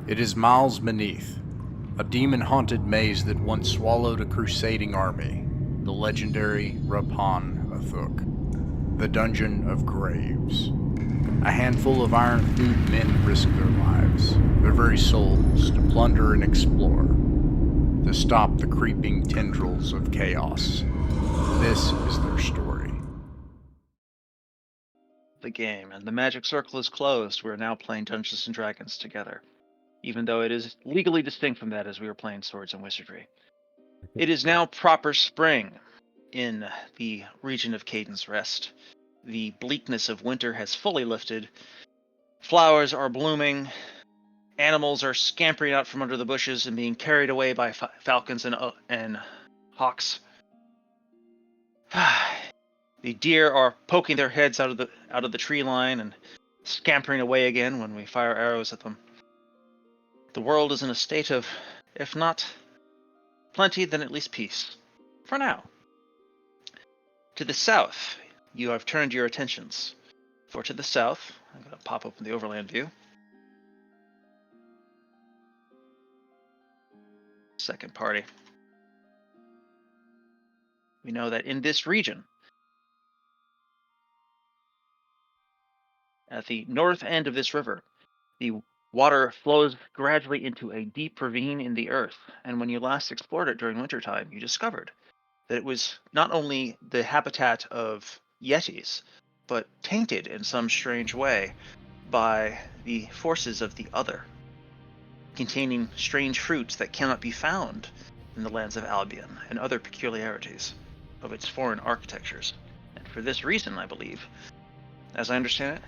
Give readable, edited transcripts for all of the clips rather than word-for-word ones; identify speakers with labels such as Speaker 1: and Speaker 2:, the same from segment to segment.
Speaker 1: It is miles beneath, a demon-haunted maze that once swallowed a crusading army, the legendary Rappan Athuk, the Dungeon of Graves. A handful of iron-thewed men risk their lives, their very souls, to plunder and explore, to stop the creeping tendrils of chaos. This is their story.
Speaker 2: The game, and the magic circle is closed. We're now playing Dungeons and Dragons together, even though it is legally distinct from that as we were playing Swords and Wizardry. It is now proper spring in the region of Kayden's Rest. The bleakness of winter has fully lifted. Flowers are blooming. Animals are scampering out from under the bushes and being carried away by falcons and hawks. The deer are poking their heads out of the tree line and scampering away again when we fire arrows at them. The world is in a state of, if not plenty, then at least peace. For now. To the south, you have turned your attentions. For to the south, I'm going to pop open the overland view. Second party. We know that in this region, at the north end of this river, the water flows gradually into a deep ravine in the earth, and when you last explored it during wintertime, you discovered that it was not only the habitat of yetis, but tainted in some strange way by the forces of the other, containing strange fruits that cannot be found in the lands of Albion and other peculiarities of its foreign architectures. And for this reason, I believe, as I understand it,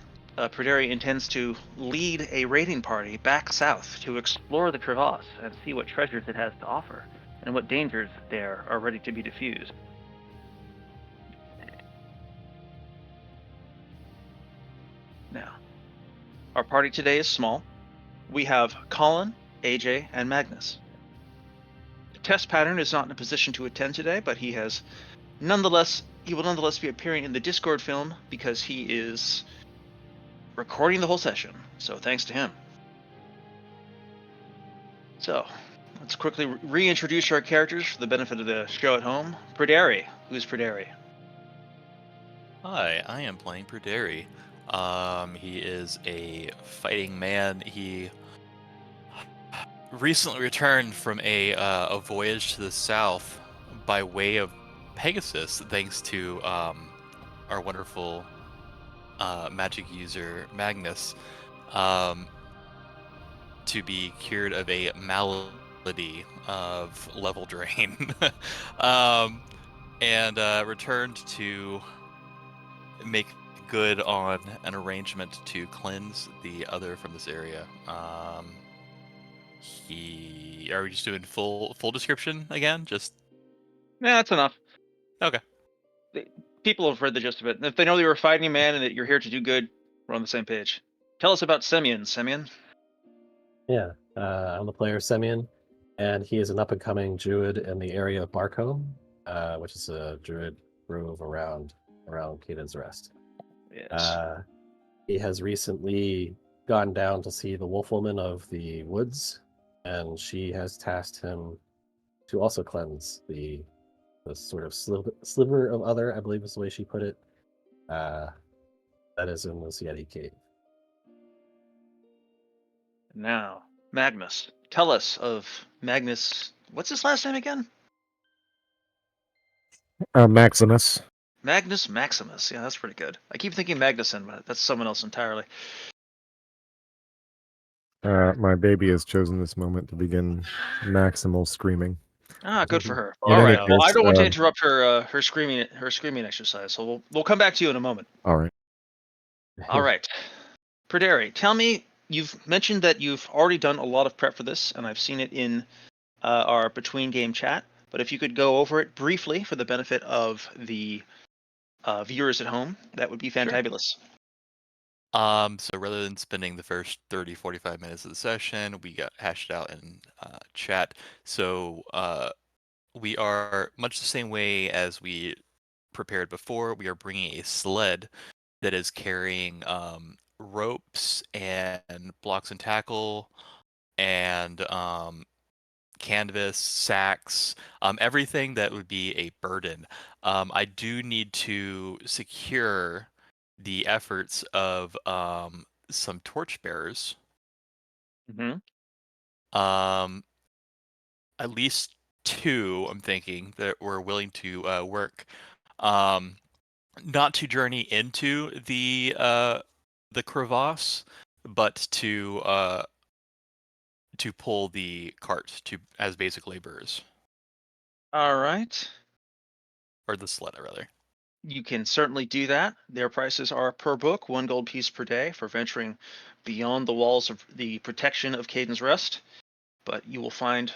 Speaker 2: Pryderi intends to lead a raiding party back south to explore the crevasse and see what treasures it has to offer and what dangers there are ready to be diffused. Now, our party today is small. We have Colin, AJ, and Magnus. Test Pattern is not in a position to attend today, but he will nonetheless be appearing in the Discord film because he is recording the whole session, so thanks to him. So, let's quickly reintroduce our characters for the benefit of the show at home. Pryderi. Who's Pryderi?
Speaker 3: Hi, I am playing Pryderi. He is a fighting man. He recently returned from a voyage to the south by way of Pegasus, thanks to our wonderful magic user Magnus, to be cured of a malady of level drain, and returned to make good on an arrangement to cleanse the other from this area. Are we just doing full description again? Just
Speaker 2: Yeah, that's enough.
Speaker 3: okay.
Speaker 2: People have read the gist of it. And if they know that you're a fighting man and that you're here to do good, we're on the same page. Tell us about Semyon. Semyon?
Speaker 4: Yeah, I'm the player Semyon, and he is an up-and-coming druid in the area of Barcombe, which is a druid grove around Kayden's Rest.
Speaker 2: Yes.
Speaker 4: He has recently gone down to see the Wolfwoman of the Woods, and she has tasked him to also cleanse the sort of sliver of other, I believe is the way she put it, that is in this Yeti cave.
Speaker 2: Now, Magnus. Tell us of Magnus. What's his last name again?
Speaker 5: Maximus.
Speaker 2: Magnus Maximus. Yeah, that's pretty good. I keep thinking Magnuson, but that's someone else entirely.
Speaker 5: My baby has chosen this moment to begin maximal screaming.
Speaker 2: Ah, good for her.
Speaker 5: In
Speaker 2: All
Speaker 5: any
Speaker 2: right. Well, I
Speaker 5: case,
Speaker 2: don't want to interrupt her screaming exercise, so we'll come back to you in a moment.
Speaker 5: All right.
Speaker 2: All right. Pryderi, tell me, you've mentioned that you've already done a lot of prep for this, and I've seen it in our between game chat. But if you could go over it briefly for the benefit of the viewers at home, that would be fantabulous.
Speaker 3: So rather than spending the first 30-45 minutes of the session, we got hashed out in chat. So we are much the same way as we prepared before. We are bringing a sled that is carrying ropes and blocks and tackle, and canvas, sacks, everything that would be a burden. I do need to secure the efforts of some torchbearers.
Speaker 2: Mm-hmm.
Speaker 3: At least 2, I'm thinking, that were willing to work. Not to journey into the crevasse, but to pull the cart as basic laborers,
Speaker 2: All right.
Speaker 3: or the sled rather.
Speaker 2: You can certainly do that. Their prices are per book, 1 gold piece per day for venturing beyond the walls of the protection of Kayden's Rest. But you will find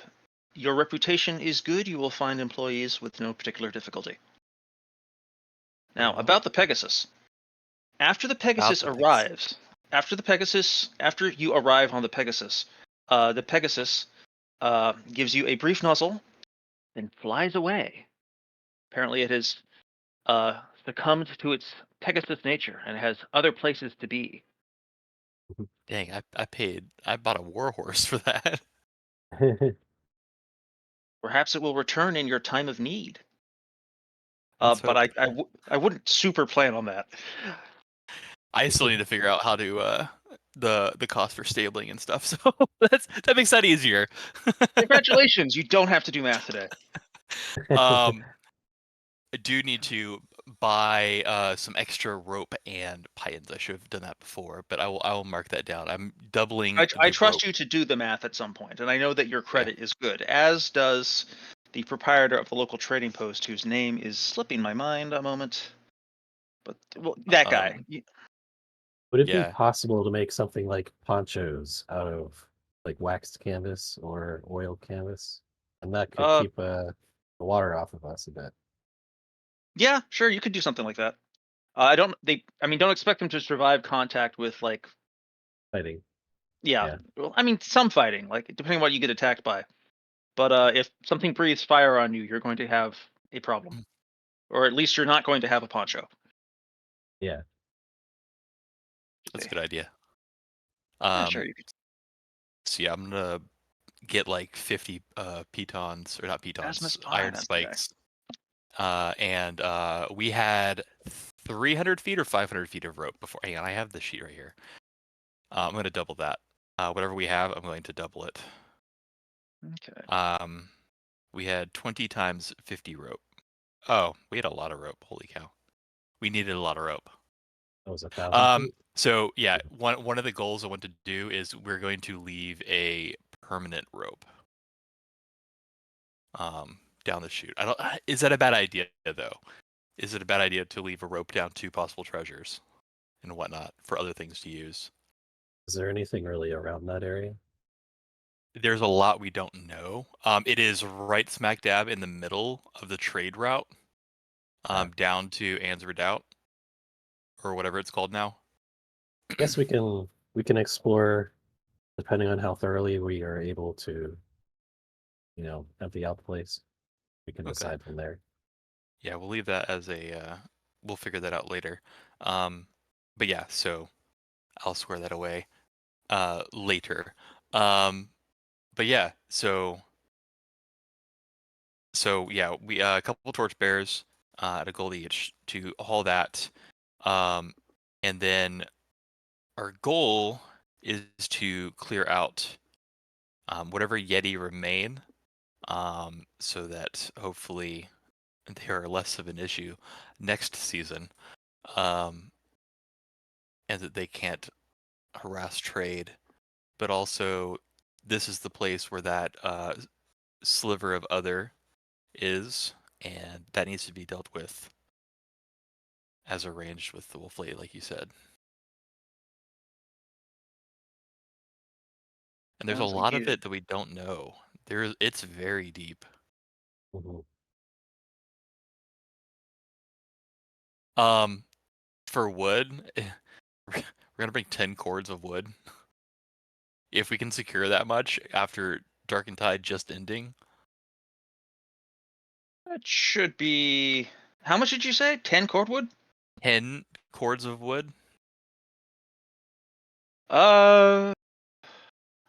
Speaker 2: your reputation is good. You will find employees with no particular difficulty. Now, about the Pegasus. After the Pegasus arrives, after you arrive on the Pegasus gives you a brief nuzzle, then flies away. Apparently, it has succumbed to its Pegasus nature and has other places to be.
Speaker 3: Dang, I bought a warhorse for that.
Speaker 2: Perhaps it will return in your time of need.
Speaker 3: Let's
Speaker 2: But
Speaker 3: hope.
Speaker 2: I wouldn't super plan on that.
Speaker 3: I still need to figure out how to the cost for stabling and stuff. So that makes that easier.
Speaker 2: Congratulations, you don't have to do math today.
Speaker 3: I do need to buy some extra rope and pythons. I should have done that before, but I will mark that down. I'm doubling
Speaker 2: I
Speaker 3: the
Speaker 2: trust
Speaker 3: rope.
Speaker 2: you to do the math at some point, and I know that your
Speaker 3: Yeah.
Speaker 2: credit is good, as does the proprietor of the local trading post, whose name is slipping my mind a moment. But well, that guy.
Speaker 4: Would it be
Speaker 3: Yeah.
Speaker 4: possible to make something like ponchos out of like waxed canvas or oiled canvas? And that could keep the water off of us a bit.
Speaker 2: Yeah, sure, you could do something like that. Don't expect them to survive contact with like.
Speaker 4: Fighting.
Speaker 2: Yeah.
Speaker 4: Yeah.
Speaker 2: Well, I mean, some fighting, like depending on what you get attacked by. But if something breathes fire on you, you're going to have a problem, or at least you're not going to have a poncho.
Speaker 4: Yeah.
Speaker 3: That's a good idea.
Speaker 2: Yeah, sure, you could.
Speaker 3: So yeah, I'm gonna get like 50 pitons, or not pitons, iron
Speaker 2: that's
Speaker 3: spikes. And we had 300 feet or 500 feet of rope before. Hang on, I have the sheet right here. I'm going to double that. Whatever we have, I'm going to double it.
Speaker 2: Okay.
Speaker 3: We had 20 times 50 rope. Oh, we had a lot of rope. Holy cow. We needed a lot of rope.
Speaker 4: That was 1,000 feet.
Speaker 3: So yeah, one of the goals I want to do is we're going to leave a permanent rope down the chute. Is that a bad idea though? Is it a bad idea to leave a rope down to possible treasures and whatnot for other things to use?
Speaker 4: Is there anything really around that area?
Speaker 3: There's a lot we don't know. It is right smack dab in the middle of the trade route, down to Anne's Redoubt, or whatever it's called now.
Speaker 4: I guess we can explore depending on how thoroughly we are able to, empty out the place. We can
Speaker 3: Okay.
Speaker 4: decide from there.
Speaker 3: Yeah, we'll leave that as a. We'll figure that out later. But yeah, so I'll square that away later. But yeah, so yeah, we a couple torchbearers at a gold each to haul that, and then our goal is to clear out whatever Yeti remain, so that hopefully they are less of an issue next season, and that they can't harass trade. But also, this is the place where that sliver of other is, and that needs to be dealt with as arranged with the Wolf Lady, like you said. And there's a
Speaker 2: Sounds
Speaker 3: lot of
Speaker 2: good.
Speaker 3: it that we don't know. It's very deep.
Speaker 4: Mm-hmm.
Speaker 3: For wood, we're gonna bring 10 cords of wood. If we can secure that much after Dark and Tide just ending.
Speaker 2: That should be. How much did you say? 10 cordwood?
Speaker 3: 10 cords of wood?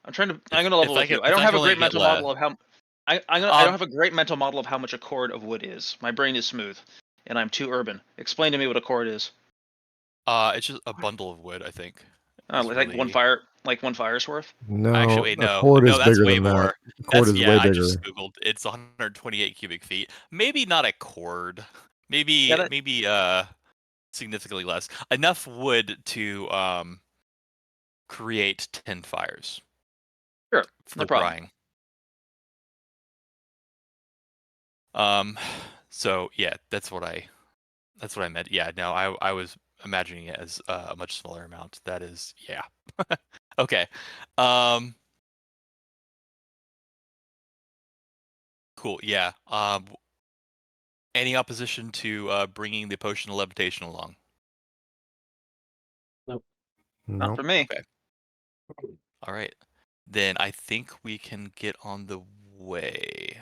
Speaker 2: I'm gonna level with you. I
Speaker 3: if
Speaker 2: don't
Speaker 3: I
Speaker 2: have
Speaker 3: can
Speaker 2: a
Speaker 3: only
Speaker 2: great
Speaker 3: get
Speaker 2: mental model of how. I don't
Speaker 3: Um,
Speaker 2: have a great mental model of how much a cord of wood is. My brain is smooth, and I'm too urban. Explain to me what a cord is.
Speaker 3: it's just a bundle of wood, I think.
Speaker 2: Like
Speaker 3: It's
Speaker 2: like
Speaker 3: really
Speaker 2: one fire's worth.
Speaker 3: actually
Speaker 5: No,
Speaker 3: wait,
Speaker 5: a
Speaker 3: no,
Speaker 5: cord
Speaker 3: no,
Speaker 5: is
Speaker 3: that's
Speaker 5: bigger
Speaker 3: way
Speaker 5: than that.
Speaker 3: more.
Speaker 5: A cord is way
Speaker 3: I just
Speaker 5: bigger.
Speaker 3: googled. It's 128 cubic feet. Maybe not a cord.
Speaker 2: Yeah, that,
Speaker 3: Maybe significantly less. Enough wood to create 10 fires
Speaker 2: sure, no
Speaker 3: for
Speaker 2: problem.
Speaker 3: drying. So yeah, that's what I meant. Yeah, no, I was imagining it as a much smaller amount. That is, yeah. Okay. Um, cool. Yeah. Any opposition to bringing the potion of levitation along?
Speaker 4: Nope.
Speaker 2: Not
Speaker 5: No.
Speaker 2: for me.
Speaker 3: Okay. All right. Then I think we can get on the way.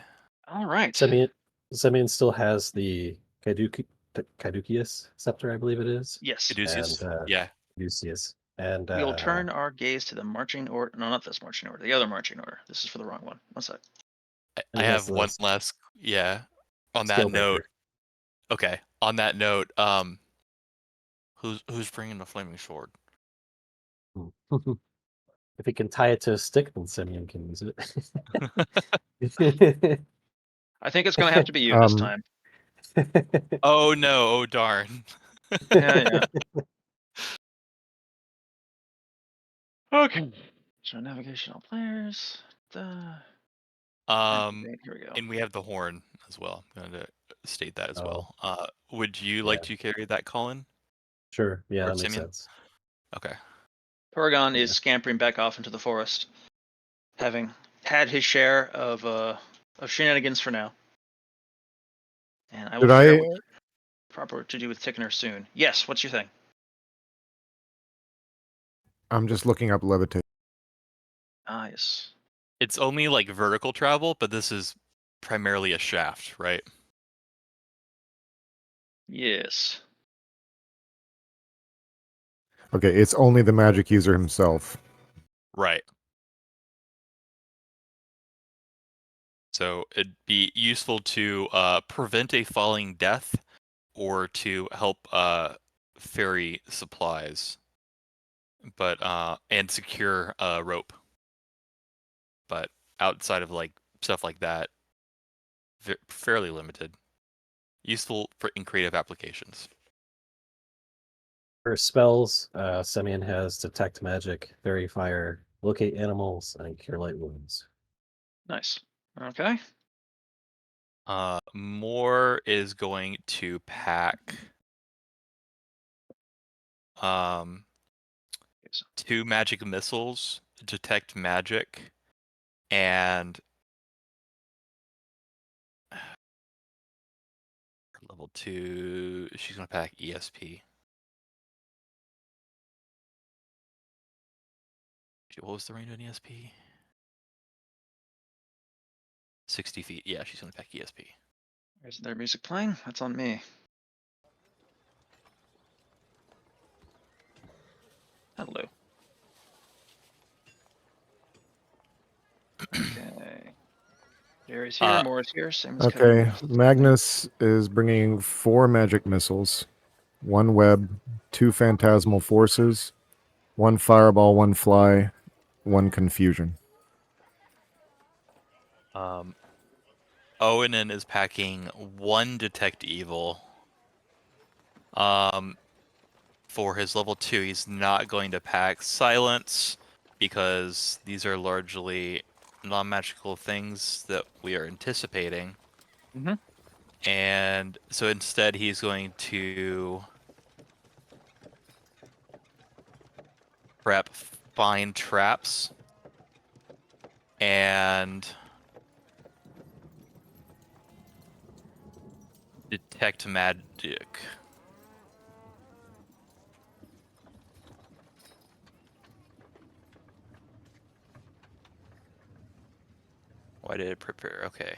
Speaker 2: All right.
Speaker 4: Simeon still has the Caduceus scepter, I believe it is.
Speaker 2: Yes.
Speaker 3: Caduceus.
Speaker 4: And
Speaker 3: Yeah.
Speaker 4: Caduceus. And
Speaker 2: We will turn our gaze to the marching order. No, not this marching order. The other marching order. This is for the wrong one. One sec.
Speaker 3: I
Speaker 4: he has
Speaker 3: have
Speaker 4: the
Speaker 3: one last. Yeah. On that
Speaker 4: skill
Speaker 3: note.
Speaker 4: breaker.
Speaker 3: Okay. On that note, who's bringing the flaming sword?
Speaker 4: If he can tie it to a stick, then Simeon can use it.
Speaker 2: I think it's gonna have to be you this time.
Speaker 3: Oh no! Oh darn!
Speaker 2: Yeah. Okay. So navigational players.
Speaker 3: Um,
Speaker 2: Here we go.
Speaker 3: and we have the horn as well. I'm going to state that as
Speaker 4: Oh.
Speaker 3: well. Would you
Speaker 4: Yeah.
Speaker 3: like to carry that, Colin?
Speaker 4: Sure. Yeah,
Speaker 3: Or
Speaker 4: that makes
Speaker 3: Simeon?
Speaker 4: sense.
Speaker 3: Okay.
Speaker 2: Paragon
Speaker 4: Yeah.
Speaker 2: is scampering back off into the forest, having had his share of shenanigans for now. And I will
Speaker 5: Did
Speaker 2: figure
Speaker 5: I?
Speaker 2: out what's proper to do with Tickner soon. Yes, what's your thing?
Speaker 5: I'm just looking up levitate.
Speaker 2: Ah, yes.
Speaker 3: It's only like vertical travel, but this is primarily a shaft, right?
Speaker 2: Yes.
Speaker 5: Okay, it's only the magic user himself.
Speaker 3: Right. So it'd be useful to prevent a falling death or to help ferry supplies, but and secure a rope. But outside of like stuff like that, fairly limited. Useful in creative applications.
Speaker 4: For spells, Simeon has Detect Magic, Fairy Fire, Locate Animals, and Cure Light Wounds.
Speaker 2: Nice. Okay.
Speaker 3: Moore is going to pack 2 magic missiles, detect magic, and level 2. She's gonna pack ESP. What was the range on ESP? 60 feet. Yeah, she's gonna pack ESP.
Speaker 2: Is there music playing? That's on me. Hello. Okay. Jerry's here. Moore is here. Same as
Speaker 5: Okay,
Speaker 2: Kevin.
Speaker 5: Magnus is bringing 4 magic missiles, 1 web, 2 phantasmal forces, 1 fireball, 1 fly, 1 confusion.
Speaker 3: Owenin is packing 1 detect evil. For his level 2, he's not going to pack silence because these are largely non-magical things that we are anticipating.
Speaker 2: Mm-hmm.
Speaker 3: And so instead he's going to prep find traps and detect magic. Why did it prepare? Okay.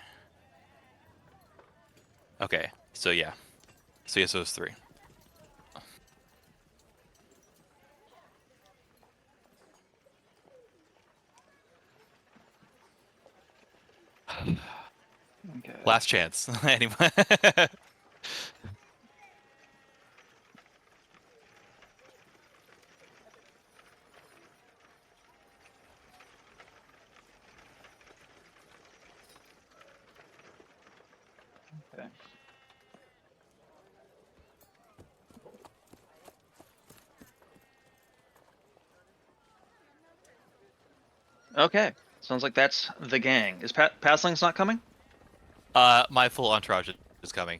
Speaker 3: Okay, so yeah. So yes, those 3.
Speaker 2: Okay.
Speaker 3: Last chance. Anyway.
Speaker 2: Okay. Okay. Sounds like that's the gang. Is Pasling's not coming?
Speaker 3: My full entourage is coming.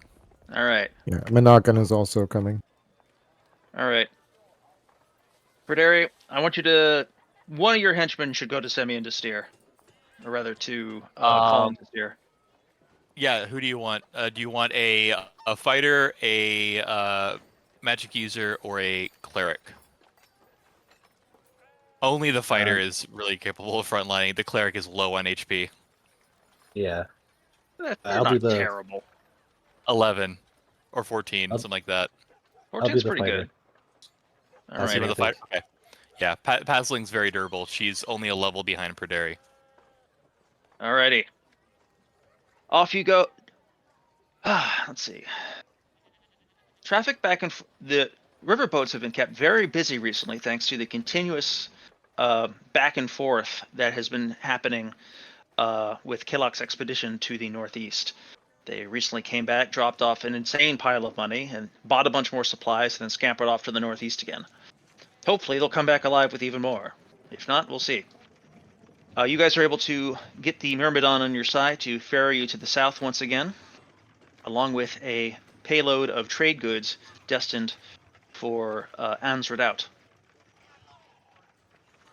Speaker 2: All right.
Speaker 5: Yeah, Minakan is also coming.
Speaker 2: All right. Perderi, I want you to. One of your henchmen should go to Semyon to steer, or rather to Colin to steer.
Speaker 3: Yeah, who do you want? Do you want a fighter, a magic user, or a cleric? Only the fighter is really capable of frontlining. The cleric is low on HP.
Speaker 4: Yeah.
Speaker 2: They're
Speaker 4: I'll
Speaker 2: not
Speaker 4: do the.
Speaker 2: terrible.
Speaker 3: 11 or 14,
Speaker 4: I'll-
Speaker 3: something like that.
Speaker 4: I'll do
Speaker 2: 14's
Speaker 4: the
Speaker 2: pretty
Speaker 4: fighter.
Speaker 2: good. All
Speaker 4: That's
Speaker 3: You
Speaker 4: what
Speaker 3: know
Speaker 2: right.
Speaker 3: the
Speaker 4: I think.
Speaker 3: fighter? Okay. Yeah, Pasling's very durable. She's only a level behind Perderi.
Speaker 2: All righty. Off you go. Let's see. Traffic back and the riverboats have been kept very busy recently, thanks to the continuous back and forth that has been happening with Killock's expedition to the northeast. They recently came back, dropped off an insane pile of money, and bought a bunch more supplies, and then scampered off to the northeast again. Hopefully, they'll come back alive with even more. If not, we'll see. You guys are able to get the Myrmidon on your side to ferry you to the south once again, along with a payload of trade goods destined for Anne's Redoubt.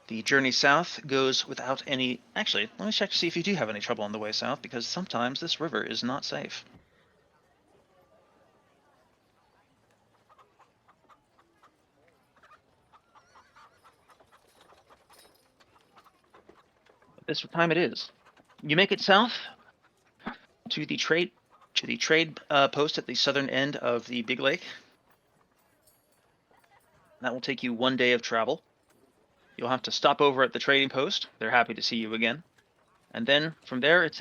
Speaker 2: The journey south goes without any... Actually, let me check to see if you do have any trouble on the way south, because sometimes this river is not safe. This time it is. You make it south to the trade post at the southern end of the Big Lake. That will take you 1 day of travel. You'll have to stop over at the trading post. They're happy to see you again. And then from there, it's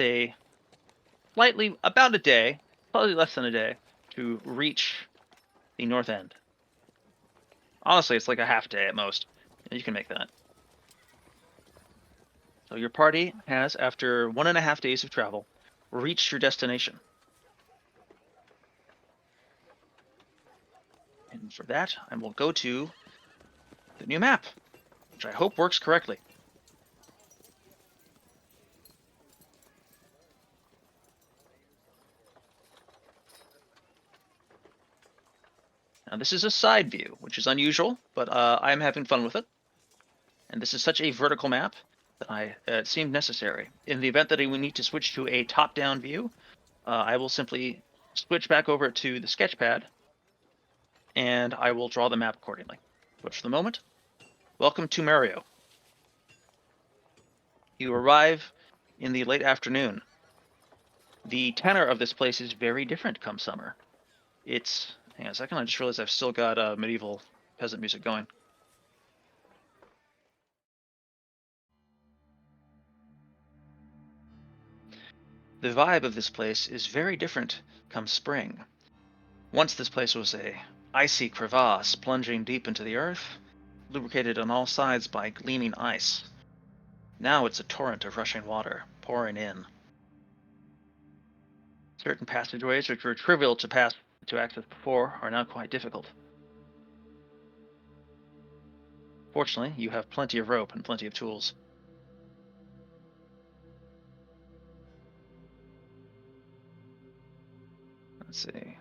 Speaker 2: about a day, probably less than a day, to reach the north end. Honestly, it's like a half day at most. You can make that. So your party has, after 1.5 days of travel, reached your destination. And for that, I will go to the new map, which I hope works correctly. Now this is a side view, which is unusual, but I'm having fun with it. And this is such a vertical map that it seemed necessary. In the event that I would need to switch to a top-down view, I will simply switch back over to the sketchpad, and I will draw the map accordingly. But for the moment, welcome to Mario. You arrive in the late afternoon. The tenor of this place is very different come summer. Hang on a second, I just realized I've still got medieval peasant music going. The vibe of this place is very different come spring. Once this place was a icy crevasse plunging deep into the earth, lubricated on all sides by gleaming ice. Now it's a torrent of rushing water, pouring in. Certain passageways which were trivial to access before are now quite difficult. Fortunately, you have plenty of rope and plenty of tools. Let's see.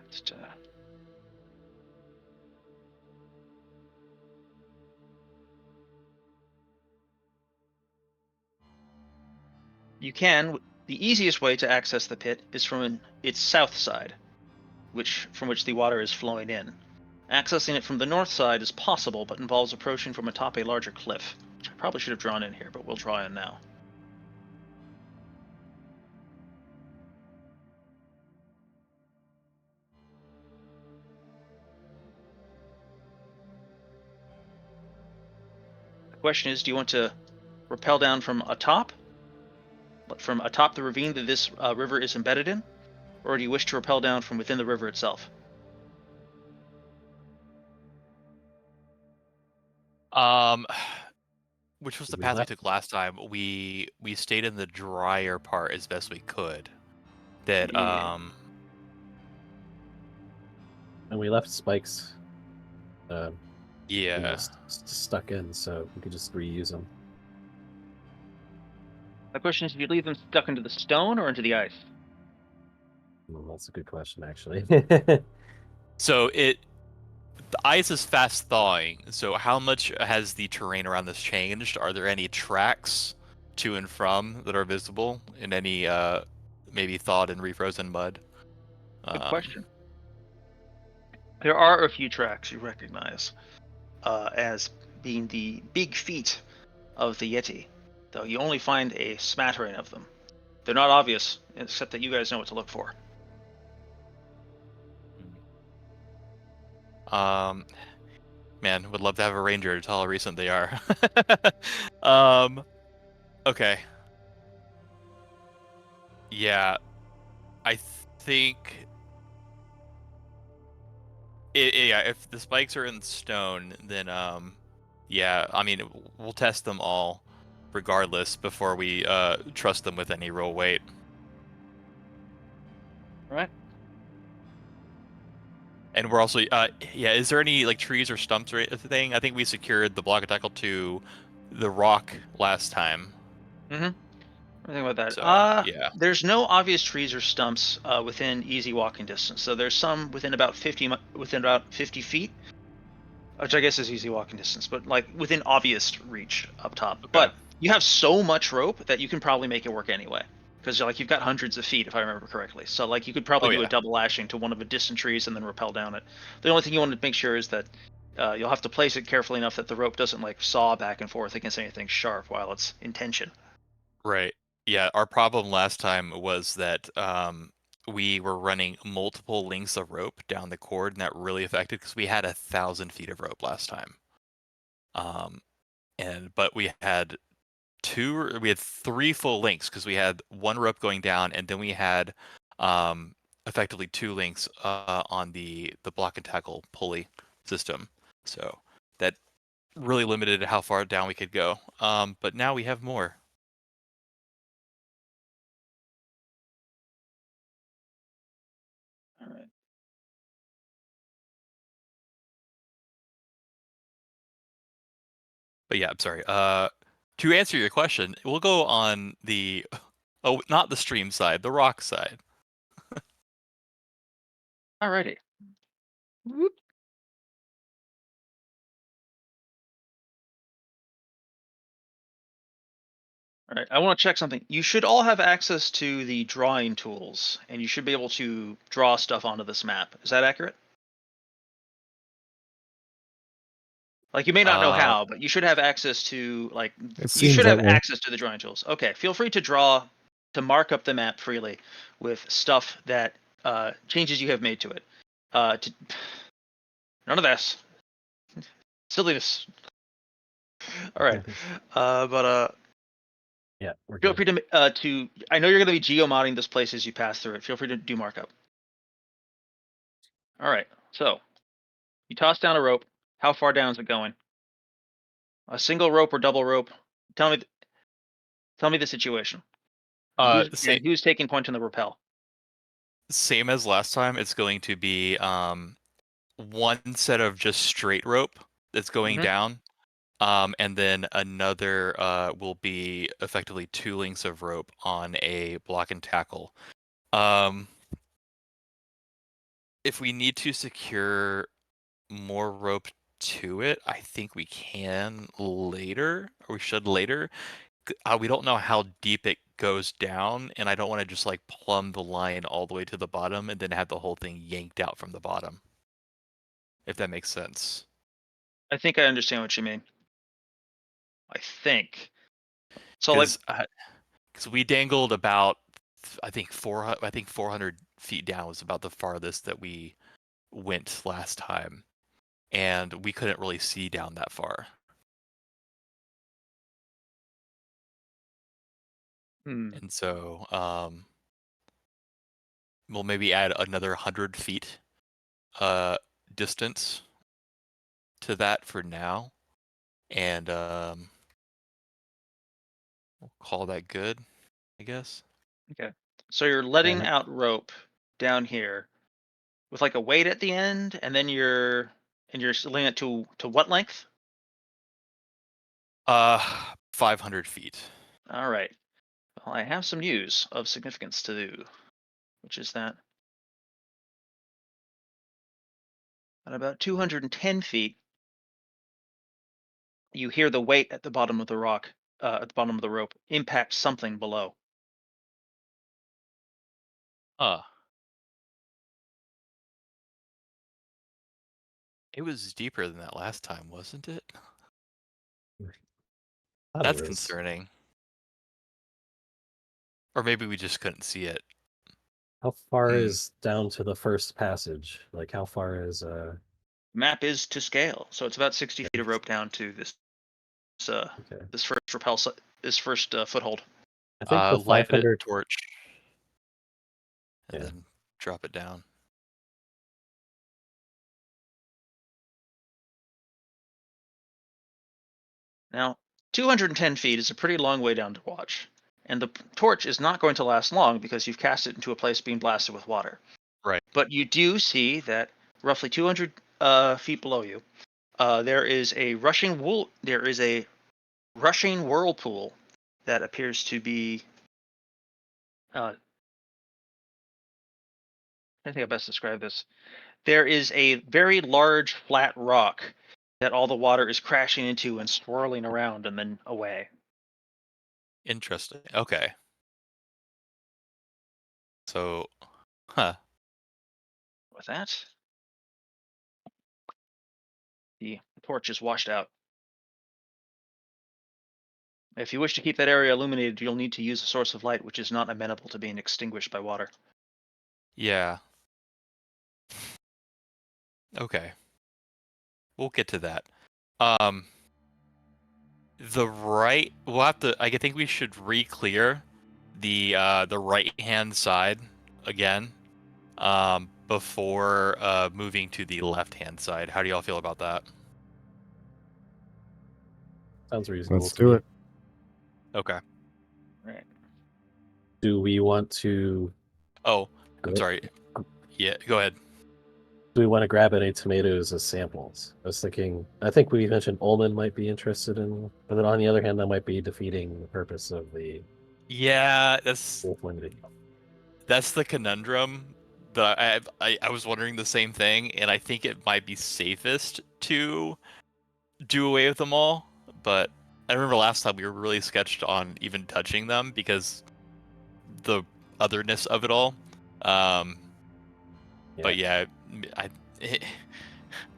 Speaker 2: The easiest way to access the pit is from its south side, from which the water is flowing in. Accessing it from the north side is possible, but involves approaching from atop a larger cliff, which I probably should have drawn in here, but we'll draw in now. The question is, do you want to rappel down from atop the ravine that this river is embedded in, or do you wish to rappel down from within the river itself?
Speaker 3: Which was the
Speaker 4: We
Speaker 3: path we
Speaker 4: left.
Speaker 3: took last time? We stayed in the drier part as best we could. That
Speaker 2: Yeah.
Speaker 4: And we left spikes
Speaker 3: yeah.
Speaker 4: stuck in, so we could just reuse them.
Speaker 2: My question is, if you leave them stuck into the stone or into the ice?
Speaker 4: That's a good question, actually.
Speaker 3: So the ice is fast thawing. So how much has the terrain around this changed? Are there any tracks to and from that are visible in any maybe thawed and refrozen mud?
Speaker 2: Good question. There are a few tracks you recognize as being the big feet of the Yeti, though you only find a smattering of them. They're not obvious, except that you guys know what to look for.
Speaker 3: Man, would love to have a ranger to tell how recent they are. Okay. Yeah, I think yeah, if the spikes are in stone, then yeah, I mean we'll test them all regardless before we trust them with any roll weight.
Speaker 2: All right.
Speaker 3: And we're also yeah, is there any like trees or stumps or anything? I think we secured the block of tackle to the rock last time.
Speaker 2: Mm-hmm. Think about that.
Speaker 3: So, yeah.
Speaker 2: There's no obvious trees or stumps within easy walking distance. So there's some within about 50 feet, which I guess is easy walking distance, but like within obvious reach up top.
Speaker 3: Okay.
Speaker 2: But you have so much rope that you can probably make it work anyway, because like you've got hundreds of feet if I remember correctly. So like you could probably
Speaker 3: Oh,
Speaker 2: do a
Speaker 3: yeah.
Speaker 2: double lashing to one of the distant trees and then rappel down it. The only thing you want to make sure is that you'll have to place it carefully enough that the rope doesn't like saw back and forth against anything sharp while it's in tension.
Speaker 3: Right. Yeah, our problem last time was that we were running multiple lengths of rope down the cord, and that really affected because we had 1,000 feet of rope last time. But we had three full links because we had one rope going down, and then we had effectively 2 links on the block and tackle pulley system. So that really limited how far down we could go. But now we have more.
Speaker 2: All right.
Speaker 3: But yeah, I'm sorry. To answer your question, we'll go on the not the stream side, the rock side.
Speaker 2: Alrighty. Whoop. All right, I want to check something. You should all have access to the drawing tools, and you should be able to draw stuff onto this map. Is that accurate? Like you may not know how, but you should have access to
Speaker 5: It
Speaker 2: you
Speaker 5: seems
Speaker 2: should
Speaker 5: that
Speaker 2: have
Speaker 5: way.
Speaker 2: access to the drawing tools. Okay, feel free to mark up the map freely with stuff that changes you have made to it. None of this silliness. All right, but
Speaker 4: Yeah, we're
Speaker 2: feel
Speaker 4: good.
Speaker 2: free to. I know you're going to be geomodding this place as you pass through it. Feel free to do markup. All right, so you toss down a rope. How far down is it going? A single rope or double rope? Tell me. Tell me the situation. Who's taking point on the rappel?
Speaker 3: Same as last time. It's going to be one set of just straight rope that's going
Speaker 2: Mhm.
Speaker 3: down, and then another will be effectively 2 links of rope on a block and tackle. If we need to secure more rope to it, I think we can later, or we should later. We don't know how deep it goes down, and I don't want to just like plumb the line all the way to the bottom and then have the whole thing yanked out from the bottom. If that makes sense.
Speaker 2: I think I understand what you mean. I think. So
Speaker 3: Because we dangled about, I think 400 feet down was about the farthest that we went last time, and we couldn't really see down that far. And so we'll maybe add another 100 feet distance to that for now, and we'll call that good, I guess.
Speaker 2: Okay. So you're letting
Speaker 4: And-
Speaker 2: out rope down here with like a weight at the end, and then you're letting it to what length?
Speaker 3: 500 feet.
Speaker 2: All right. Well, I have some news of significance to do, which is that at about 210 feet, you hear the weight at the bottom of the rock, at the bottom of the rope, impact something below.
Speaker 3: It was deeper than that last time, wasn't it?
Speaker 4: thought it
Speaker 3: That's
Speaker 4: was-
Speaker 3: concerning. Or maybe we just couldn't see it.
Speaker 4: How far
Speaker 3: Hmm.
Speaker 4: is down to the first passage? Like, how far is
Speaker 2: Map is to scale, so it's about 60 feet of rope down to this
Speaker 4: Okay.
Speaker 2: this first foothold.
Speaker 4: I think the
Speaker 3: Light a
Speaker 4: 500.
Speaker 3: torch and
Speaker 4: Yeah.
Speaker 3: then drop it down.
Speaker 2: Now, 210 feet is a pretty long way down to watch, and the torch is not going to last long because you've cast it into a place being blasted with water.
Speaker 3: Right.
Speaker 2: But you do see that roughly 200 feet below you, there is a rushing whirlpool that appears to be. I think I best describe this. There is a very large flat rock that all the water is crashing into and swirling around and then away.
Speaker 3: Interesting. Okay. So, huh.
Speaker 2: With that, the torch is washed out. If you wish to keep that area illuminated, you'll need to use a source of light which is not amenable to being extinguished by water.
Speaker 3: Yeah. Okay. We'll get to that. We'll have to. I think we should re-clear the right-hand side again, before moving to the left-hand side. How do y'all feel about that?
Speaker 4: Sounds reasonable.
Speaker 5: Let's
Speaker 4: to
Speaker 5: do
Speaker 4: me.
Speaker 5: it.
Speaker 3: Okay.
Speaker 2: Right.
Speaker 4: Do we want to?
Speaker 3: Oh, I'm
Speaker 4: Go-
Speaker 3: sorry. Yeah, go ahead.
Speaker 4: Do we want to grab any tomatoes as samples? I was thinking. I think we mentioned Ullman might be interested in, but then on the other hand, that might be defeating the purpose of the
Speaker 3: Yeah, that's
Speaker 4: wolf limited.
Speaker 3: the conundrum. That I was wondering the same thing, and I think it might be safest to do away with them all. But I remember last time we were really sketched on even touching them because the otherness of it all. But yeah, I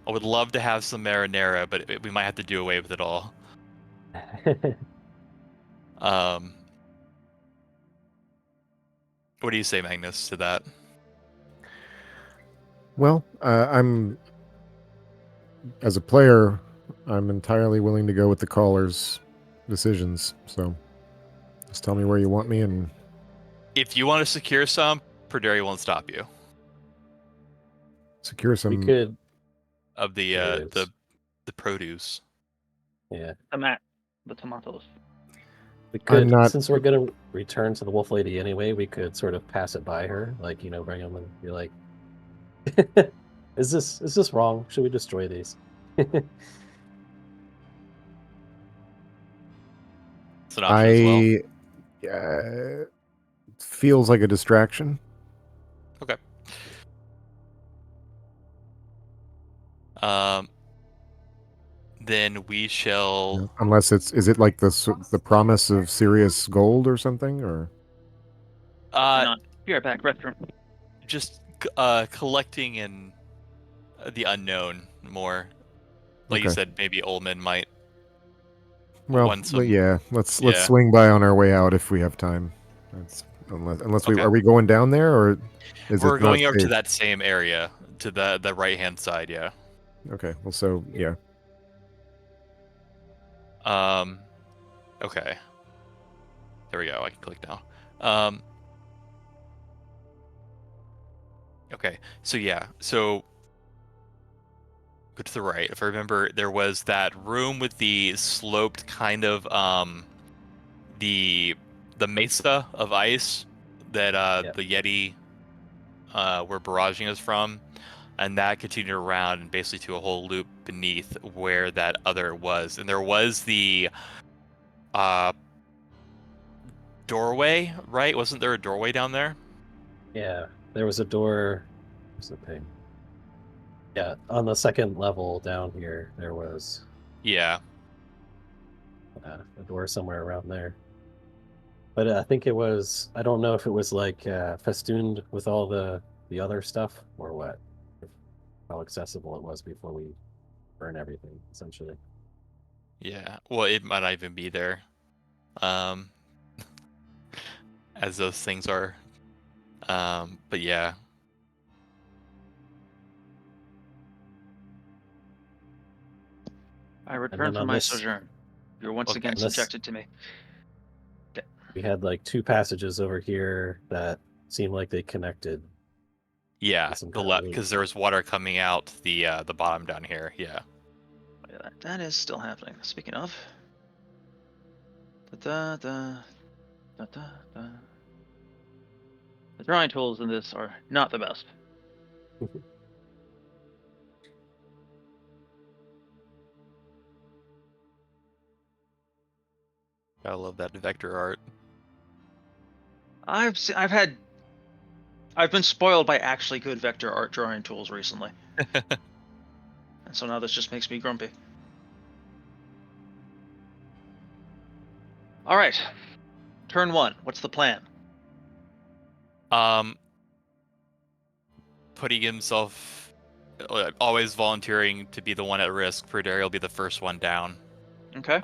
Speaker 3: I would love to have some marinara, but we might have to do away with it all. What do you say, Magnus, to that?
Speaker 5: Well, as a player, I'm entirely willing to go with the caller's decisions. So just tell me where you want me, and
Speaker 3: If you want to secure some, Perderi won't stop you.
Speaker 5: secure
Speaker 4: we
Speaker 5: some.
Speaker 4: could.
Speaker 3: Of the
Speaker 4: Tomatoes.
Speaker 3: the produce.
Speaker 4: Yeah,
Speaker 2: The tomatoes.
Speaker 4: we
Speaker 5: I'm
Speaker 4: could.
Speaker 5: not-
Speaker 4: Since we're gonna return to the wolf lady anyway, we could sort of pass it by her, like bring them and be like, "Is this wrong? Should we destroy these?"
Speaker 3: It's an option as well.
Speaker 5: Feels like a distraction.
Speaker 3: Okay. Then we shall
Speaker 5: Unless is it like the promise of serious gold or something, or
Speaker 2: Not. Be right back. Restroom.
Speaker 3: just collecting in the unknown more. Like you
Speaker 5: Okay.
Speaker 3: said, maybe Ullman might
Speaker 5: well,
Speaker 3: want some.
Speaker 5: yeah. Let's
Speaker 3: Yeah.
Speaker 5: swing by on our way out if we have time. That's unless we
Speaker 3: Okay.
Speaker 5: are we going down there, or is
Speaker 3: We're
Speaker 5: it not
Speaker 3: going over to
Speaker 5: safe?
Speaker 3: that same area, to the right hand side. Yeah.
Speaker 5: Okay. Well, so yeah.
Speaker 3: Okay. There we go. I can click now. Okay, so yeah, so go to the right. If I remember, there was that room with the sloped kind of the mesa of ice that
Speaker 4: Yep.
Speaker 3: the Yeti were barraging us from, and that continued around and basically to a whole loop beneath where that other was, and there was the uh doorway, right? Wasn't there a doorway down there?
Speaker 4: Yeah, there was a door. Where's the thing? Yeah, on the second level down here, there was
Speaker 3: Yeah.
Speaker 4: a door somewhere around there. But I think it was. I don't know if it was like festooned with all the other stuff or what. How accessible it was before we burn everything, essentially.
Speaker 3: Yeah. Well, it might not even be there. Um, as those things are. But yeah.
Speaker 2: I
Speaker 4: And
Speaker 2: return
Speaker 4: then
Speaker 2: from
Speaker 4: on
Speaker 2: my
Speaker 4: this,
Speaker 2: sojourn. You're once
Speaker 3: Okay.
Speaker 2: again
Speaker 4: on this,
Speaker 2: subjected to me.
Speaker 4: we had like two passages over here that seemed like they connected
Speaker 3: Yeah,
Speaker 4: in some
Speaker 3: the
Speaker 4: kind of
Speaker 3: left
Speaker 4: loop.
Speaker 3: because there was water coming out the bottom down here. Yeah.
Speaker 2: Yeah, that is still happening. Speaking of. Da, da, da, da, da. The drawing tools in this are not the best.
Speaker 3: I love that vector art.
Speaker 2: I've been spoiled by actually good vector art drawing tools recently, and so now this just makes me grumpy. All right, turn one. What's the plan?
Speaker 3: Um, putting himself, always volunteering to be the one at risk. Perdari will be the first one down.
Speaker 2: Okay.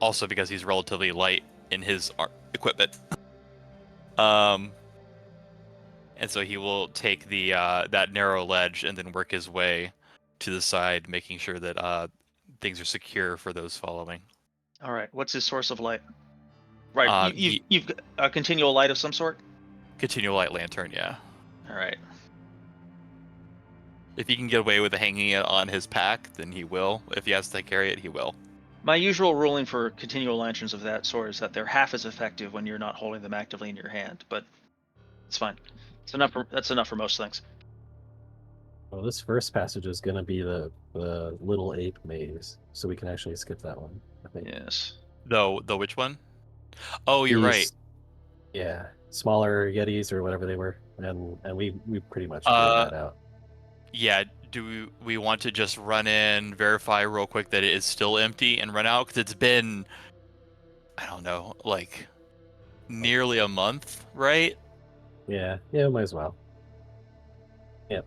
Speaker 3: Also because he's relatively light in his equipment. Um, and so he will take the that narrow ledge and then work his way to the side, making sure that things are secure for those following.
Speaker 2: All right. What's his source of light? Right.
Speaker 3: He
Speaker 2: You've got a continual light of some sort.
Speaker 3: continual light lantern, yeah.
Speaker 2: All right.
Speaker 3: If he can get away with hanging it on his pack, then he will. If he has to carry it, he will.
Speaker 2: My usual ruling for continual lanterns of that sort is that they're half as effective when you're not holding them actively in your hand, but it's fine. That's enough for most things.
Speaker 4: Well, this first passage is going to be the little ape maze, so we can actually skip that one, I think.
Speaker 2: Yes.
Speaker 3: Though which one? Oh, you're right.
Speaker 4: These, yeah, smaller Yetis or whatever they were, and we pretty much cleared that out.
Speaker 3: Yeah, do we want to just run in, verify real quick that it is still empty, and run out? Because it's been, I don't know, like nearly a month, right?
Speaker 4: Yeah, might as well. Yep.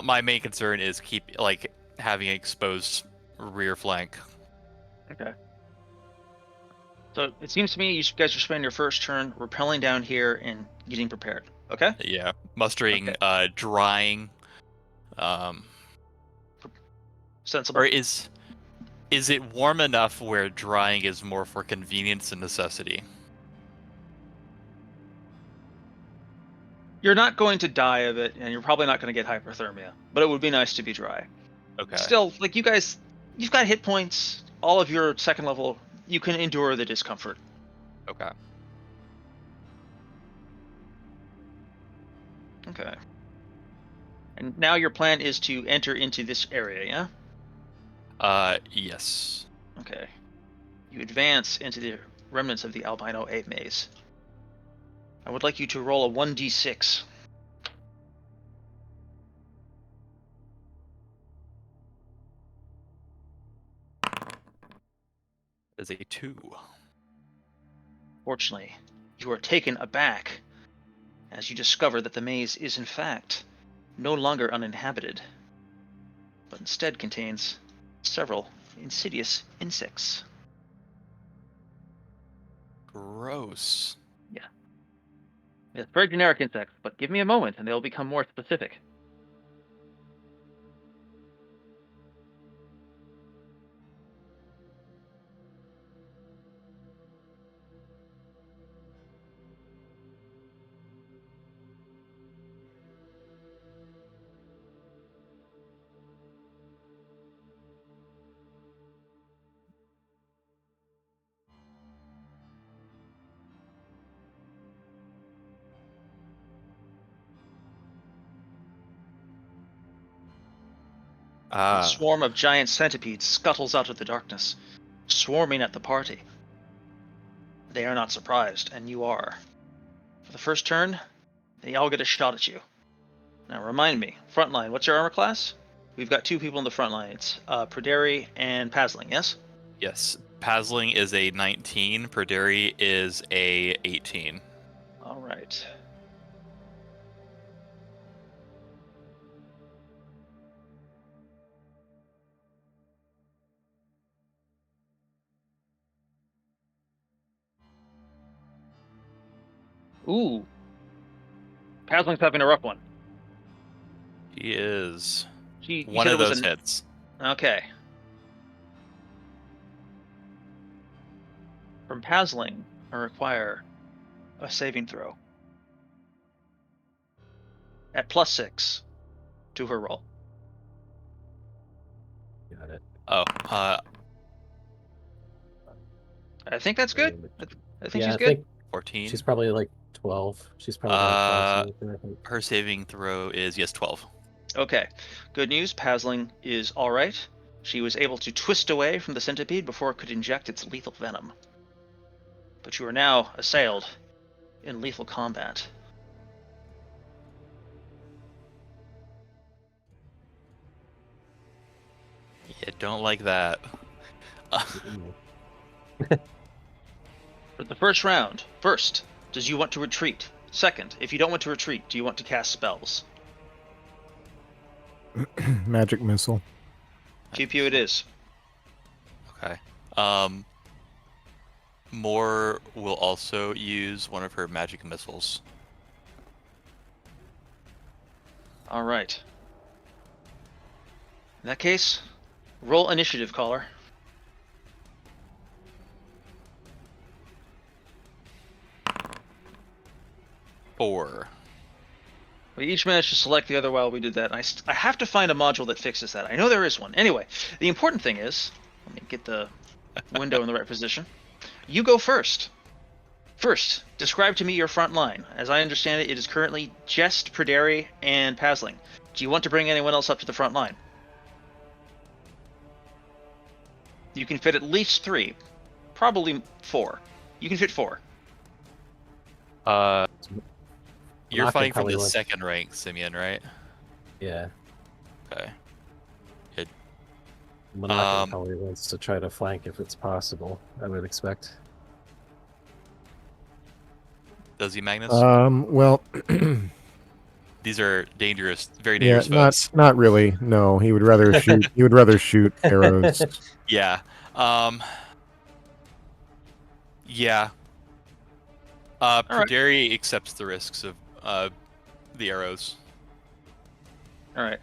Speaker 3: My main concern is having exposed rear flank.
Speaker 2: Okay. So it seems to me you guys are spending your first turn rappelling down here and getting prepared. Okay?
Speaker 3: Yeah, mustering,
Speaker 2: Okay.
Speaker 3: drying,
Speaker 2: Sensible.
Speaker 3: or is it warm enough where drying is more for convenience and necessity?
Speaker 2: You're not going to die of it, and you're probably not going to get hypothermia, but it would be nice to be dry.
Speaker 3: Okay.
Speaker 2: Still, like you guys, you've got hit points. All of your second level, you can endure the discomfort.
Speaker 3: Okay.
Speaker 2: Okay. And now your plan is to enter into this area, yeah?
Speaker 3: Yes.
Speaker 2: Okay. You advance into the remnants of the albino ape maze. I would like you to roll a 1d6.
Speaker 3: Is a 2.
Speaker 2: Fortunately, you are taken aback as you discover that the maze is in fact no longer uninhabited, but instead contains several insidious insects.
Speaker 3: Gross.
Speaker 2: Yeah. Yes, very generic insects, but give me a moment and they'll become more specific. A swarm of giant centipedes scuttles out of the darkness, swarming at the party. They are not surprised, and you are. For the first turn, they all get a shot at you. Now remind me, frontline, what's your armor class? We've got 2 people in the front line. It's Praderi and Pasling, yes?
Speaker 3: Yes, Pasling is a 19. Praderi is a 18.
Speaker 2: All right. Ooh. Pasling's having a rough one.
Speaker 3: He is.
Speaker 2: You
Speaker 3: One
Speaker 2: said
Speaker 3: of
Speaker 2: it was
Speaker 3: those hits.
Speaker 2: Okay. From Pasling, I require a saving throw. At +6 to her roll.
Speaker 4: Got it.
Speaker 3: Oh,
Speaker 2: I think that's good. I think
Speaker 4: Yeah,
Speaker 2: she's
Speaker 4: I
Speaker 2: good.
Speaker 4: think
Speaker 3: 14.
Speaker 4: she's probably like 12. She's probably around 12. I think.
Speaker 3: Her saving throw is, yes, 12.
Speaker 2: Okay. Good news, Pasling is alright. She was able to twist away from the centipede before it could inject its lethal venom. But you are now assailed in lethal combat.
Speaker 3: Yeah, don't like that.
Speaker 2: For the first round, first, does you want to retreat? Second, if you don't want to retreat, do you want to cast spells?
Speaker 5: Magic missile.
Speaker 2: Pew pew it is.
Speaker 3: Okay. Moore will also use one of her magic missiles.
Speaker 2: All right. In that case, roll initiative, caller.
Speaker 3: Four.
Speaker 2: We each managed to select the other while we did that. I have to find a module that fixes that. I know there is one. Anyway, the important thing is, let me get the window in the right position. You go first. First, describe to me your front line. As I understand it, it is currently Jest, Praderi, and Pasling. Do you want to bring anyone else up to the front line? You can fit at least 3. Probably 4. You can fit 4.
Speaker 3: You're
Speaker 4: Naka
Speaker 3: fighting from
Speaker 4: probably
Speaker 3: the
Speaker 4: wants-
Speaker 3: second rank, Simeon, right?
Speaker 4: Yeah.
Speaker 3: Okay.
Speaker 4: Monaka probably wants to try to flank if it's possible, I would expect.
Speaker 3: Does he, Magnus?
Speaker 5: Well,
Speaker 3: These are dangerous, very
Speaker 5: yeah,
Speaker 3: dangerous folks.
Speaker 5: not really. No, he would rather shoot. He would rather shoot arrows.
Speaker 3: Yeah. Yeah.
Speaker 2: right.
Speaker 3: Praderi accepts the risks of the arrows.
Speaker 2: All right.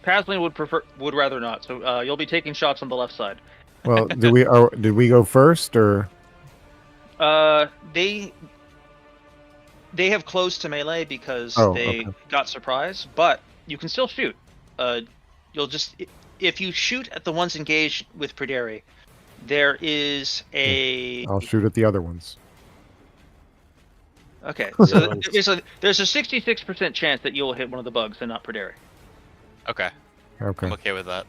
Speaker 2: Pasling would rather not, so you'll be taking shots on the left side.
Speaker 5: Well, did we go first or?
Speaker 2: They have closed to melee because
Speaker 5: Oh,
Speaker 2: they
Speaker 5: okay.
Speaker 2: got surprised, but you can still shoot. You'll just if you shoot at the ones engaged with Praderi, there is a
Speaker 5: I'll shoot at the other ones.
Speaker 2: okay. So there's a 66% chance that you'll hit one of the bugs and not Praderi.
Speaker 3: Okay.
Speaker 5: Okay.
Speaker 3: I'm okay with that.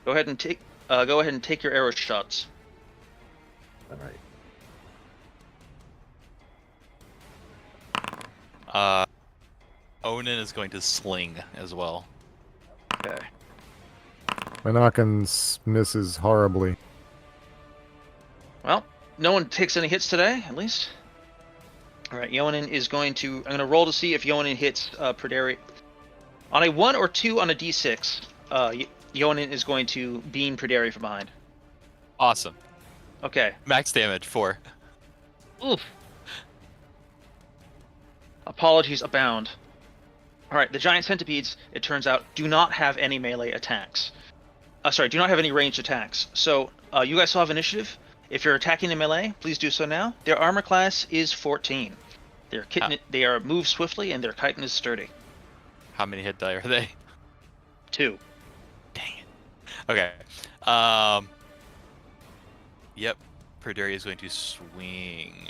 Speaker 2: Go ahead and take your arrow shots.
Speaker 4: All right.
Speaker 3: Onan is going to sling as well.
Speaker 2: Okay.
Speaker 5: Manakan misses horribly.
Speaker 2: Well, no one takes any hits today, at least. All right, Yonan is going to. I'm going to roll to see if Yonan hits Praderi. On a 1 or 2 on a d6, Yonan is going to beam Praderi from behind.
Speaker 3: Awesome.
Speaker 2: Okay.
Speaker 3: Max damage 4.
Speaker 2: Oof. Apologies abound. All right, the giant centipedes, it turns out, do not have any melee attacks. Do not have any ranged attacks. So you guys still have initiative. If you're attacking in melee, please do so now. Their armor class is 14. They are move swiftly, and their chitin is sturdy.
Speaker 3: How many hit die are they?
Speaker 2: 2.
Speaker 3: Dang it. Okay. Yep. Praderi is going to swing.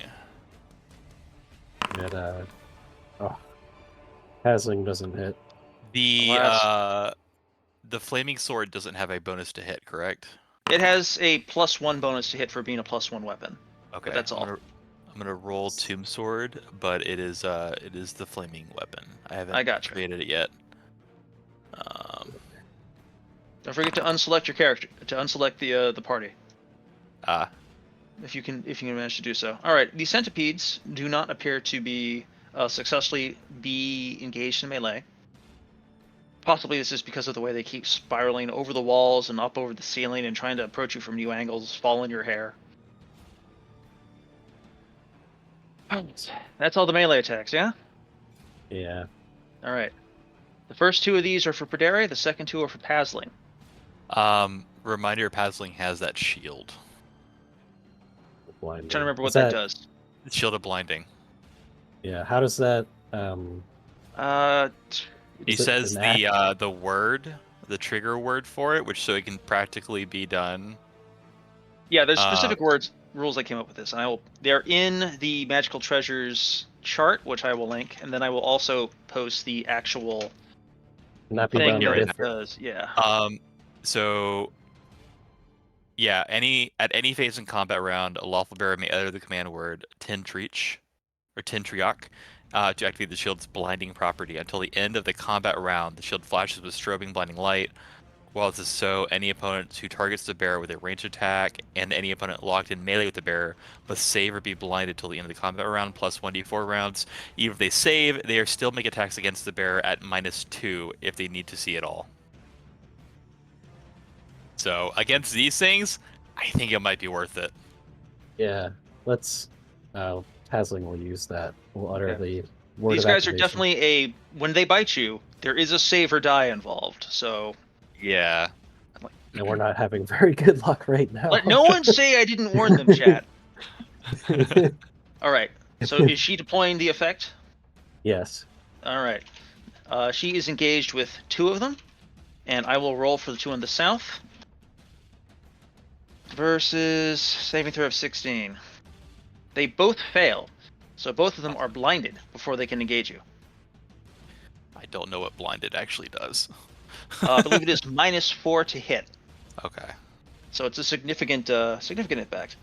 Speaker 4: And Hasling doesn't hit.
Speaker 3: The
Speaker 2: Alas.
Speaker 3: the flaming sword doesn't have a bonus to hit, correct?
Speaker 2: It has a +1 bonus to hit for being a +1 weapon.
Speaker 3: Okay.
Speaker 2: that's all.
Speaker 3: I'm gonna roll Tomb Sword, but it is the flaming weapon. I haven't
Speaker 2: I gotcha.
Speaker 3: created it yet.
Speaker 2: Don't forget to unselect your character, to unselect the party.
Speaker 3: Ah,
Speaker 2: If you can manage to do so. All right, the centipedes do not appear to be successfully be engaged in melee. Possibly this is because of the way they keep spiraling over the walls and up over the ceiling and trying to approach you from new angles, fall in your hair. That's all the melee attacks, yeah?
Speaker 4: Yeah.
Speaker 2: All right. The first 2 of these are for Perdere, the second 2 are for Pasling.
Speaker 3: Reminder: Pasling has that shield.
Speaker 4: Blinding.
Speaker 2: I'm trying to remember what
Speaker 4: Is
Speaker 2: that does.
Speaker 3: The shield of blinding.
Speaker 4: Yeah. How does that?
Speaker 3: He
Speaker 4: Is it
Speaker 3: says
Speaker 4: an act?
Speaker 3: the word, the trigger word for it, which so it can practically be done.
Speaker 2: Yeah, there's specific rules I came up with this, and they're in the Magical Treasures chart, which I will link, and then I will also post the actual
Speaker 4: Can that be
Speaker 2: thing
Speaker 4: done
Speaker 2: that
Speaker 4: with?
Speaker 2: it does. Yeah.
Speaker 3: So yeah, at any phase in combat round, a lawful bearer may utter the command word Tintriach or Tintriach to activate the shield's blinding property. Until the end of the combat round, the shield flashes with strobing blinding light. While this is so, any opponent who targets the bearer with a ranged attack and any opponent locked in melee with the bearer must save or be blinded till the end of the combat round, plus 1d4 rounds. Even if they save, they are still make attacks against the bearer at -2 if they need to see it all. So against these things, I think it might be worth it.
Speaker 4: Yeah. Let's. Hasling will use that. We'll utter
Speaker 2: Okay.
Speaker 4: the word
Speaker 2: These
Speaker 4: of
Speaker 2: guys are
Speaker 4: activation.
Speaker 2: definitely when they bite you, there is a save or die involved. So
Speaker 3: Yeah.
Speaker 4: And we're not having very good luck right now.
Speaker 2: let no one say I didn't warn them, chat. All right. So is she deploying the effect?
Speaker 4: Yes.
Speaker 2: All right. She is engaged with 2 of them, and I will roll for the 2 in the south. Versus saving throw of 16. They both fail, so both of them are blinded before they can engage you.
Speaker 3: I don't know what blinded actually does.
Speaker 2: I believe it is -4 to hit.
Speaker 3: Okay.
Speaker 2: So it's a significant impact.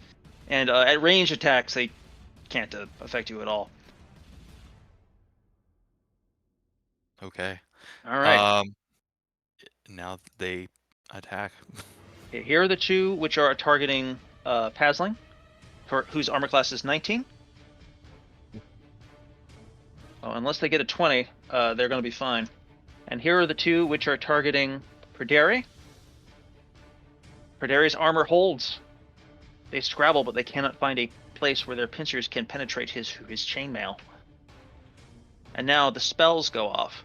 Speaker 2: And at range attacks, they can't affect you at all.
Speaker 3: Okay.
Speaker 2: All right.
Speaker 3: Now they attack.
Speaker 2: Okay, here are the 2 which are targeting Pasling, whose armor class is 19. Oh, unless they get a 20, they're going to be fine. And here are the 2 which are targeting Perdere. Perdere's armor holds. They scrabble, but they cannot find a place where their pincers can penetrate his chainmail. And now the spells go off.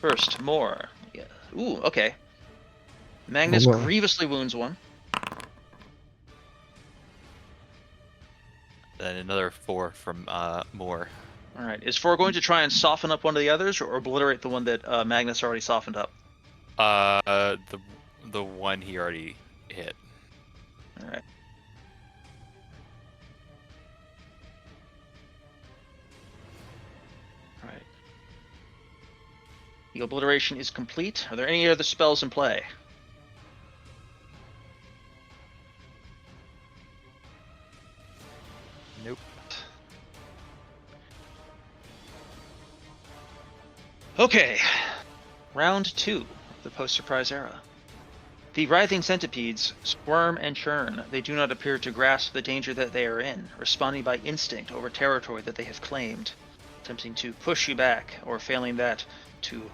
Speaker 2: First, more. Yeah. Ooh, okay. Magnus
Speaker 5: Hold on.
Speaker 2: grievously wounds one.
Speaker 3: Then another 4 from Moore.
Speaker 2: All right. Is 4 going to try and soften up one of the others, or obliterate the one that Magnus already softened up?
Speaker 3: The one he already hit.
Speaker 2: All right. All right. The obliteration is complete. Are there any other spells in play?
Speaker 3: Nope.
Speaker 2: Okay. Round 2 of the post-surprise era. The writhing centipedes squirm and churn. They do not appear to grasp the danger that they are in, responding by instinct over territory that they have claimed, attempting to push you back, or failing that, to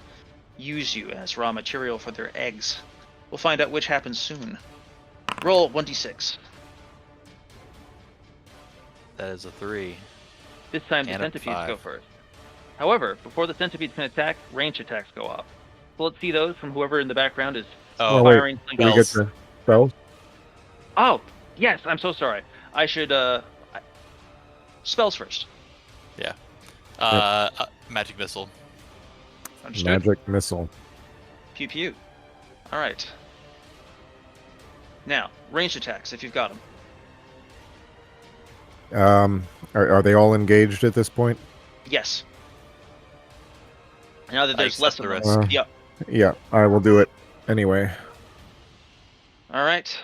Speaker 2: use you as raw material for their eggs. We'll find out which happens soon. Roll 1d6.
Speaker 3: That is a 3.
Speaker 2: This time the
Speaker 3: And a
Speaker 2: centipedes
Speaker 3: 5.
Speaker 2: go first. However, before the centipedes can attack, range attacks go off. So let's see those from whoever in the background is
Speaker 3: Oh,
Speaker 5: wait.
Speaker 2: firing
Speaker 5: Do we get
Speaker 3: spells.
Speaker 5: the spells?
Speaker 2: Oh, yes, I'm so sorry. I should, spells first.
Speaker 3: Yeah. Magic missile.
Speaker 2: Understood?
Speaker 5: Magic missile.
Speaker 2: Pew pew. Alright. Now, ranged attacks, if you've got them.
Speaker 5: Are they all engaged at this point?
Speaker 2: Yes. Now that
Speaker 3: I
Speaker 2: there's less
Speaker 3: accept
Speaker 2: of
Speaker 3: the
Speaker 2: them.
Speaker 3: risk.
Speaker 2: Yep.
Speaker 5: Yeah, I will do it anyway.
Speaker 2: All right.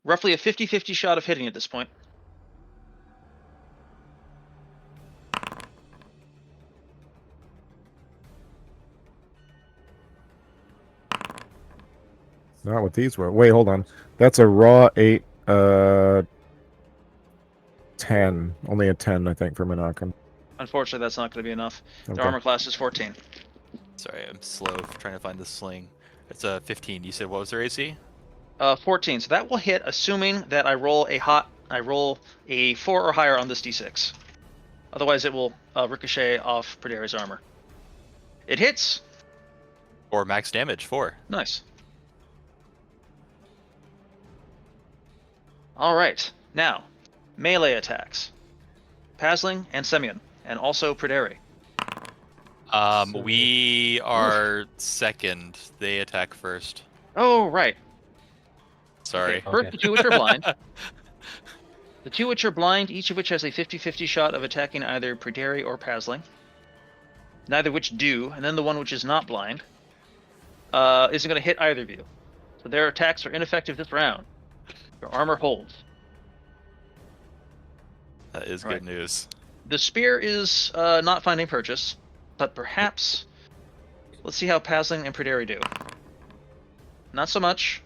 Speaker 2: Roughly a 50-50 shot of hitting at this point.
Speaker 5: Not with these. Wait, hold on. That's a raw 8, 10. Only a 10, I think, for Monacan.
Speaker 2: Unfortunately, that's not going to be enough.
Speaker 5: Okay.
Speaker 2: Their armor class is 14.
Speaker 3: Sorry, I'm slow trying to find the sling. It's a 15. You said what was their AC?
Speaker 2: 14. So that will hit, assuming that I roll a 4 or higher on this d6. Otherwise, it will ricochet off Praderi's armor. It hits.
Speaker 3: Or max damage, 4.
Speaker 2: Nice. All right. Now, melee attacks. Pasling and Semyon, and also Praderi.
Speaker 3: We are second. They attack first.
Speaker 2: Oh, right.
Speaker 3: Sorry.
Speaker 2: Okay. First,
Speaker 4: Okay.
Speaker 2: the two which are blind. The two which are blind, each of which has a 50-50 shot of attacking either Praderi or Pasling. Neither which do, and then the one which is not blind isn't going to hit either of you. So their attacks are ineffective this round. Your armor holds.
Speaker 3: That is
Speaker 2: Right.
Speaker 3: good news.
Speaker 2: The spear is not finding purchase, but perhaps... Let's see how Pasling and Praderi do. Not so much.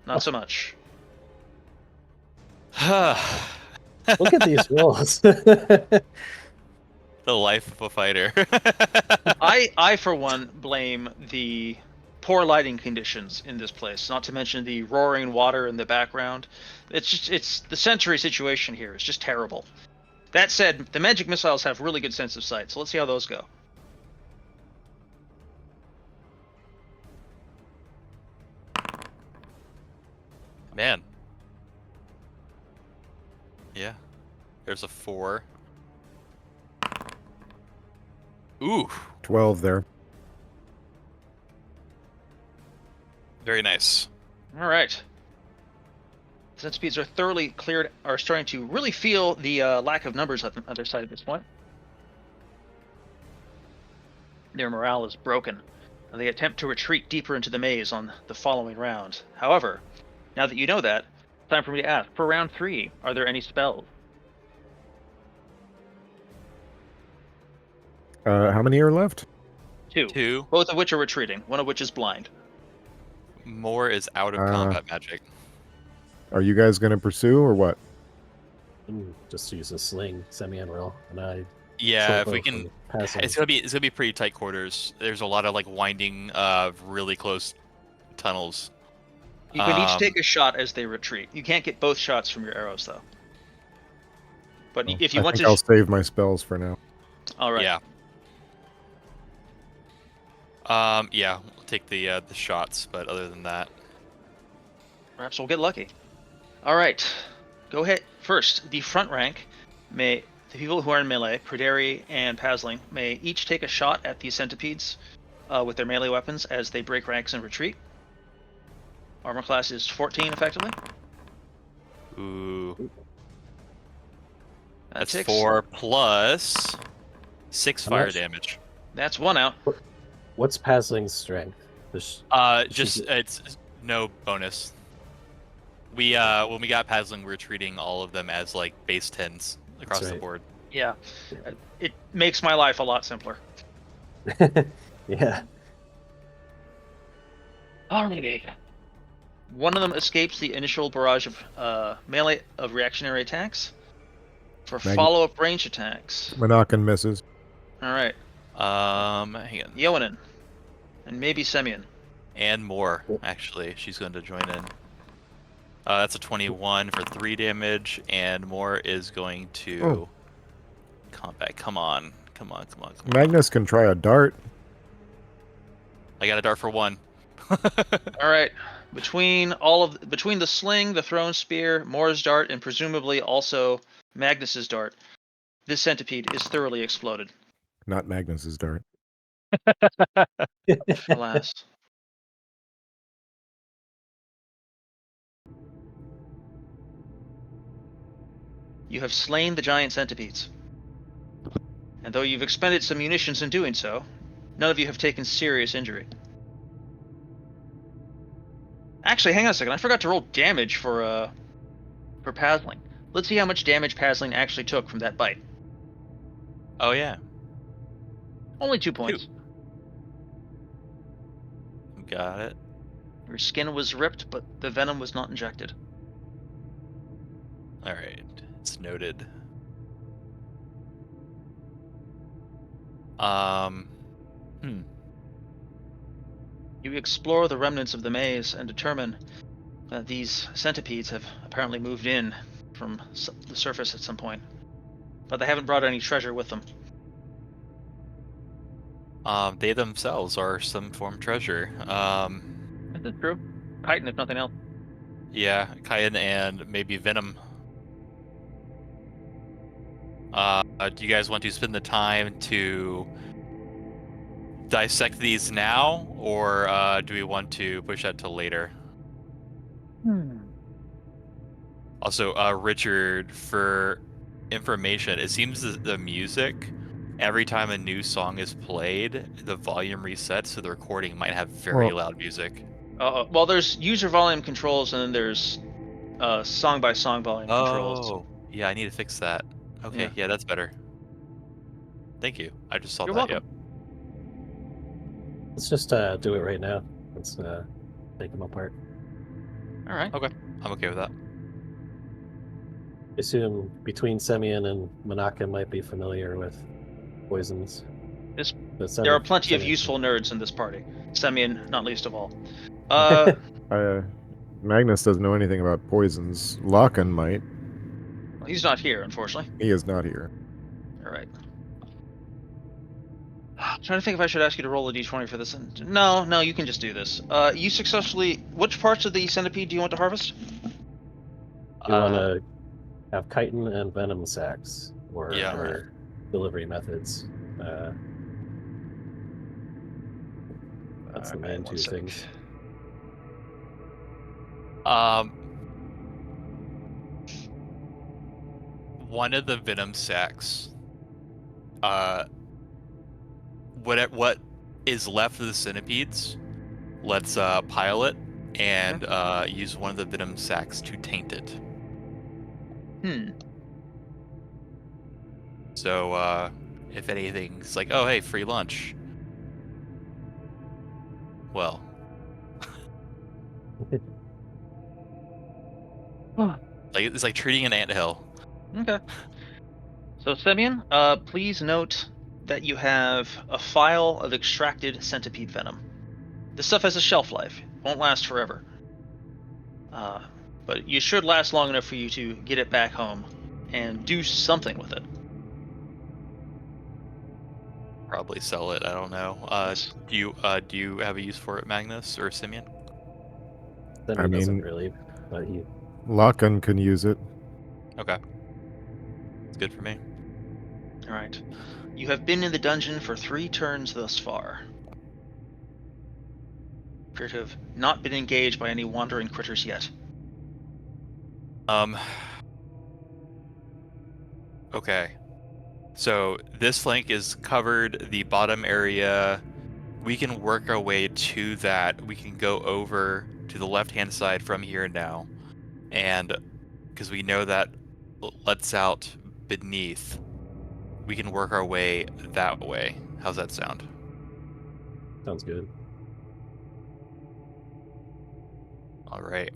Speaker 2: Not so much.
Speaker 4: Look at these rolls.
Speaker 3: The life of a fighter.
Speaker 2: I for one blame the poor lighting conditions in this place, not to mention the roaring water in the background. It's the Century situation here. It's just terrible. That said, the magic missiles have really good sense of sight, so let's see how those go.
Speaker 3: Man. Yeah. There's a 4. Ooh.
Speaker 5: 12 there.
Speaker 3: Very nice.
Speaker 2: All right. Centipedes are thoroughly cleared, are starting to really feel the lack of numbers on the other side at this point. Their morale is broken, and they attempt to retreat deeper into the maze on the following round. However, now that you know that, it's time for me to ask, for round 3, are there any spells?
Speaker 5: How many are left?
Speaker 2: 2.
Speaker 3: 2.
Speaker 2: Both of which are retreating, one of which is blind.
Speaker 3: More is out of combat magic.
Speaker 5: Are you guys going to pursue or what?
Speaker 4: Just use a sling, semi-unreal, and I.
Speaker 3: Yeah, if we
Speaker 4: both
Speaker 3: can,
Speaker 4: for passing.
Speaker 3: it's gonna be pretty tight quarters. There's a lot of like winding, really close tunnels.
Speaker 2: You can each take a shot as they retreat. You can't get both shots from your arrows, though. But if you
Speaker 5: I
Speaker 2: want
Speaker 5: think
Speaker 2: to...
Speaker 5: I'll save my spells for now.
Speaker 2: All right.
Speaker 3: Yeah. Yeah, we'll take the shots, but other than that,
Speaker 2: Perhaps we'll get lucky. All right. Go ahead. First, the front rank the people who are in melee, Praderi and Pasling, may each take a shot at these centipedes with their melee weapons as they break ranks and retreat. Armor class is 14, effectively.
Speaker 3: ooh,
Speaker 2: That
Speaker 3: that's
Speaker 2: takes-
Speaker 3: 4 plus 6
Speaker 4: I'm
Speaker 3: fire
Speaker 4: not su-
Speaker 3: damage.
Speaker 2: That's 1 out.
Speaker 4: What's Pasling's strength?
Speaker 3: Just it's no bonus. We when we got Pasling, we're treating all of them as like base 10s across the
Speaker 4: right.
Speaker 3: board.
Speaker 2: Yeah. It makes my life a lot simpler.
Speaker 4: Yeah.
Speaker 2: Alrighty. One of them escapes the initial barrage of melee of reactionary attacks. For follow-up range attacks.
Speaker 5: Monacan misses.
Speaker 2: Alright.
Speaker 3: Hang on.
Speaker 2: Yoanin. And maybe Semyon.
Speaker 3: And more, actually. She's going to join in. That's a 21 for 3 damage, and more is going to combat. Come on.
Speaker 5: Magnus can try a dart.
Speaker 3: I got a dart for 1.
Speaker 2: Alright. Between the sling, the thrown spear, Moore's dart, and presumably also Magnus's dart, this centipede is thoroughly exploded.
Speaker 5: Not Magnus's dart.
Speaker 2: Alas. You have slain the giant centipedes. And though you've expended some munitions in doing so, none of you have taken serious injury. Actually, hang on a second. I forgot to roll damage for Pasling. Let's see how much damage Pasling actually took from that bite.
Speaker 3: Oh yeah.
Speaker 2: Only 2 points.
Speaker 3: Got it.
Speaker 2: Your skin was ripped, but the venom was not injected.
Speaker 3: All right. It's noted. Hmm.
Speaker 2: You explore the remnants of the maze and determine that these centipedes have apparently moved in from the surface at some point. But they haven't brought any treasure with them.
Speaker 3: They themselves are some form of treasure.
Speaker 2: This is true. Kayden, if nothing else.
Speaker 3: Yeah, Kayden and maybe Venom. Do you guys want to spend the time to dissect these now, or do we want to push that till later? Also, Richard, for information, it seems that the music, every time a new song is played, the volume resets, so the recording might have very
Speaker 5: Well-
Speaker 3: loud music.
Speaker 2: Well, there's user volume controls, and then there's song by song volume controls.
Speaker 3: Oh, yeah, I need to fix that. Okay, yeah, that's better. Thank you. I just saw
Speaker 2: You're
Speaker 3: that.
Speaker 2: welcome.
Speaker 3: Yep.
Speaker 4: Let's just do it right now. Let's take them apart.
Speaker 2: All right.
Speaker 3: Okay, I'm okay with that.
Speaker 4: I assume between Semyon and Manaka might be familiar with poisons.
Speaker 2: This-
Speaker 4: But
Speaker 2: There are
Speaker 4: Semyon-
Speaker 2: plenty of
Speaker 4: Semyon-
Speaker 2: useful nerds in this party. Semyon, not least of all.
Speaker 5: Magnus doesn't know anything about poisons. Locken might.
Speaker 2: Well, he's not here, unfortunately.
Speaker 5: He is not here.
Speaker 2: All right. I'm trying to think if I should ask you to roll a d20 for this. No, you can just do this. You successfully. Which parts of the centipede do you want to harvest?
Speaker 4: You want to have chitin and venom sacs
Speaker 3: Yeah.
Speaker 4: or delivery methods. That's the main two things.
Speaker 3: One of the venom sacs. What is left of the centipedes? Let's pile it and use one of the venom sacs to taint it. So if anything's like, oh hey, free lunch. Well. Like it's like treating an anthill.
Speaker 2: Okay. So, Semyon, please note that you have a file of extracted centipede venom. This stuff has a shelf life. It won't last forever. But you should last long enough for you to get it back home and do something with it.
Speaker 3: Probably sell it. I don't know.
Speaker 2: Yes.
Speaker 3: Do you have a use for it, Magnus or Simeon?
Speaker 4: Semyon doesn't
Speaker 5: mean-
Speaker 4: really, but he
Speaker 5: Locken can use it.
Speaker 3: Okay. It's good for me.
Speaker 2: All right. You have been in the dungeon for 3 turns thus far. Appear to have not been engaged by any wandering critters yet.
Speaker 3: Okay. So this flank is covered. The bottom area, we can work our way to that. We can go over to the left-hand side from here now, and because we know that lets out beneath, we can work our way that way. How's that sound?
Speaker 4: sounds good.
Speaker 3: All right.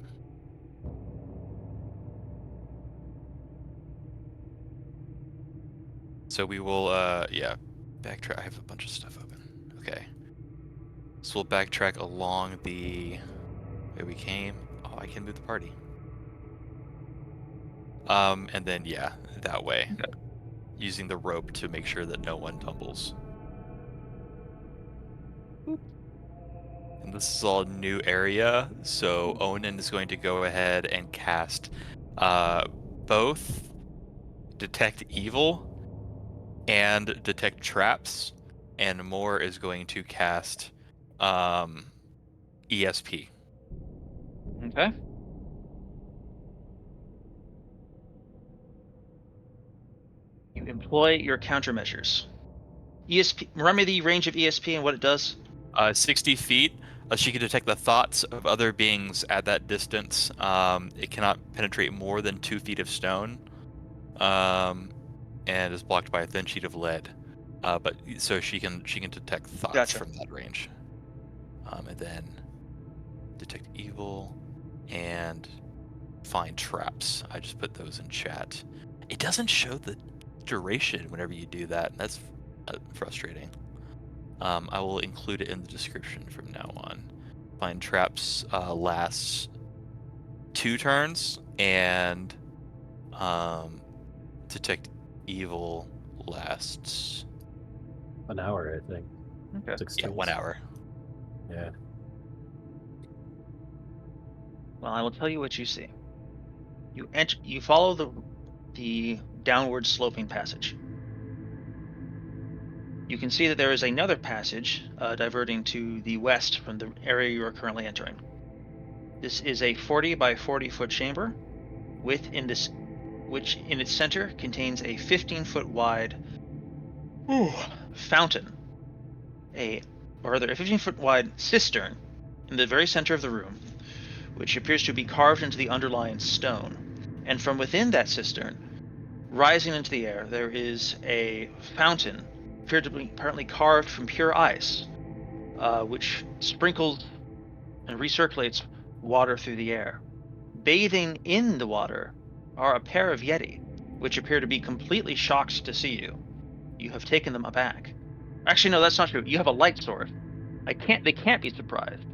Speaker 3: So we will, backtrack. I have a bunch of stuff open. Okay. So we'll backtrack along the way we came. Oh, I can move the party. And then, yeah, that way.
Speaker 2: Okay.
Speaker 3: Using the rope to make sure that no one tumbles. And this is all new area, so Onan is going to go ahead and cast both Detect Evil and Detect Traps, and Moore is going to cast ESP.
Speaker 2: Okay. employ your countermeasures. ESP. Remember the range of ESP and what it does?
Speaker 3: 60 feet. She can detect the thoughts of other beings at that distance. It cannot penetrate more than 2 feet of stone, and is blocked by a thin sheet of lead. But so she can detect thoughts
Speaker 2: Gotcha.
Speaker 3: from that range. And then detect evil and find traps. I just put those in chat. It doesn't show the duration whenever you do that. That's frustrating. I will include it in the description from now on. Find traps lasts 2 turns, and detect evil lasts
Speaker 4: An hour, I think.
Speaker 2: Okay.
Speaker 4: 6
Speaker 3: 1
Speaker 4: turns.
Speaker 3: hour.
Speaker 4: Yeah.
Speaker 2: Well, I will tell you what you see. You follow the downward sloping passage. You can see that there is another passage diverting to the west from the area you are currently entering. This is a 40 by 40 foot chamber, which in its center contains a 15-foot wide fountain, a 15-foot wide cistern in the very center of the room, which appears to be carved into the underlying stone. And from within that cistern, rising into the air, there is a fountain, apparently carved from pure ice, which sprinkles and recirculates water through the air. Bathing in the water are a pair of Yeti, which appear to be completely shocked to see you. You have taken them aback. Actually, no, that's not true. You have a light sword. They can't be surprised.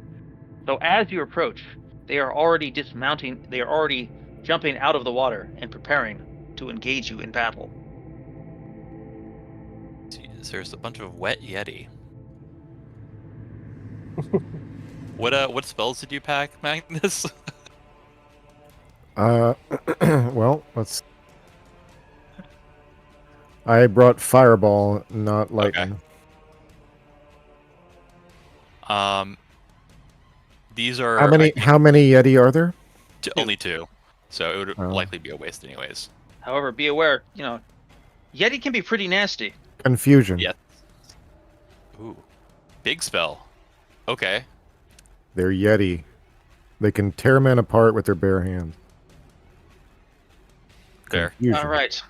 Speaker 2: So as you approach, they are already dismounting. They are already jumping out of the water and preparing to engage you in battle.
Speaker 3: Jeez, there's a bunch of wet Yeti. What spells did you pack, Magnus?
Speaker 5: Well, let's. I brought Fireball, not Lightning.
Speaker 3: These are
Speaker 5: How many Yeti are there?
Speaker 3: only 2, so it would
Speaker 5: Oh.
Speaker 3: likely be a waste anyways.
Speaker 2: However, be aware, Yeti can be pretty nasty.
Speaker 5: Confusion.
Speaker 3: Yeah. Ooh, big spell. Okay.
Speaker 5: They're Yeti. They can tear men apart with their bare hands.
Speaker 3: There.
Speaker 5: Confusion.
Speaker 2: All right.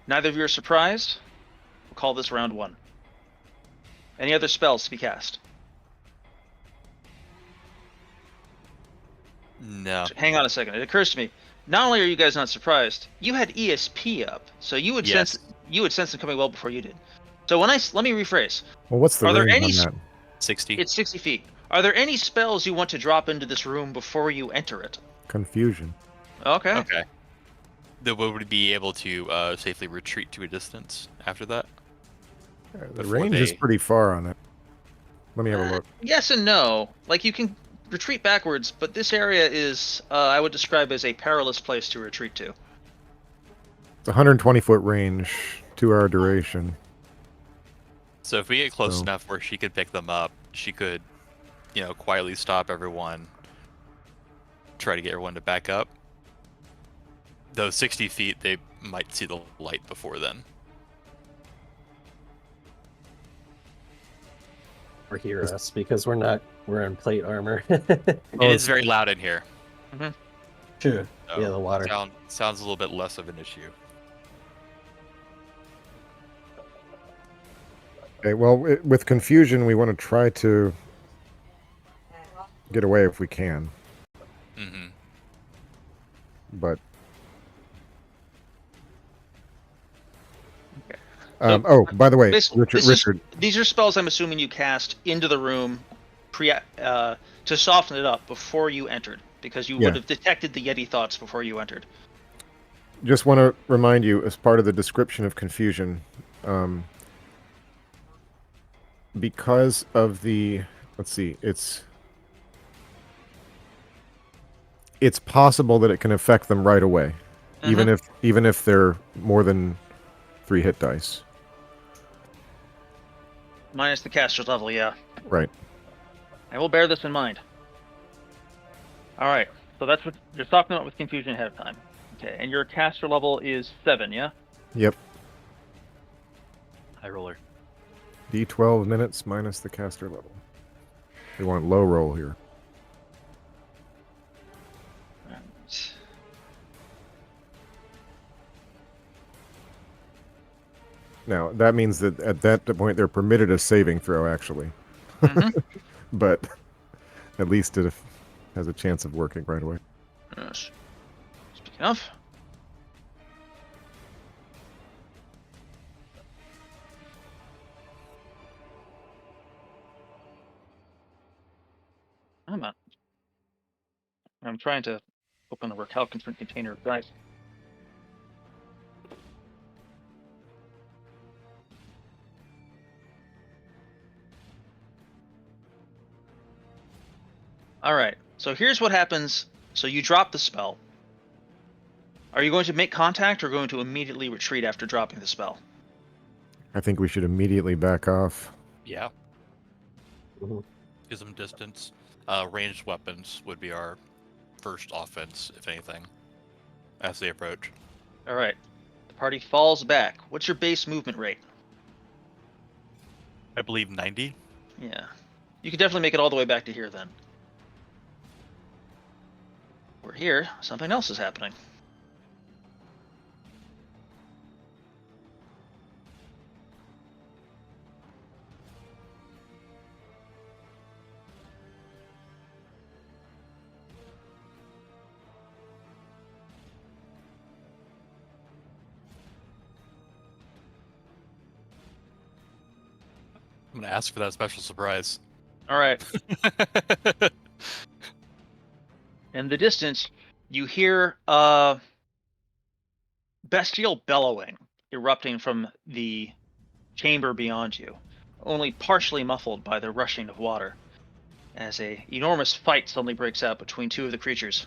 Speaker 2: Neither of you are surprised. We'll call this round 1. Any other spells to be cast?
Speaker 3: No.
Speaker 2: Hang on a second. It occurs to me. Not only are you guys not surprised, you had ESP up, so you would sense them coming well before you did. So let me rephrase.
Speaker 5: Well, what's the
Speaker 2: Are there
Speaker 5: range
Speaker 2: any?
Speaker 5: on that?
Speaker 3: 60.
Speaker 2: It's 60 feet. Are there any spells you want to drop into this room before you enter it?
Speaker 5: Confusion.
Speaker 2: Okay.
Speaker 3: Okay. Then would we be able to safely retreat to a distance after that?
Speaker 5: The
Speaker 3: Before
Speaker 5: range is
Speaker 3: they-
Speaker 5: pretty far on it. Let me have a look.
Speaker 2: Yes and no. Like, you can retreat backwards, but this area is, I would describe as a perilous place to retreat to.
Speaker 5: It's 120-foot range, 2-hour duration.
Speaker 3: So if we get close
Speaker 5: So-
Speaker 3: enough where she could pick them up, she could, quietly stop everyone, try to get everyone to back up. Though 60 feet, they might see the light before then.
Speaker 4: Or hear us because we're in plate armor.
Speaker 3: It is very loud in here.
Speaker 4: True.
Speaker 3: So
Speaker 4: Yeah, the water.
Speaker 3: sounds a little bit less of an issue.
Speaker 5: Okay, well, with confusion, we want to try to get away if we can.
Speaker 3: Mm-hmm.
Speaker 5: But
Speaker 2: So,
Speaker 5: by the way,
Speaker 2: basically,
Speaker 5: Richard,
Speaker 2: these are spells I'm assuming you cast into the room to soften it up before you entered, because you would have detected the Yeti thoughts before you entered.
Speaker 5: just want to remind you, as part of the description of confusion, because of the, let's see, it's possible that it can affect them right away, even if they're more than 3 hit dice.
Speaker 2: Minus the caster's level, yeah.
Speaker 5: Right.
Speaker 2: I will bear this in mind. Alright, so that's what you're talking about with confusion ahead of time. Okay, and your caster level is 7, yeah?
Speaker 5: Yep.
Speaker 3: High roller.
Speaker 5: D12 minutes minus the caster level. We want low roll here.
Speaker 2: Alright.
Speaker 5: Now, that means that at that point they're permitted a saving throw, actually.
Speaker 2: Mhm.
Speaker 5: But at least it has a chance of working right away.
Speaker 2: Yes. Speaking of. I'm trying to open a recalcitrant container of dice. Alright, so here's what happens. So you drop the spell. Are you going to make contact or going to immediately retreat after dropping the spell?
Speaker 5: I think we should immediately back off.
Speaker 3: Yeah.
Speaker 4: Mhm.
Speaker 3: Gives them distance. Ranged weapons would be our first offense, if anything, as they approach.
Speaker 2: Alright. The party falls back. What's your base movement rate?
Speaker 3: I believe 90.
Speaker 2: Yeah. You can definitely make it all the way back to here then. We're here. Something else is happening.
Speaker 3: I'm gonna ask for that special surprise.
Speaker 2: Alright. In the distance, you hear bestial bellowing erupting from the chamber beyond you, only partially muffled by the rushing of water, as a enormous fight suddenly breaks out between two of the creatures.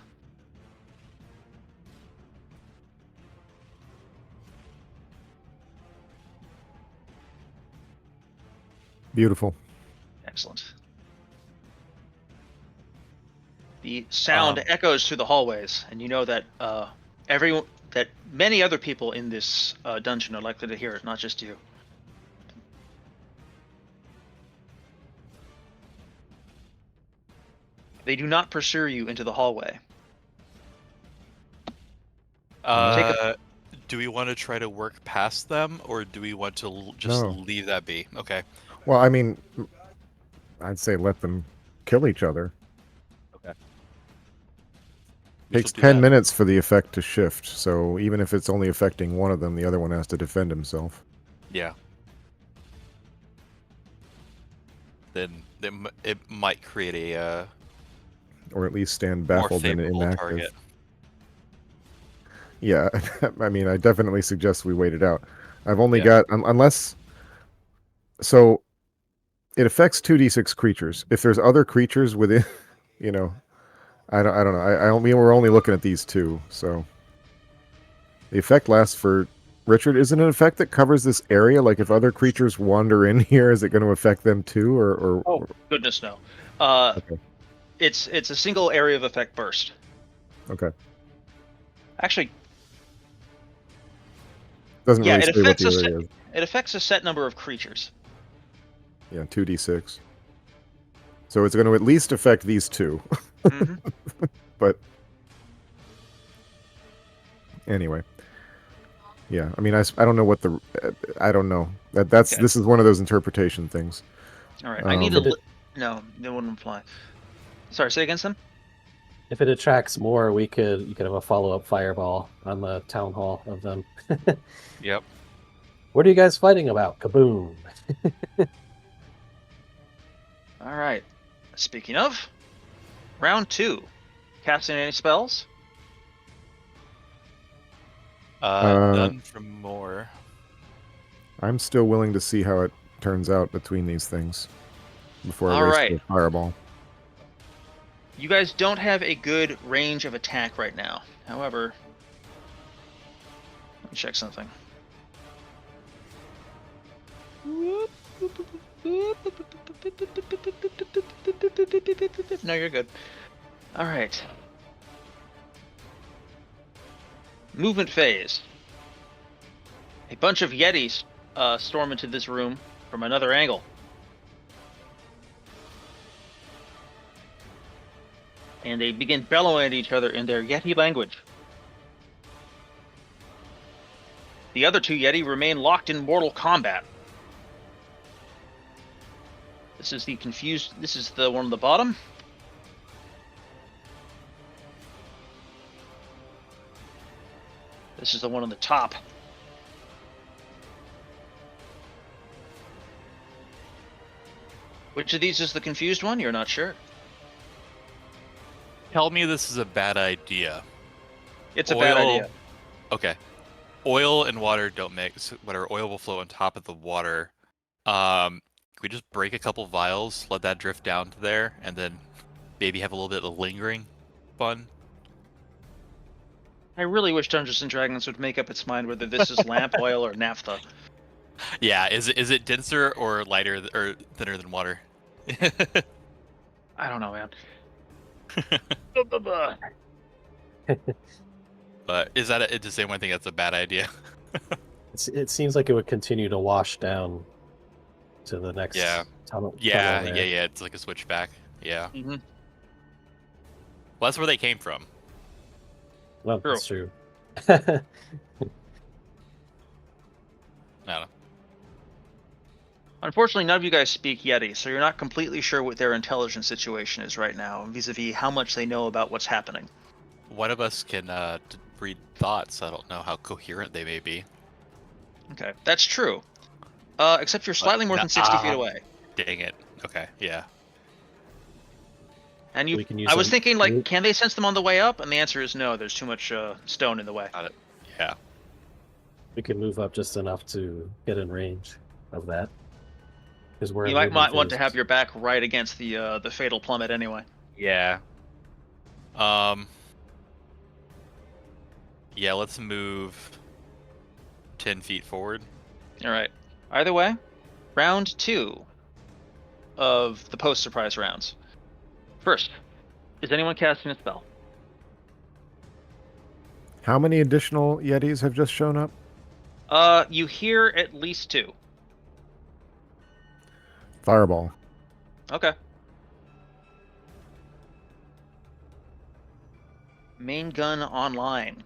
Speaker 5: Beautiful.
Speaker 2: Excellent. The sound echoes through the hallways, and you know that that many other people in this dungeon are likely to hear it, not just you. They do not pursue you into the hallway.
Speaker 3: Do we want to try to work past them, or do we want to just
Speaker 5: No.
Speaker 3: leave that be? Okay.
Speaker 5: Well, I mean, I'd say let them kill each other.
Speaker 3: Okay.
Speaker 5: Takes 10 minutes for the effect to shift, so even if it's only affecting one of them, the other one has to defend himself.
Speaker 3: Yeah. Then it might create a
Speaker 5: Or at least stand
Speaker 3: more
Speaker 5: baffled and
Speaker 3: favorable
Speaker 5: inactive.
Speaker 3: target.
Speaker 5: Yeah, I mean, I definitely suggest we wait it out. I've only
Speaker 3: Yeah.
Speaker 5: got, unless, so it affects 2d6 creatures. If there's other creatures within, you know, I don't know. We're only looking at these two, so the effect lasts for. Richard, is it an effect that covers this area? Like, if other creatures wander in here, is it going to affect them too, or
Speaker 2: Oh, goodness no.
Speaker 5: Okay.
Speaker 2: It's a single area of effect burst.
Speaker 5: Okay.
Speaker 2: Actually,
Speaker 5: Doesn't
Speaker 2: yeah,
Speaker 5: really say what the area is.
Speaker 2: it affects a set number of creatures.
Speaker 5: Yeah, 2d6. So it's going to at least affect these two.
Speaker 2: Mm-hmm.
Speaker 5: But anyway, yeah. I mean, I don't know what the. I don't know. That's
Speaker 2: Okay.
Speaker 5: This is one of those interpretation things.
Speaker 2: All right, I need
Speaker 5: Um,
Speaker 2: to. No, it wouldn't fly. Sorry, say again, Sim.
Speaker 4: If it attracts more, you could have a follow-up fireball on the town hall of them.
Speaker 3: Yep.
Speaker 4: What are you guys fighting about? Kaboom!
Speaker 2: All right. Speaking of, round 2. Casting any spells?
Speaker 3: None from more.
Speaker 5: I'm still willing to see how it turns out between these things before I
Speaker 2: All
Speaker 5: race
Speaker 2: right.
Speaker 5: to a fireball.
Speaker 2: You guys don't have a good range of attack right now. However, let me check something. No, you're good. All right. Movement phase. A bunch of Yetis storm into this room from another angle. And they begin bellowing at each other in their Yeti language. The other two Yeti remain locked in mortal combat. This is the confused. This is the one on the bottom. This is the one on the top. Which of these is the confused one? You're not sure.
Speaker 3: Tell me this is a bad idea.
Speaker 2: It's a bad idea.
Speaker 3: Okay. Oil and water don't mix. Whatever, oil will flow on top of the water. Can we just break a couple vials, let that drift down to there, and then maybe have a little bit of lingering fun?
Speaker 2: I really wish Dungeons and Dragons would make up its mind whether this is lamp oil or naphtha.
Speaker 3: Yeah, is it denser or lighter or thinner than water?
Speaker 2: I don't know, man.
Speaker 3: But is that does anyone think that's a bad idea?
Speaker 4: It seems like it would continue to wash down to the next tunnel.
Speaker 3: Yeah,
Speaker 4: tunnel
Speaker 3: yeah,
Speaker 4: there.
Speaker 3: it's like a switchback. Yeah.
Speaker 2: Mm-hmm.
Speaker 3: Well, that's where they came from.
Speaker 4: Well, that's true.
Speaker 3: I don't know.
Speaker 2: Unfortunately, none of you guys speak Yeti, so you're not completely sure what their intelligence situation is right now, vis-a-vis how much they know about what's happening.
Speaker 3: One of us can read thoughts. I don't know how coherent they may be.
Speaker 2: Okay, that's true. Except you're slightly more than 60 feet away.
Speaker 3: Dang it. Okay, yeah.
Speaker 2: And
Speaker 4: We can use
Speaker 2: I was
Speaker 4: them-
Speaker 2: thinking, like, can they sense them on the way up? And the answer is no, there's too much stone in the way.
Speaker 3: Got it. Yeah.
Speaker 4: We can move up just enough to get in range of that. Because we're
Speaker 2: You
Speaker 4: in
Speaker 2: might
Speaker 4: movement
Speaker 2: want to
Speaker 4: phase.
Speaker 2: have your back right against the fatal plummet anyway.
Speaker 3: Yeah. Yeah, let's move 10 feet forward.
Speaker 2: All right. Either way, round 2 of the post-surprise rounds. First, is anyone casting a spell?
Speaker 5: How many additional Yetis have just shown up?
Speaker 2: You hear at least 2.
Speaker 5: Fireball.
Speaker 2: Okay. Main gun online.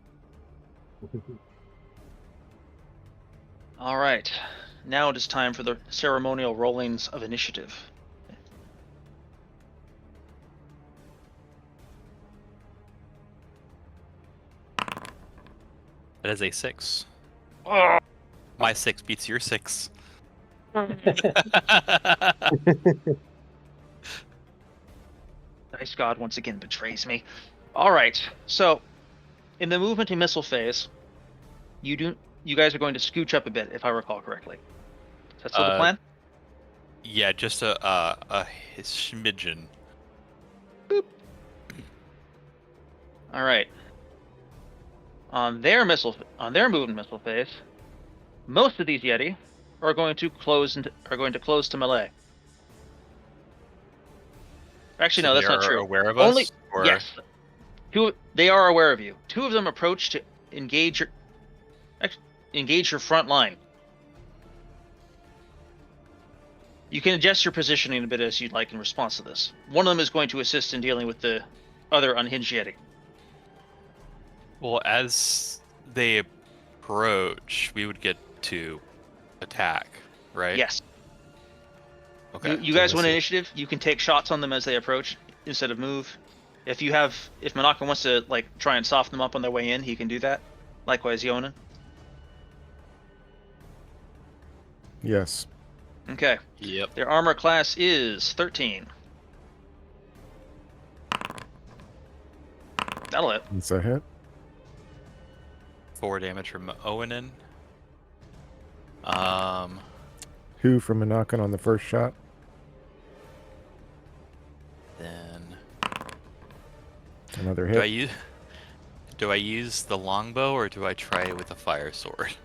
Speaker 2: All right. Now it is time for the ceremonial rollings of initiative.
Speaker 3: That is a 6.
Speaker 2: Oh.
Speaker 3: My 6 beats your 6.
Speaker 2: Dice God once again betrays me. All right. So, in the movement and missile phase, you guys are going to scooch up a bit, if I recall correctly. Is that still the plan?
Speaker 3: Yeah, just a smidgen.
Speaker 2: Boop. All right. On their movement missile phase, most of these Yeti are going to close to melee. Actually,
Speaker 3: So
Speaker 2: no, that's
Speaker 3: they
Speaker 2: not
Speaker 3: are
Speaker 2: true.
Speaker 3: aware of
Speaker 2: Only
Speaker 3: us? Or...
Speaker 2: yes, they are aware of you. 2 of them approach to engage your front line. You can adjust your positioning a bit as you'd like in response to this. One of them is going to assist in dealing with the other unhinged Yeti.
Speaker 3: Well, as they approach, we would get to attack, right?
Speaker 2: Yes.
Speaker 3: Okay.
Speaker 2: You guys win initiative. You can take shots on them as they approach instead of move. If Manaka wants to try and soften them up on their way in, he can do that. Likewise, Yonan.
Speaker 5: Yes.
Speaker 2: Okay.
Speaker 3: Yep.
Speaker 2: Their armor class is 13. That'll hit.
Speaker 5: It's a hit.
Speaker 3: 4 damage from Owenin.
Speaker 5: 2 from Anakin on the first shot.
Speaker 3: Then
Speaker 5: Another
Speaker 3: do
Speaker 5: hit.
Speaker 3: I use the longbow or do I try with a fire sword?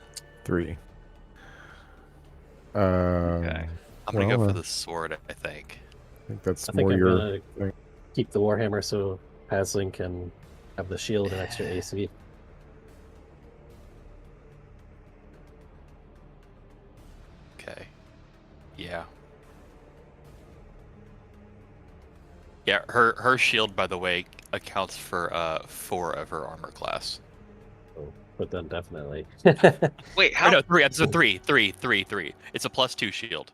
Speaker 5: 3.
Speaker 2: Okay.
Speaker 3: I'm gonna go
Speaker 5: well,
Speaker 3: for the sword, I think.
Speaker 5: I think that's
Speaker 4: I think
Speaker 5: more
Speaker 4: I'm
Speaker 5: your
Speaker 4: gonna
Speaker 5: thing.
Speaker 4: keep the Warhammer so Hasling can have the shield and extra AC.
Speaker 3: Yeah. Yeah, her shield, by the way, accounts for 4 of her armor class.
Speaker 4: Oh, but then definitely.
Speaker 2: Wait,
Speaker 3: Or
Speaker 2: how?
Speaker 3: no, 3. It's a 3. It's a +2 shield.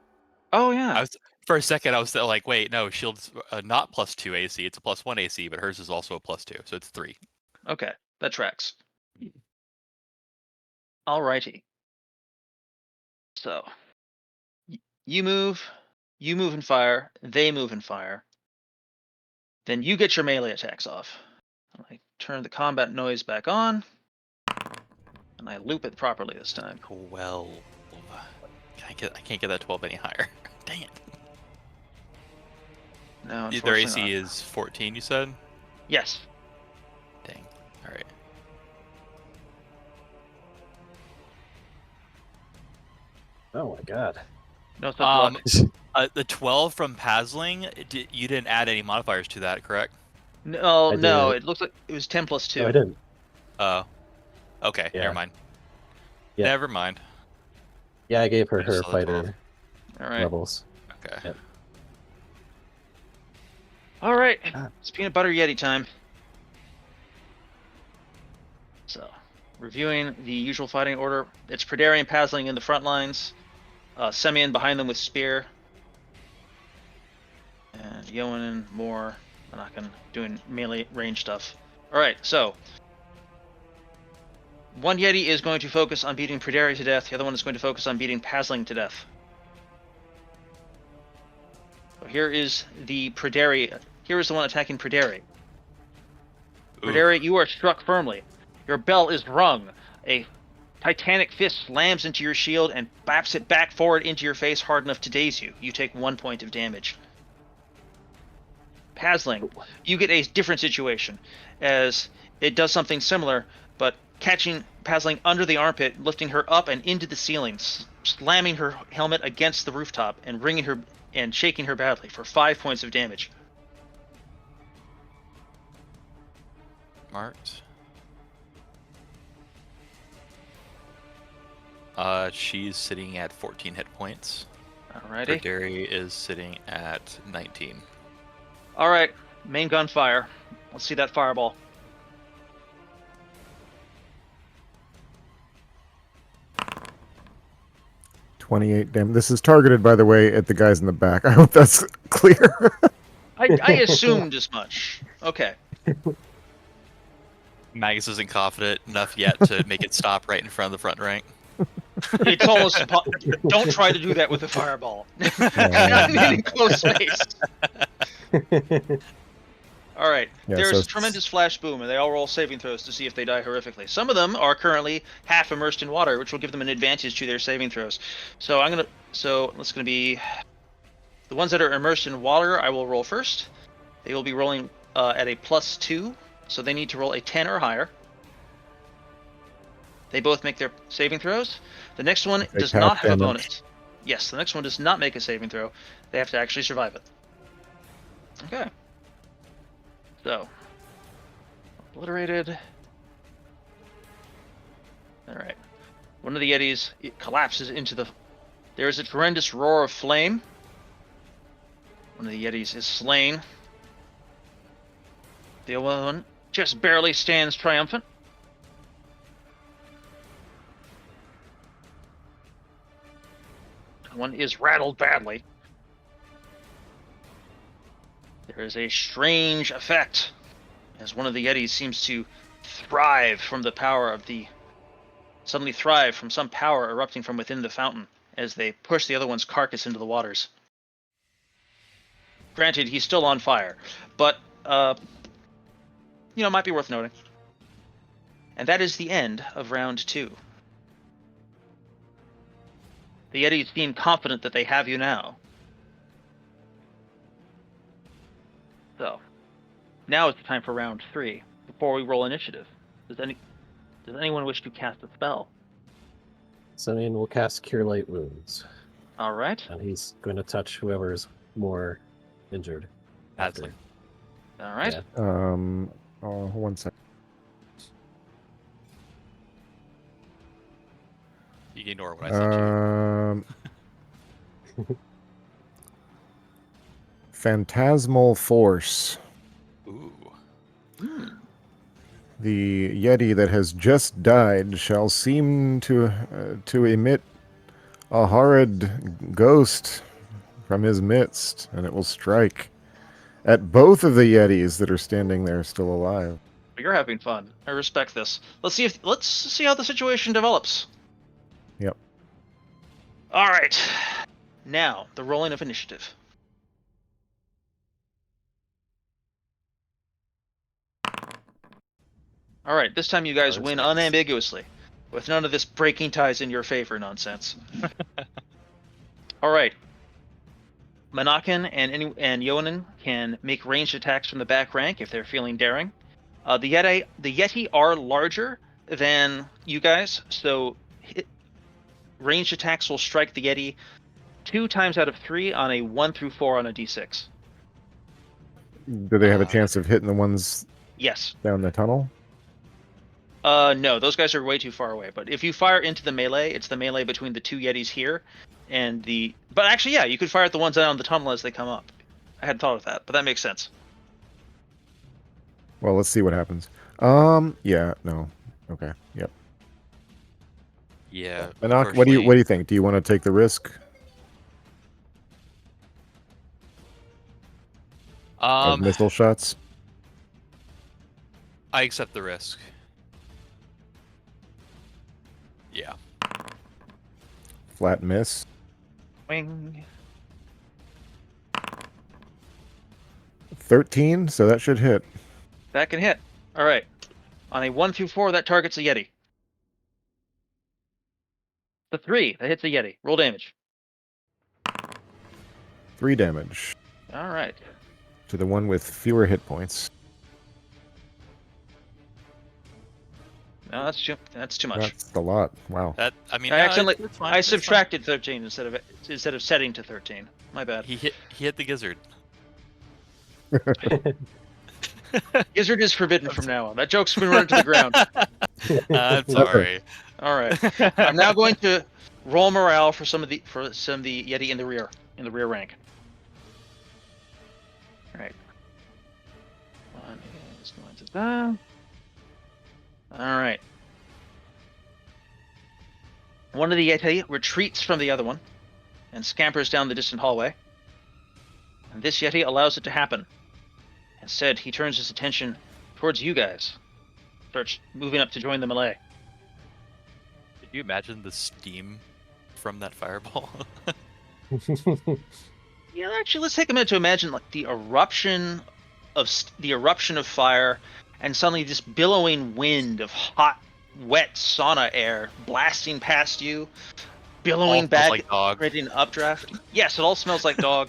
Speaker 2: Oh yeah.
Speaker 3: For a second, I was like, wait, no, shield's not +2 AC. It's a +1 AC, but hers is also a +2, so it's 3.
Speaker 2: Okay, that tracks. Alrighty. So you move, and fire. They move and fire. Then you get your melee attacks off. I turn the combat noise back on, and I loop it properly this time.
Speaker 3: 12. I can't get that 12 any higher. Dang it.
Speaker 2: No,
Speaker 3: Their
Speaker 2: unfortunately
Speaker 3: AC
Speaker 2: not.
Speaker 3: is 14, you said?
Speaker 2: Yes.
Speaker 3: Dang. All right.
Speaker 4: Oh my god.
Speaker 2: No such luck.
Speaker 3: The 12 from Pasling, you didn't add any modifiers to that, correct?
Speaker 2: No,
Speaker 4: I
Speaker 2: no.
Speaker 4: did.
Speaker 2: It looks like it was 10 plus 2.
Speaker 4: No, I didn't.
Speaker 3: Oh. Okay,
Speaker 4: Yeah.
Speaker 3: never mind.
Speaker 4: Yeah.
Speaker 3: Never mind.
Speaker 4: Yeah, I gave her
Speaker 3: I just
Speaker 4: her
Speaker 3: saw the 12.
Speaker 4: fighter
Speaker 2: All right.
Speaker 4: levels.
Speaker 3: Okay.
Speaker 4: Yep.
Speaker 2: All right.
Speaker 4: Ah.
Speaker 2: It's peanut butter Yeti time. So, reviewing the usual fighting order. It's Predari and Pasling in the front lines. Semyon behind them with spear. And Yoan and Moore, Anakin doing melee range stuff. All right, so one Yeti is going to focus on beating Predari to death. The other one is going to focus on beating Pasling to death. So here is the Predari. Here is the one attacking Predari. Predari, you are struck firmly. Your bell is rung. A titanic fist slams into your shield and baps it back forward into your face hard enough to daze you. You take 1 point of damage. Pasling, you get a different situation, as it does something similar, but catching Pasling under the armpit, lifting her up and into the ceiling, slamming her helmet against the rooftop, and ringing her and shaking her badly for 5 points of damage.
Speaker 3: Marked. She's sitting at 14 hit points.
Speaker 2: Alrighty.
Speaker 3: Predari is sitting at 19.
Speaker 2: All right, main gun fire. Let's see that fireball.
Speaker 5: $28 damage. This is targeted, by the way, at the guys in the back. I hope that's clear.
Speaker 2: I assumed as much. Okay.
Speaker 3: Magus isn't confident enough yet to make it stop right in front of the front rank.
Speaker 2: It's almost don't try to do that with a fireball. Not in close space. All right.
Speaker 5: Yeah,
Speaker 2: There's
Speaker 5: so
Speaker 2: a tremendous flash boom, and they all roll saving throws to see if they die horrifically. Some of them are currently half immersed in water, which will give them an advantage to their saving throws. So it's gonna be the ones that are immersed in water. I will roll first. They will be rolling at a +2, so they need to roll a 10 or higher. They both make their saving throws. The next one does
Speaker 5: half
Speaker 2: not have a
Speaker 5: damage.
Speaker 2: bonus. Yes, the next one does not make a saving throw. They have to actually survive it. Okay. So, obliterated. Alright. One of the Yetis, it collapses into the... There is a tremendous roar of flame. One of the Yetis is slain. The other one just barely stands triumphant. One is rattled badly. There is a strange effect as one of the Yetis seems to thrive from the power of the... Suddenly thrive from some power erupting from within the fountain as they push the other one's carcass into the waters. Granted, he's still on fire, but, might be worth noting. And that is the end of round 2. The Yetis seem confident that they have you now. So, now it's time for round 3, before we roll initiative. Does anyone wish to cast a spell?
Speaker 4: Semyon will cast Cure Light Wounds,
Speaker 2: All right.
Speaker 4: and he's going to touch whoever's more injured.
Speaker 3: Pasling.
Speaker 2: All right.
Speaker 4: Yeah.
Speaker 5: 1 second.
Speaker 3: You can ignore what I sent you.
Speaker 5: Phantasmal Force.
Speaker 3: Ooh.
Speaker 5: The Yeti that has just died shall seem to emit a horrid ghost from his midst, and it will strike at both of the Yetis that are standing there still alive.
Speaker 2: You're having fun. I respect this. Let's see how the situation develops.
Speaker 5: Yep.
Speaker 2: All right. Now, the rolling of initiative. All right, this time you guys
Speaker 3: That's
Speaker 2: win
Speaker 3: nice.
Speaker 2: unambiguously, with none of this breaking ties in your favor nonsense. All right. Manakin and Yonan can make ranged attacks from the back rank if they're feeling daring. The Yeti are larger than you guys, so ranged attacks will strike the Yeti 2 times out of 3 on a 1 through 4 on a d6.
Speaker 5: Do they have a chance of hitting the ones
Speaker 2: Yes.
Speaker 5: down the tunnel?
Speaker 2: No, those guys are way too far away. But if you fire into the melee, it's the melee between the 2 Yetis here and the... But actually, yeah, you could fire at the ones down the tunnel as they come up. I hadn't thought of that, but that makes sense.
Speaker 5: Well, let's see what happens. Yeah, no. Okay, yep.
Speaker 3: Yeah.
Speaker 5: Anak, what do you think? Do you want to take the risk of missile shots?
Speaker 3: I accept the risk. Yeah.
Speaker 5: Flat miss.
Speaker 2: Wing.
Speaker 5: 13, so that should hit.
Speaker 2: That can hit. All right. On a 1 through 4, that targets a Yeti. The 3, that hits a Yeti. Roll damage.
Speaker 5: 3 damage
Speaker 2: All right.
Speaker 5: to the one with fewer hit points.
Speaker 2: No, that's too much.
Speaker 5: That's a lot. Wow.
Speaker 3: That I mean,
Speaker 2: I accidentally
Speaker 3: it's fine,
Speaker 2: I
Speaker 3: it's fine.
Speaker 2: subtracted 13 instead of setting to 13. My bad.
Speaker 3: He hit the gizzard.
Speaker 2: Gizzard is forbidden from now on. That joke's been run to the ground.
Speaker 3: I'm sorry.
Speaker 2: All right. I'm now going to roll morale for some of the Yeti in the rear rank. All right. One is going to that. All right. One of the Yeti retreats from the other one and scampers down the distant hallway. And this Yeti allows it to happen. Instead, he turns his attention towards you guys. Starts moving up to join the melee.
Speaker 3: Did you imagine the steam from that fireball?
Speaker 2: Yeah, actually, let's take a minute to imagine like the eruption of fire, and suddenly this billowing wind of hot, wet sauna air blasting past you, billowing
Speaker 3: All smells
Speaker 2: back,
Speaker 3: like dog.
Speaker 2: creating an updraft. Yes, it all smells like dog.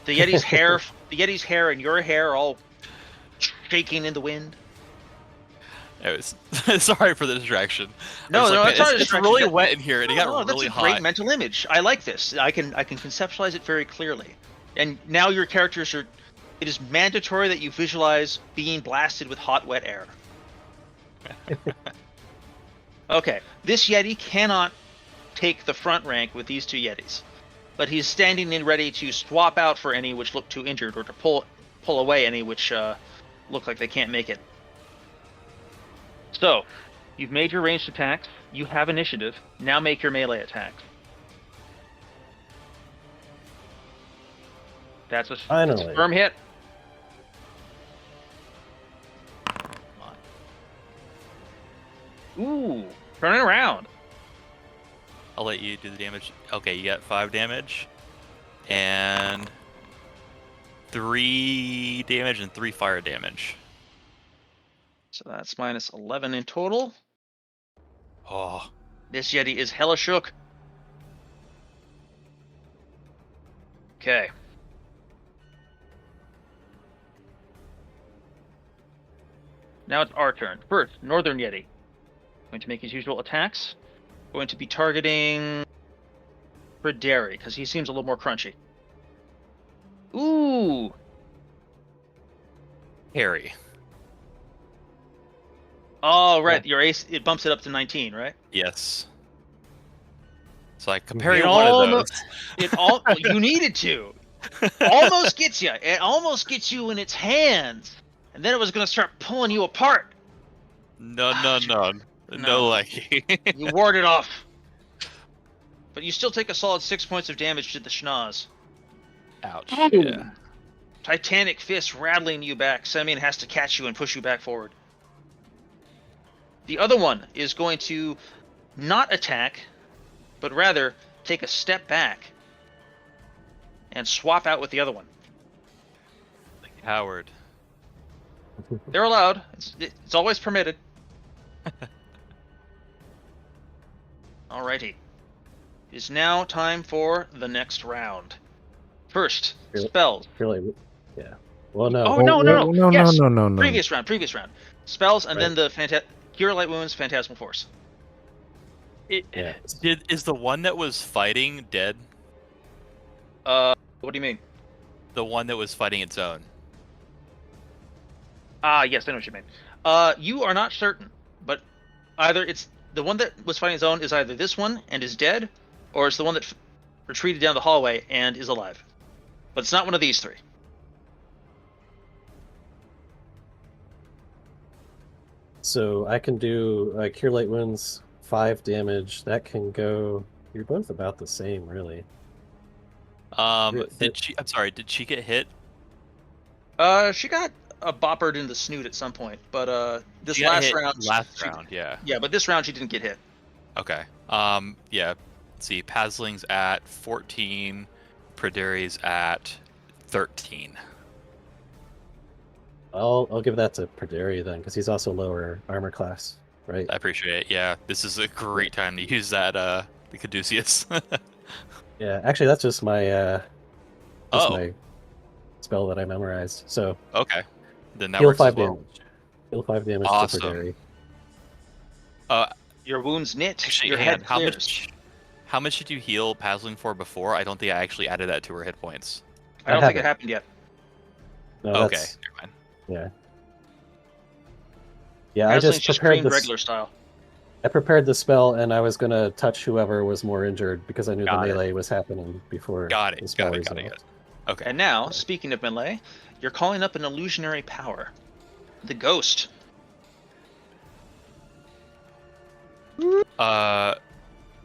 Speaker 2: The Yeti's hair and your hair are all shaking in the wind.
Speaker 3: It was, sorry for the distraction.
Speaker 2: No,
Speaker 3: I was like,
Speaker 2: it's not a
Speaker 3: it's
Speaker 2: distraction.
Speaker 3: really wet in here, and it got
Speaker 2: No,
Speaker 3: really
Speaker 2: that's a great
Speaker 3: hot.
Speaker 2: mental image. I like this. I can conceptualize it very clearly. And now your characters are. It is mandatory that you visualize being blasted with hot, wet air. Okay, this Yeti cannot take the front rank with these 2 Yetis, but he's standing in ready to swap out for any which look too injured, or to pull away any which look like they can't make it. So, you've made your ranged attacks. You have initiative. Now make your melee attacks. That's a firm hit. Come on. Ooh, turn it around.
Speaker 3: I'll let you do the damage. Okay, you got 5 damage, and 3 damage and 3 fire damage.
Speaker 2: So that's minus 11 in total.
Speaker 3: Oh,
Speaker 2: This Yeti is hella shook. Okay. Now it's our turn. First, Northern Yeti. Going to make his usual attacks. Going to be targeting Frederi, because he seems a little more crunchy. Ooh!
Speaker 3: Harry.
Speaker 2: Oh, right. Your ace, it bumps it up to 19, right?
Speaker 3: Yes. So I compare
Speaker 2: It
Speaker 3: one of
Speaker 2: almost-
Speaker 3: those.
Speaker 2: You needed to. Almost gets you. It almost gets you in its hands, and then it was gonna start pulling you apart.
Speaker 3: No,
Speaker 2: No.
Speaker 3: like.
Speaker 2: You ward it off. But you still take a solid 6 points of damage to the schnoz.
Speaker 3: Ouch. Yeah.
Speaker 2: Titanic fist rattling you back. Semyon has to catch you and push you back forward. The other one is going to not attack, but rather take a step back and swap out with the other one.
Speaker 3: Howard.
Speaker 2: They're allowed. It's always permitted. Alrighty. It is now time for the next round. First,
Speaker 4: Really?
Speaker 2: spells.
Speaker 4: Really? Yeah. Well, no.
Speaker 2: Oh, no.
Speaker 5: No,
Speaker 2: Yes.
Speaker 5: no.
Speaker 2: Previous round. Spells, and
Speaker 4: Right.
Speaker 2: then the Cure Light Wounds, Phantasmal Force.
Speaker 4: Yeah.
Speaker 3: Is the one that was fighting dead?
Speaker 2: What do you mean?
Speaker 3: The one that was fighting its own.
Speaker 2: Ah, yes, I know what you mean. You are not certain, but either it's the one that was fighting its own is either this one and is dead, or it's the one that retreated down the hallway and is alive. But it's not one of these three.
Speaker 4: So I can do Cure Light Wounds, 5 damage. That can go. You're both about the same, really.
Speaker 3: Did she? I'm sorry. Did she get hit?
Speaker 2: She got boppered in the snoot at some point, but this
Speaker 3: She got
Speaker 2: last
Speaker 3: hit
Speaker 2: round.
Speaker 3: Last round, yeah.
Speaker 2: Yeah, but this round she didn't get hit.
Speaker 3: Okay. Yeah. Let's see. Pasling's at 14. Praderi's at 13.
Speaker 4: I'll give that to Perderi then, because he's also lower armor class, right?
Speaker 3: I appreciate it. Yeah, this is a great time to use that the Caduceus.
Speaker 4: Yeah, actually, that's just my
Speaker 3: Oh.
Speaker 4: my spell that I memorized. So
Speaker 3: Okay. Then that
Speaker 4: heal
Speaker 3: works
Speaker 4: 5
Speaker 3: as well.
Speaker 4: damage. Heal 5 damage
Speaker 3: Awesome.
Speaker 4: to Perderi.
Speaker 2: Your wounds knit.
Speaker 3: Actually,
Speaker 2: Your
Speaker 3: hang on.
Speaker 2: head clears.
Speaker 3: How much did you heal Pasling for before? I don't think I actually added that to her hit points.
Speaker 2: I don't
Speaker 4: I
Speaker 2: think it
Speaker 4: haven't.
Speaker 2: happened yet.
Speaker 4: No,
Speaker 3: Okay,
Speaker 4: that's
Speaker 3: never mind.
Speaker 4: yeah. Yeah, I
Speaker 2: Pasling's
Speaker 4: just prepared
Speaker 2: creamed
Speaker 4: this.
Speaker 2: regular style.
Speaker 4: I prepared the spell, and I was gonna touch whoever was more injured because I knew
Speaker 3: Got
Speaker 4: the
Speaker 3: it.
Speaker 4: melee was happening before.
Speaker 3: Got
Speaker 4: the
Speaker 3: it.
Speaker 4: spell
Speaker 3: Got it.
Speaker 4: resolved.
Speaker 3: Okay.
Speaker 2: And now, speaking of melee, you're calling up an illusionary power. The Ghost.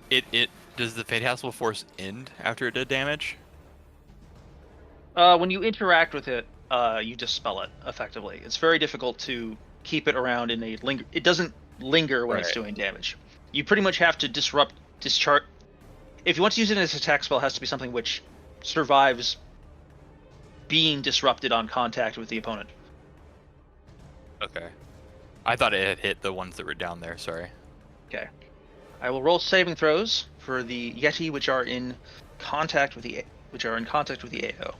Speaker 3: It does the Phantasmal Force end after it did damage?
Speaker 2: When you interact with it, you dispel it, effectively. It's very difficult to keep it around in a linger. It doesn't linger when it's
Speaker 3: Right.
Speaker 2: doing damage. You pretty much have to discharge. If you want to use it as an attack spell, it has to be something which survives being disrupted on contact with the opponent.
Speaker 3: Okay. I thought it had hit the ones that were down there. Sorry.
Speaker 2: Okay. I will roll saving throws for the Yeti which are in contact with the AO.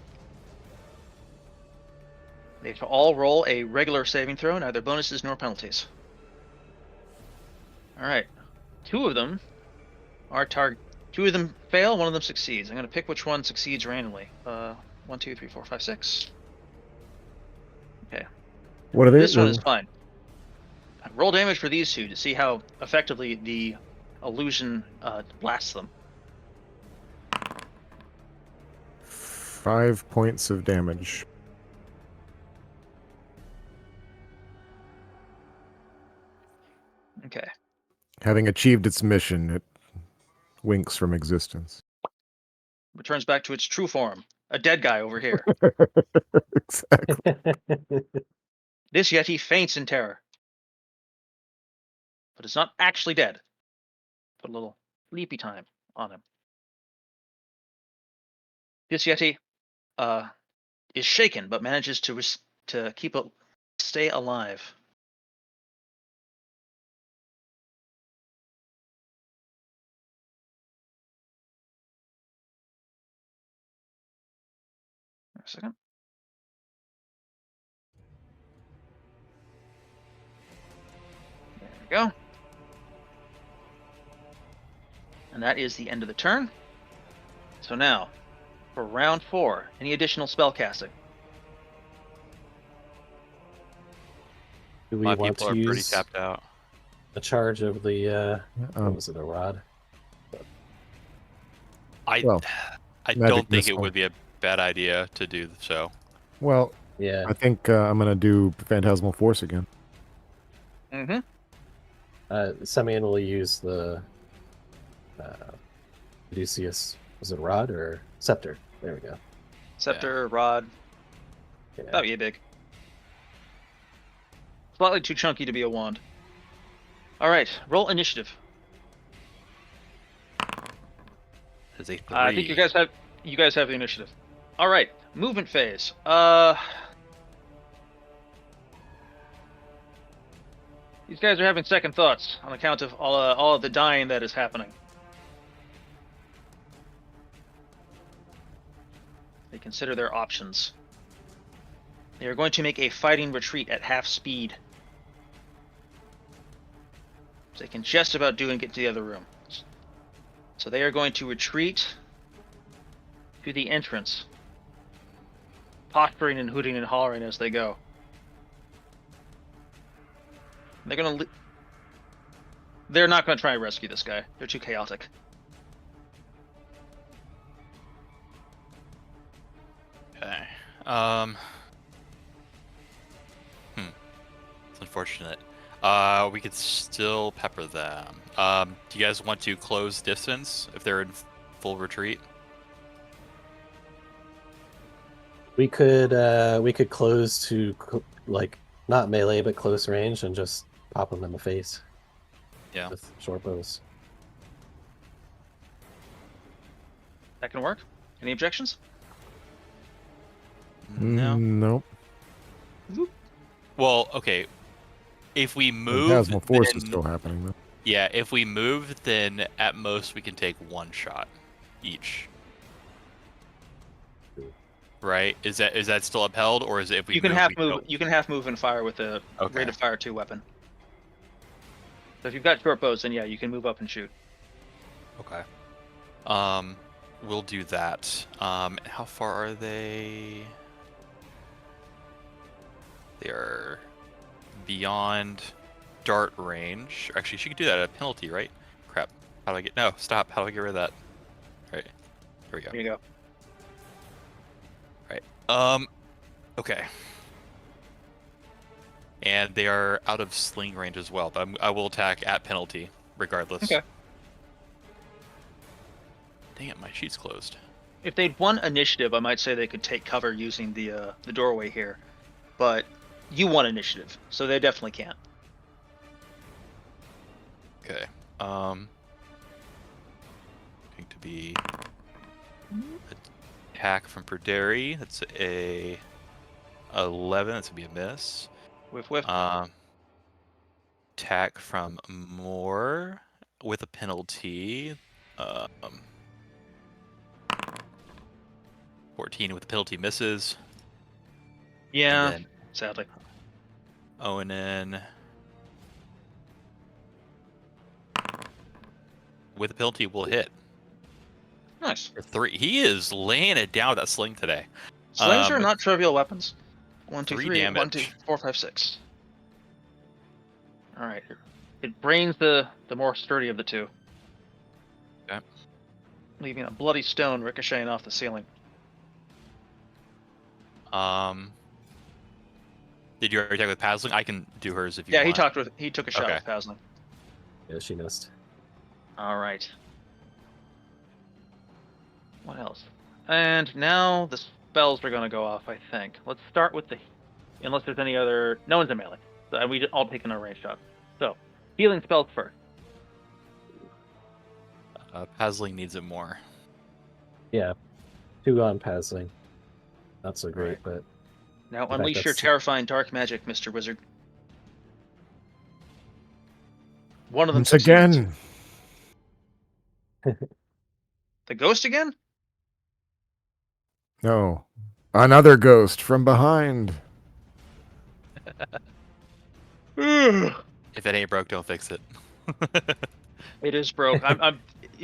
Speaker 2: They shall all roll a regular saving throw, neither bonuses nor penalties. Alright. 2 of them are target. 2 of them fail, 1 of them succeeds. I'm going to pick which one succeeds randomly. 1, 2, 3, 4, 5, 6. Okay.
Speaker 5: What are they?
Speaker 2: This one is fine. Roll damage for these 2 to see how effectively the illusion blasts them.
Speaker 5: 5 points of damage.
Speaker 2: Okay.
Speaker 5: Having achieved its mission, it winks from existence.
Speaker 2: Returns back to its true form. A dead guy over here.
Speaker 5: Exactly.
Speaker 2: This Yeti faints in terror. But it's not actually dead. Put a little sleepy time on him. This Yeti is shaken, but manages to stay alive. A second. There we go. And that is the end of the turn. So now, for round 4, any additional spell casting?
Speaker 4: Do we
Speaker 3: My
Speaker 4: want
Speaker 3: people
Speaker 4: to
Speaker 3: are pretty
Speaker 4: use
Speaker 3: tapped out.
Speaker 4: a charge of the what was it, a rod?
Speaker 3: I
Speaker 5: Well,
Speaker 3: I
Speaker 5: magic
Speaker 3: don't think it
Speaker 5: missile.
Speaker 3: would be a bad idea to do so.
Speaker 5: Well,
Speaker 4: Yeah.
Speaker 5: I think I'm gonna do Phantasmal Force again.
Speaker 2: Mm-hmm.
Speaker 4: Semian will use the Odysseus. Was it rod or scepter? There we go.
Speaker 2: Scepter, rod,
Speaker 4: Yeah.
Speaker 2: about yay big. Slightly too chunky to be a wand. All right, roll initiative.
Speaker 3: As a 3.
Speaker 2: I think you guys have the initiative. All right, movement phase. These guys are having second thoughts on account of all of the dying that is happening. They consider their options. They are going to make a fighting retreat at half speed. So they can just about do and get to the other room. So they are going to retreat to the entrance, posturing and hooting and hollering as they go. They're not going to try and rescue this guy. They're too chaotic.
Speaker 3: Okay. It's unfortunate. We could still pepper them. Do you guys want to close distance if they're in full retreat?
Speaker 4: We could close to like not melee but close range and just pop them in the face.
Speaker 3: Yeah.
Speaker 4: With short bows.
Speaker 2: That can work. Any objections?
Speaker 3: No.
Speaker 5: Nope.
Speaker 3: Well, okay. If we move,
Speaker 5: Phantasmal Force is
Speaker 3: then-
Speaker 5: still happening though.
Speaker 3: Yeah, if we move, then at most we can take one shot each. Right? Is that still upheld, or is it if we
Speaker 2: You can
Speaker 3: move,
Speaker 2: half
Speaker 3: we
Speaker 2: move.
Speaker 3: don't?
Speaker 2: You can half move and fire with a
Speaker 3: Okay.
Speaker 2: rate of fire 2 weapon. So if you've got short bows, then yeah, you can move up and shoot.
Speaker 3: Okay. We'll do that. How far are they? They are beyond dart range. Actually, she could do that at a penalty, right? Crap. How do I get? No, stop. How do I get rid of that? All right. Here we go.
Speaker 2: Here you go.
Speaker 3: Okay. And they are out of sling range as well, but I will attack at penalty, regardless.
Speaker 2: Okay.
Speaker 3: Dang it, my sheet's closed.
Speaker 2: If they'd won initiative, I might say they could take cover using the doorway here, but you won initiative, so they definitely can't.
Speaker 3: Okay. Going to be attack from Perderi. That's a 11. That's gonna be a miss.
Speaker 2: Whiff whiff.
Speaker 3: Attack from Moore with a penalty. 14 with a penalty misses.
Speaker 2: Yeah,
Speaker 3: And then
Speaker 2: sadly.
Speaker 3: Onan with a penalty will hit
Speaker 2: Nice.
Speaker 3: for 3. He is laying it down with that sling today.
Speaker 2: Slings are not trivial weapons. 1, 2,
Speaker 3: 3
Speaker 2: 3. 1, 2,
Speaker 3: damage.
Speaker 2: 4, 5, 6. All right. It brains the more sturdy of the two.
Speaker 3: Okay.
Speaker 2: Leaving a bloody stone ricocheting off the ceiling.
Speaker 3: Did you already attack with Pasling? I can do hers if you
Speaker 2: Yeah,
Speaker 3: want.
Speaker 2: he took a shot
Speaker 3: Okay.
Speaker 2: with Pasling.
Speaker 4: Yeah, she missed.
Speaker 2: All right. What else? And now the spells are going to go off, I think. Let's start with unless there's any other... No one's in melee. So we all taken our range shot. So, healing spells first.
Speaker 3: Pasling needs it more.
Speaker 4: Yeah. 2 on Pasling. Not so great,
Speaker 2: Right.
Speaker 4: but
Speaker 2: Now
Speaker 4: fact,
Speaker 2: unleash your
Speaker 4: that's-
Speaker 2: terrifying dark magic, Mr. Wizard. One of them
Speaker 5: Once
Speaker 2: succeeds.
Speaker 5: again.
Speaker 2: The ghost again?
Speaker 5: No. Another ghost from behind.
Speaker 3: If it ain't broke, don't fix it.
Speaker 2: It is broke. I'm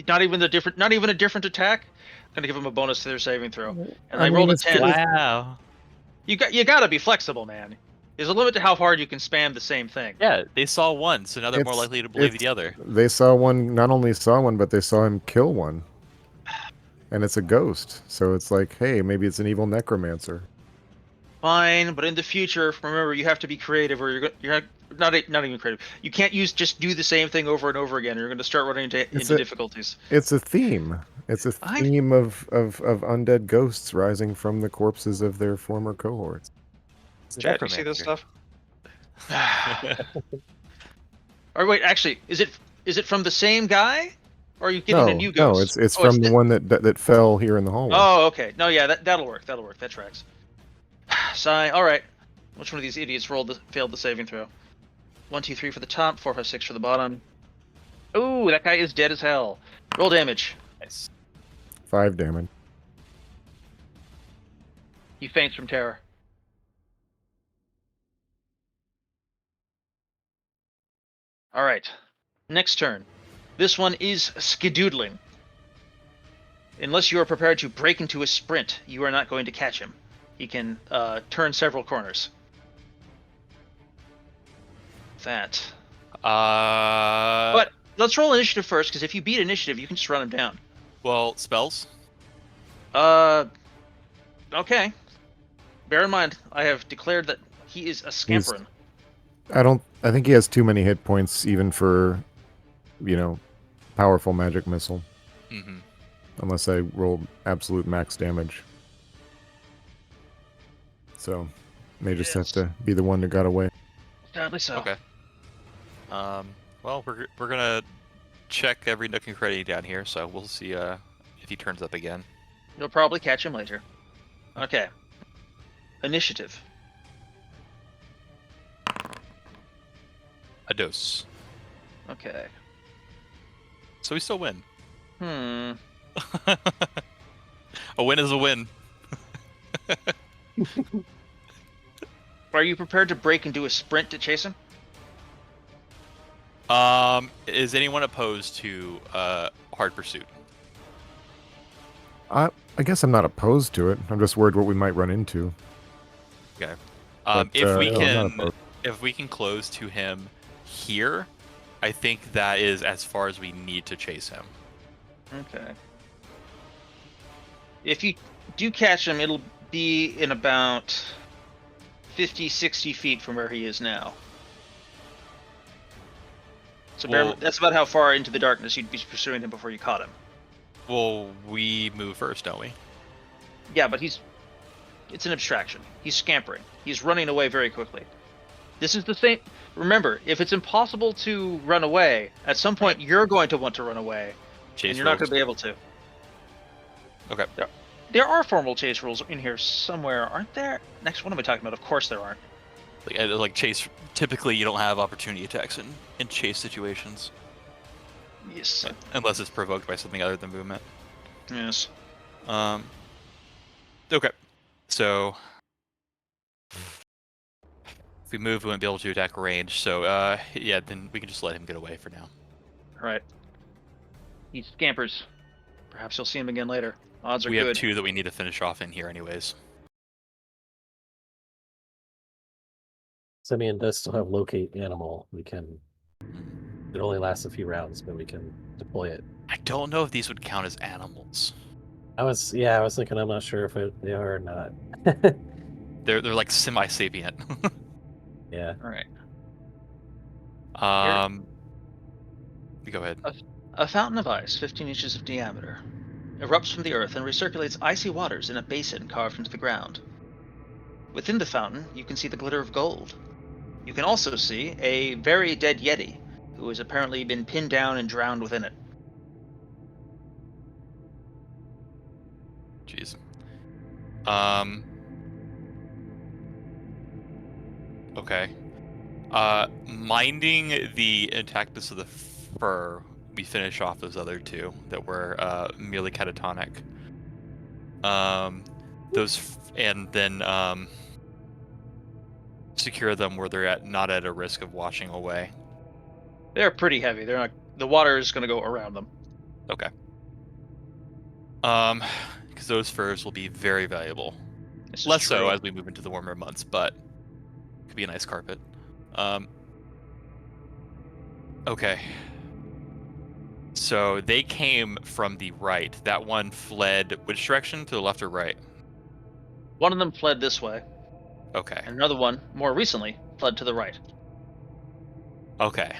Speaker 2: not even a different attack. I'm gonna give them a bonus to their saving throw. And I rolled a 10.
Speaker 3: Wow.
Speaker 2: You gotta be flexible, man. There's a limit to how hard you can spam the same thing.
Speaker 3: Yeah, they saw one, so now they're more
Speaker 5: It's-
Speaker 3: likely to believe
Speaker 5: it's-
Speaker 3: the other.
Speaker 5: They saw one, not only saw one, but they saw him kill one. and it's a ghost. So it's like, hey, maybe it's an evil necromancer.
Speaker 2: Fine, but in the future, remember, you have to be creative, or you're not even creative. You can't just do the same thing over and over again. You're going to start running into difficulties.
Speaker 5: It's a theme. It's a theme of undead ghosts rising from the corpses of their former cohorts.
Speaker 2: Chat, you see this
Speaker 3: Necromancer.
Speaker 2: stuff? Or wait, actually, is it from the same guy, or are you getting a new ghost?
Speaker 5: No, it's from the one that fell here in the hallway.
Speaker 2: Oh, okay. No, yeah, that'll work. That'll work. That tracks. Sigh. All right. Which one of these idiots failed the saving throw? 1, 2, 3 for the top. 4, 5, 6 for the bottom. Ooh, that guy is dead as hell. Roll damage.
Speaker 3: Nice.
Speaker 5: 5 damage.
Speaker 2: He faints from terror. All right. Next turn. This one is skedoodling. Unless you are prepared to break into a sprint, you are not going to catch him. He can turn several corners. That. But let's roll initiative first, because if you beat initiative, you can just run him down.
Speaker 3: Well, spells.
Speaker 2: Okay. Bear in mind, I have declared that he is a scamperin.
Speaker 5: I think he has too many hit points even for, powerful magic missile.
Speaker 3: Mm-hmm.
Speaker 5: Unless I roll absolute max damage. So, may just have to be the one that got away.
Speaker 2: Sadly so.
Speaker 3: Okay. Well, we're gonna check every nook and cranny down here, so we'll see if he turns up again.
Speaker 2: You'll probably catch him later. Okay. Initiative.
Speaker 3: A dose.
Speaker 2: Okay.
Speaker 3: So we still win. A win is a win.
Speaker 2: Are you prepared to break and do a sprint to chase him?
Speaker 3: Is anyone opposed to hard pursuit?
Speaker 5: I guess I'm not opposed to it. I'm just worried what we might run into.
Speaker 3: Okay.
Speaker 5: But,
Speaker 3: If we can close to him here, I think that is as far as we need to chase him.
Speaker 2: Okay. If you do catch him, it'll be in about 50, 60 feet from where he is now. So that's about how far into the darkness you'd be pursuing him before you caught him.
Speaker 3: Well, we move first, don't we?
Speaker 2: Yeah, but it's an abstraction. He's scampering. He's running away very quickly. This is the same. Remember, if it's impossible to run away, at some point you're going to want to run away,
Speaker 3: Chase
Speaker 2: and you're not
Speaker 3: rules.
Speaker 2: going to be able to.
Speaker 3: Okay.
Speaker 2: There are formal chase rules in here somewhere, aren't there? Next, what am I talking about? Of course there aren't.
Speaker 3: Like chase. Typically, you don't have opportunity attacks in chase situations.
Speaker 2: Yes.
Speaker 3: Unless it's provoked by something other than movement.
Speaker 2: Yes.
Speaker 3: Okay. So if we move, we won't be able to attack range. So yeah, then we can just let him get away for now.
Speaker 2: All right. He scampers. Perhaps you'll see him again later. Odds are
Speaker 3: We
Speaker 2: good.
Speaker 3: have 2 that we need to finish off in here, anyways.
Speaker 4: Simeon does still have locate animal. It only lasts a few rounds, but we can deploy it.
Speaker 3: I don't know if these would count as animals.
Speaker 4: I was thinking, I'm not sure if they are or not.
Speaker 3: They're like semi-sapient.
Speaker 4: Yeah.
Speaker 2: All right.
Speaker 3: Go ahead.
Speaker 2: A fountain of ice, 15 inches of diameter, erupts from the earth and recirculates icy waters in a basin carved into the ground. Within the fountain, you can see the glitter of gold. You can also see a very dead yeti, who has apparently been pinned down and drowned within it.
Speaker 3: Jeez. Okay. Minding the intactness of the fur, we finish off those other 2 that were merely catatonic. And then secure them where they're not at a risk of washing away.
Speaker 2: They're pretty heavy. They're not. The water is going to go around them.
Speaker 3: Okay. Because those furs will be very valuable. Less so as we move into the warmer months, but could be a nice carpet. Okay. So they came from the right. That one fled which direction? To the left or right?
Speaker 2: One of them fled this way,
Speaker 3: Okay.
Speaker 2: and another one, more recently, fled to the right.
Speaker 3: Okay.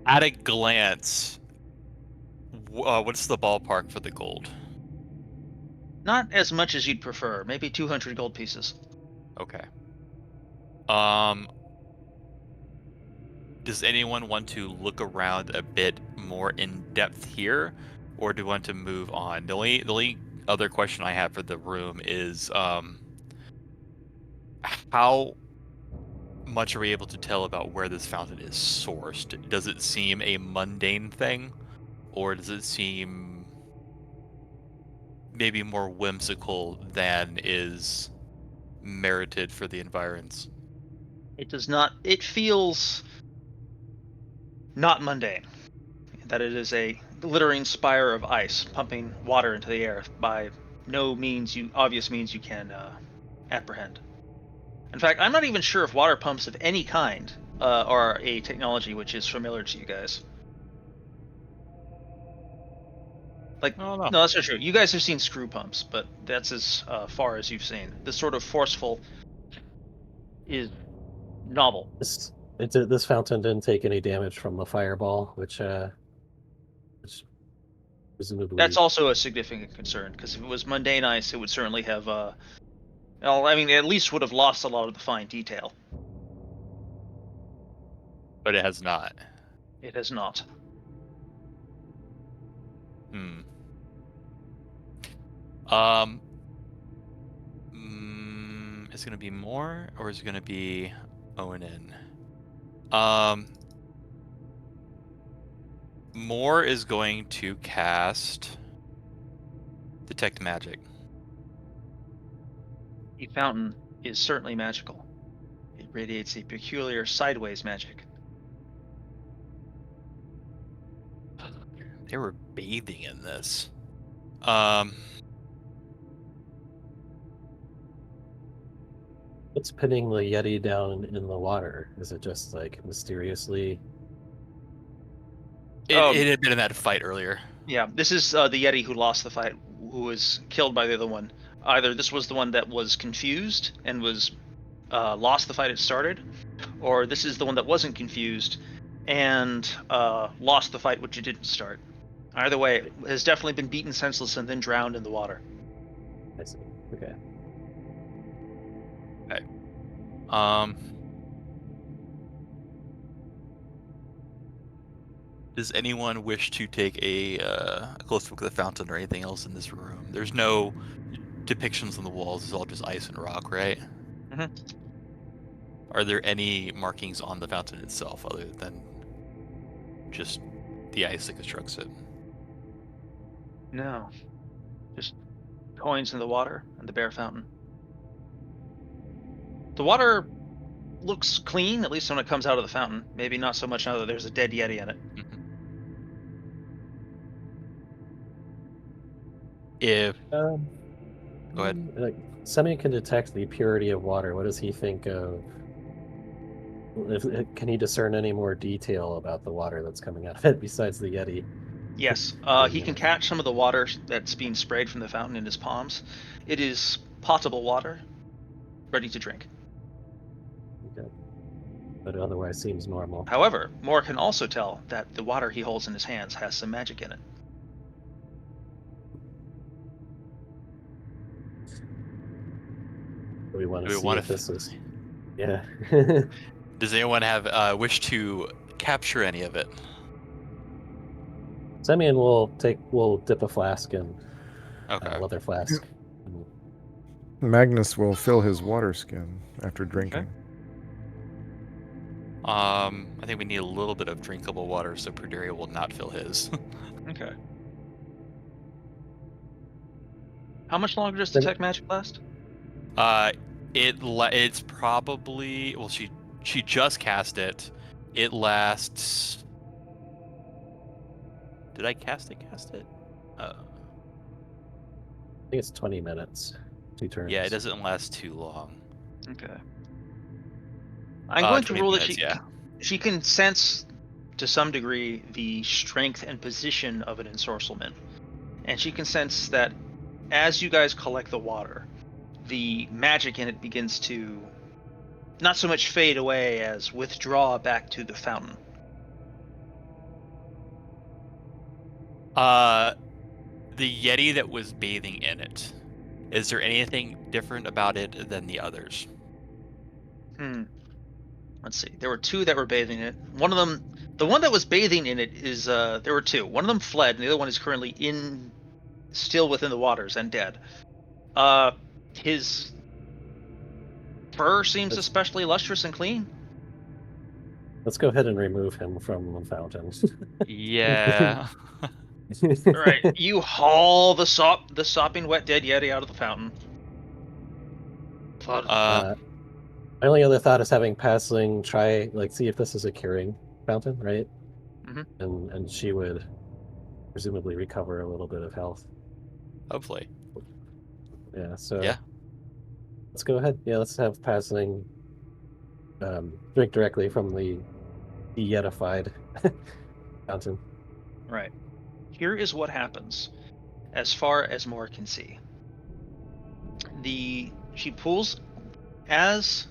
Speaker 3: At a glance, what's the ballpark for the gold?
Speaker 2: Not as much as you'd prefer. Maybe 200 gold pieces.
Speaker 3: Okay. Does anyone want to look around a bit more in depth here, or do you want to move on? The only other question I have for the room is, how much are we able to tell about where this fountain is sourced? Does it seem a mundane thing, or does it seem maybe more whimsical than is merited for the environs?
Speaker 2: It does not. It feels not mundane. That it is a glittering spire of ice pumping water into the air by no obvious means you can apprehend. In fact, I'm not even sure if water pumps of any kind are a technology which is familiar to you guys. Like,
Speaker 3: I don't know.
Speaker 2: no, that's not true. You guys have seen screw pumps, but that's as far as you've seen. This sort of forceful is novel.
Speaker 4: This fountain didn't take any damage from the fireball, which presumably
Speaker 2: That's also a significant concern, because if it was mundane ice, it would certainly have, well, I mean, at least would have lost a lot of the fine detail.
Speaker 3: But it has not.
Speaker 2: It has not.
Speaker 3: Is it gonna be more, or is it gonna be Onan? More is going to cast Detect Magic.
Speaker 2: The fountain is certainly magical. It radiates a peculiar sideways magic.
Speaker 3: They were bathing in this.
Speaker 4: what's pinning the Yeti down in the water? Is it just like mysteriously?
Speaker 3: It had been in that fight earlier.
Speaker 2: Yeah, this is the Yeti who lost the fight, who was killed by the other one. Either this was the one that was confused and was lost the fight it started, or this is the one that wasn't confused and lost the fight which it didn't start. Either way, it has definitely been beaten senseless and then drowned in the water.
Speaker 4: I see. Okay.
Speaker 3: Does anyone wish to take a close look at the fountain or anything else in this room? There's no depictions on the walls. It's all just ice and rock, right?
Speaker 2: Mhm.
Speaker 3: Are there any markings on the fountain itself other than just the ice that constructs it?
Speaker 2: No, just coins in the water and the bare fountain. The water looks clean, at least when it comes out of the fountain. Maybe not so much now that there's a dead Yeti in it.
Speaker 3: If go ahead.
Speaker 4: Like, Semyon can detect the purity of water. What does he think of? Can he discern any more detail about the water that's coming out of it besides the Yeti?
Speaker 2: Yes, he can catch some of the water that's being sprayed from the fountain in his palms. It is potable water, ready to drink.
Speaker 4: Okay. But it otherwise seems normal.
Speaker 2: However, Moore can also tell that the water he holds in his hands has some magic in it.
Speaker 4: Do we want
Speaker 3: Do
Speaker 4: to
Speaker 3: we
Speaker 4: see
Speaker 3: want
Speaker 4: if
Speaker 3: to?
Speaker 4: this is? Yeah.
Speaker 3: Does anyone have wish to capture any of it?
Speaker 4: Semyon will dip a flask in
Speaker 3: Okay.
Speaker 4: leather flask.
Speaker 5: Magnus will fill his water skin after drinking.
Speaker 3: I think we need a little bit of drinkable water, so Pruderia will not fill his.
Speaker 2: Okay. How much longer does Detect Magic last?
Speaker 3: It's probably, well, she just cast it. It lasts. Did I cast it?
Speaker 4: I think it's 20 minutes. 2 turns.
Speaker 3: Yeah, it doesn't last too long.
Speaker 2: Okay. I'm going to
Speaker 3: 20
Speaker 2: rule that
Speaker 3: minutes, yeah.
Speaker 2: she can sense to some degree the strength and position of an ensorcelment, and she can sense that as you guys collect the water, the magic in it begins to not so much fade away as withdraw back to the fountain.
Speaker 3: The Yeti that was bathing in it, is there anything different about it than the others?
Speaker 2: Let's see. There were two that were bathing in it. One of them, the one that was bathing in it, is there were two. One of them fled, and the other one is currently still within the waters and dead. His fur seems
Speaker 4: Let's-
Speaker 2: especially lustrous and clean.
Speaker 4: Let's go ahead and remove him from the fountain.
Speaker 3: Yeah.
Speaker 2: All right, you haul the sopping wet dead yeti out of the fountain. Thud.
Speaker 4: My only other thought is having Passling try, like, see if this is a curing fountain, right?
Speaker 2: Mhm.
Speaker 4: And she would presumably recover a little bit of health.
Speaker 3: Hopefully.
Speaker 4: Yeah, so
Speaker 3: Yeah.
Speaker 4: let's go ahead. Yeah, let's have Passling drink directly from the yetified fountain.
Speaker 2: Right. Here is what happens, as far as Moore can see. She pulls as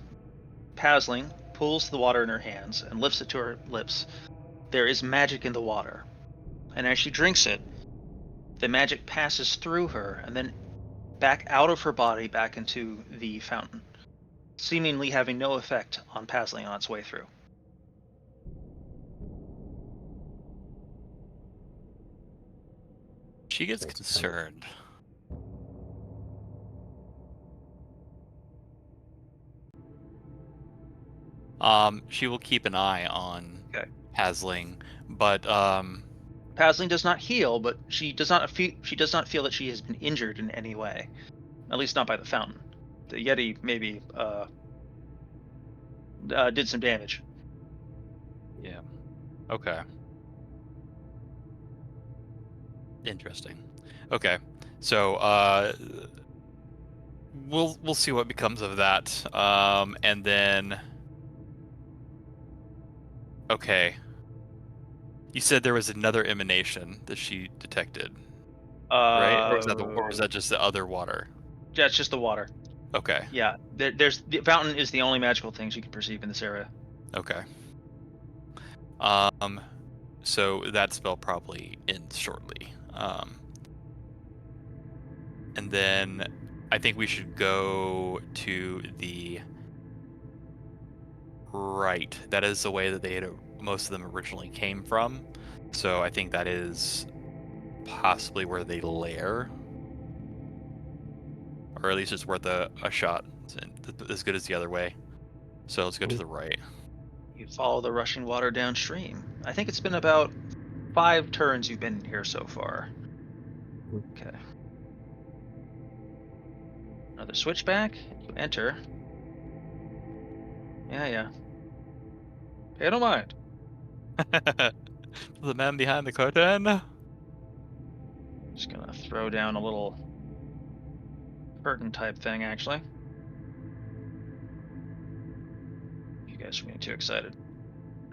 Speaker 2: Pasling pulls the water in her hands and lifts it to her lips. There is magic in the water, and as she drinks it, the magic passes through her and then back out of her body back into the fountain, seemingly having no effect on Pasling on its way through.
Speaker 3: She gets
Speaker 4: That's kind of-
Speaker 3: concerned. She will keep an eye on
Speaker 2: Okay.
Speaker 3: Hasling, but
Speaker 2: Pasling does not heal, but she does not feel that she has been injured in any way, at least not by the fountain. The Yeti maybe did some damage.
Speaker 3: yeah. Okay. Interesting. Okay. So we'll see what becomes of that. And then okay. You said there was another emanation that she detected, right? Or was that just the other water?
Speaker 2: Yeah, it's just the water.
Speaker 3: Okay.
Speaker 2: Yeah, there's the fountain is the only magical things you can perceive in this area.
Speaker 3: Okay. So that spell probably ends shortly. And then I think we should go to the right. That is the way that most of them originally came from. So I think that is possibly where they lair, or at least it's worth a shot. It's as good as the other way. So let's go to the right.
Speaker 2: You follow the rushing water downstream. I think it's been about 5 turns you've been here so far. Okay. Another switchback. You enter. Yeah. Pay no mind.
Speaker 3: The man behind the curtain.
Speaker 2: Just gonna throw down a little curtain type thing, actually. You guys are getting too excited.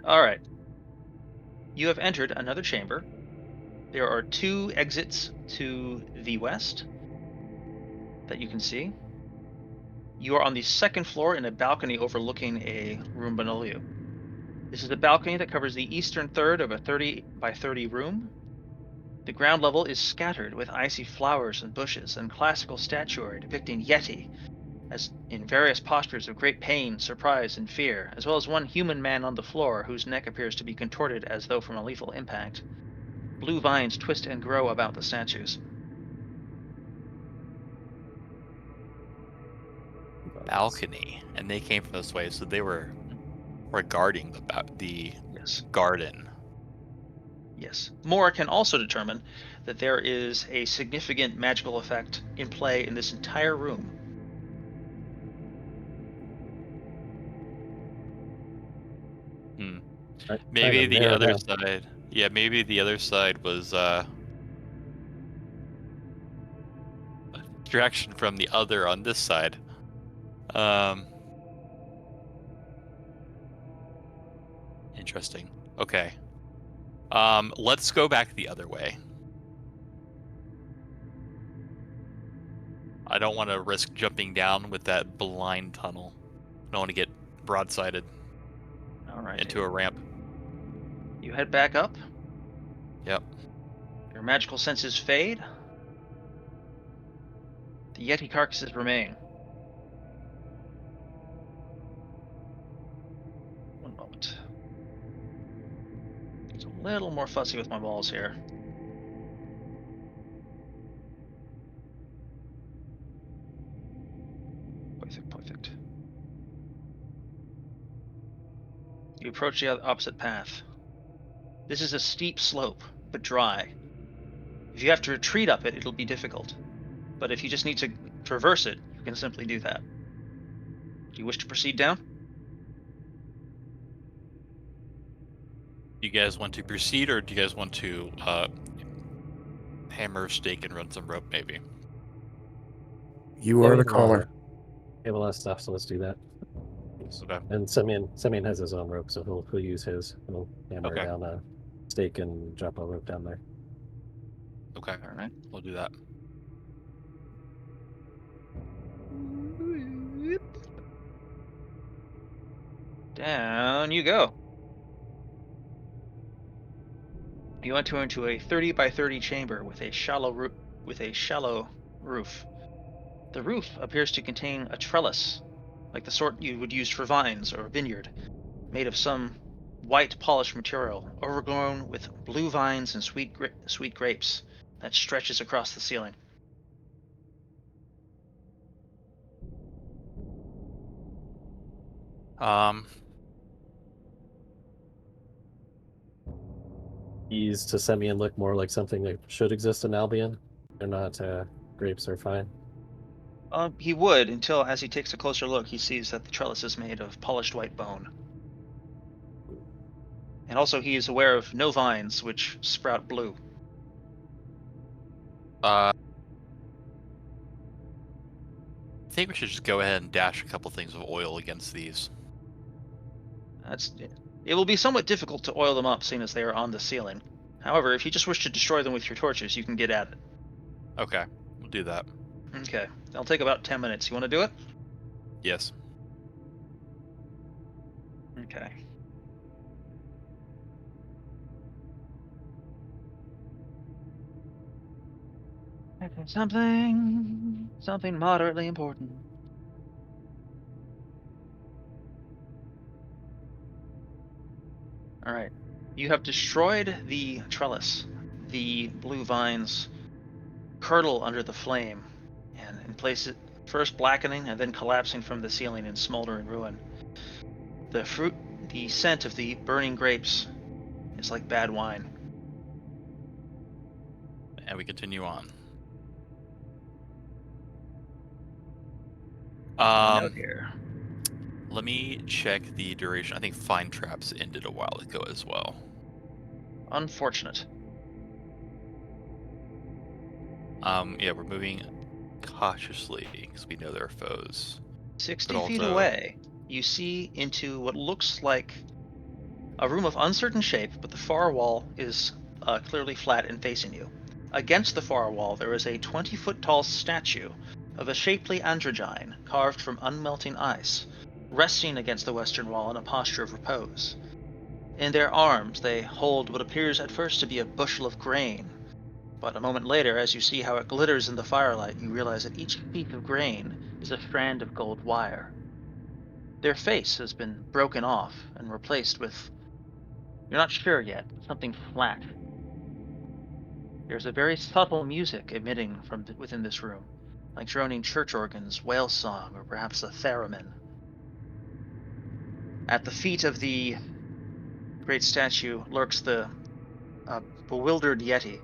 Speaker 2: All right. You have entered another chamber. There are 2 exits to the west that you can see. You are on the 2nd floor in a balcony overlooking a room below you. This is a balcony that covers the eastern third of a 30 by 30 room. The ground level is scattered with icy flowers and bushes and classical statuary depicting Yeti as in various postures of great pain, surprise, and fear, as well as one human man on the floor whose neck appears to be contorted as though from a lethal impact. Blue vines twist and grow about the statues.
Speaker 3: Balcony, and they came from this way, so they were regarding the
Speaker 2: Yes.
Speaker 3: garden.
Speaker 2: Yes. Moore can also determine that there is a significant magical effect in play in this entire room.
Speaker 3: Maybe
Speaker 4: to
Speaker 3: the
Speaker 4: narrow
Speaker 3: other
Speaker 4: down.
Speaker 3: side. Yeah, maybe the other side was distraction from the other on this side. Interesting. Okay. Let's go back the other way. I don't want to risk jumping down with that blind tunnel. I don't want to get broadsided
Speaker 2: All right.
Speaker 3: into a ramp.
Speaker 2: You head back up.
Speaker 3: Yep.
Speaker 2: Your magical senses fade. The Yeti carcasses remain. One moment. It's a little more fussy with my balls here. Perfect, perfect. You approach the opposite path. This is a steep slope, but dry. If you have to retreat up it, it'll be difficult. But if you just need to traverse it, you can simply do that. Do you wish to proceed down?
Speaker 3: Do you guys want to proceed, or do you guys want to hammer a stake and run some rope, maybe?
Speaker 5: You are the caller.
Speaker 4: Able has stuff, so let's do that.
Speaker 3: Okay.
Speaker 4: And Simeon has his own rope, so he'll use his. He'll hammer
Speaker 3: Okay.
Speaker 4: down a stake and drop a rope down there.
Speaker 3: Okay.
Speaker 2: All right.
Speaker 3: We'll do that.
Speaker 2: Down you go. You enter into a 30 by 30 chamber with a shallow roof. The roof appears to contain a trellis, like the sort you would use for vines or a vineyard, made of some white polished material, overgrown with blue vines and sweet grapes that stretches across the ceiling.
Speaker 4: These to Simeon look more like something that should exist in Albion. They're not grapes are fine.
Speaker 2: He would, until as he takes a closer look, he sees that the trellis is made of polished white bone. And also he is aware of no vines which sprout blue.
Speaker 3: I think we should just go ahead and dash a couple things of oil against these.
Speaker 2: It will be somewhat difficult to oil them up, seeing as they are on the ceiling. However, if you just wish to destroy them with your torches, you can get at it.
Speaker 3: Okay, we'll do that.
Speaker 2: Okay, that'll take about 10 minutes. You want to do it?
Speaker 3: Yes.
Speaker 2: Okay. Something moderately important. All right. You have destroyed the trellis. The blue vines curdle under the flame, and in places first blackening and then collapsing from the ceiling in smoldering ruin. The scent of the burning grapes is like bad wine.
Speaker 3: And we continue on.
Speaker 2: Note here.
Speaker 3: Let me check the duration. I think Find Traps ended a while ago as well.
Speaker 2: Unfortunate.
Speaker 3: Yeah, we're moving cautiously because we know there are foes.
Speaker 2: 60 feet away, you see into what looks like a room of uncertain shape, but the far wall is clearly flat and facing you. Against the far wall, there is a 20-foot tall statue of a shapely androgyne carved from unmelting ice, resting against the western wall in a posture of repose. In their arms, they hold what appears at first to be a bushel of grain, but a moment later, as you see how it glitters in the firelight, you realize that each sheaf of grain is a strand of gold wire. Their face has been broken off and replaced with, you're not sure yet, something flat. There's a very subtle music emitting from within this room, like droning church organs, whale song, or perhaps a theremin. At the feet of the great statue lurks the bewildered Yeti,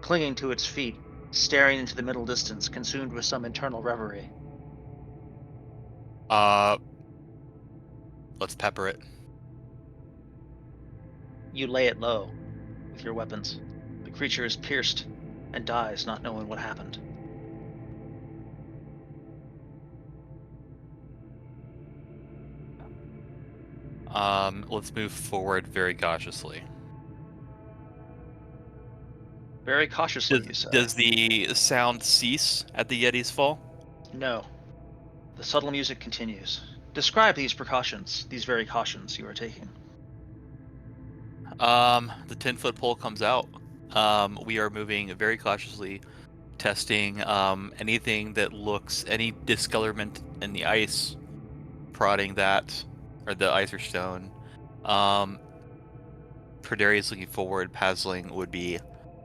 Speaker 2: clinging to its feet, staring into the middle distance, consumed with some internal reverie.
Speaker 3: Let's pepper it.
Speaker 2: You lay it low with your weapons. The creature is pierced and dies, not knowing what happened.
Speaker 3: Let's move forward very cautiously.
Speaker 2: Very cautiously, you say.
Speaker 3: Does the sound cease at the Yeti's fall?
Speaker 2: No. The subtle music continues. Describe these precautions, these very cautions you are taking.
Speaker 3: The 10-foot pole comes out. We are moving very cautiously, testing anything that looks, any discolorment in the ice, prodding that, or the ice or stone. Perdarius looking forward, Pasling would be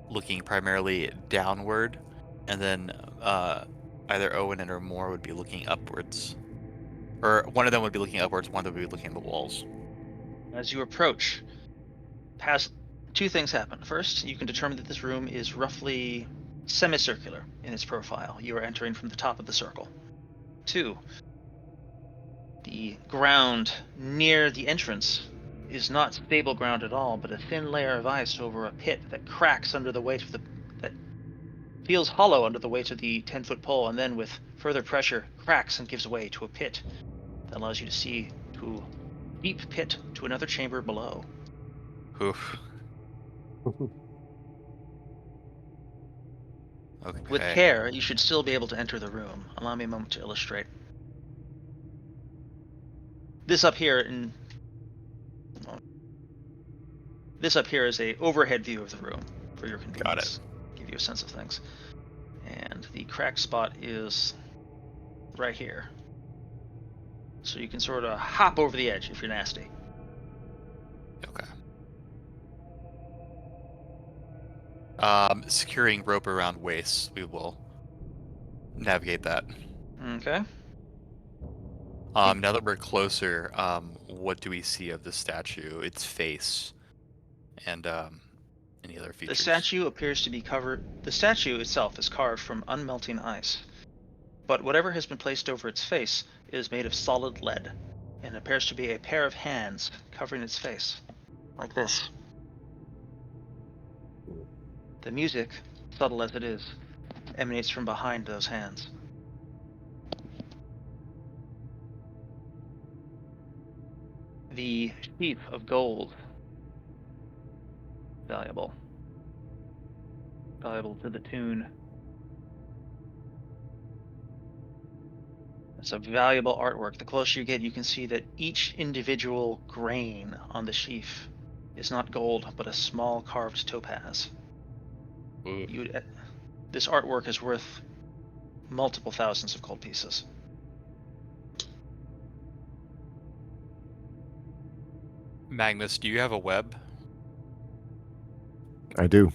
Speaker 3: looking primarily downward, and then either Owen and or Moore would be looking upwards. Or one of them would be looking upwards, one of them would be looking at the walls.
Speaker 2: As you approach, two things happen. First, you can determine that this room is roughly semicircular in its profile. You are entering from the top of the circle. Two, the ground near the entrance is not stable ground at all, but a thin layer of ice over a pit that cracks under the weight of that feels hollow under the weight of the 10-foot pole, and then with further pressure cracks and gives way to a pit that allows you to see to a deep pit to another chamber below.
Speaker 3: Oof. Okay.
Speaker 2: With care, you should still be able to enter the room. Allow me a moment to illustrate. This up here is a overhead view of the room for your convenience.
Speaker 3: Got it.
Speaker 2: Give you a sense of things. And the crack spot is right here. So you can sort of hop over the edge if you're nasty.
Speaker 3: Okay. Securing rope around waist, we will navigate that.
Speaker 2: Okay.
Speaker 3: Now that we're closer, what do we see of the statue, its face, and any other features?
Speaker 2: The statue appears to be covered. The statue itself is carved from unmelting ice, but whatever has been placed over its face is made of solid lead, and appears to be a pair of hands covering its face, like this. The music, subtle as it is, emanates from behind those hands. The sheath of gold, valuable to the tune. It's a valuable artwork. The closer you get, you can see that each individual grain on the sheath is not gold, but a small carved topaz. This artwork is worth multiple thousands of gold pieces.
Speaker 3: Magnus, do you have a web?
Speaker 5: I do.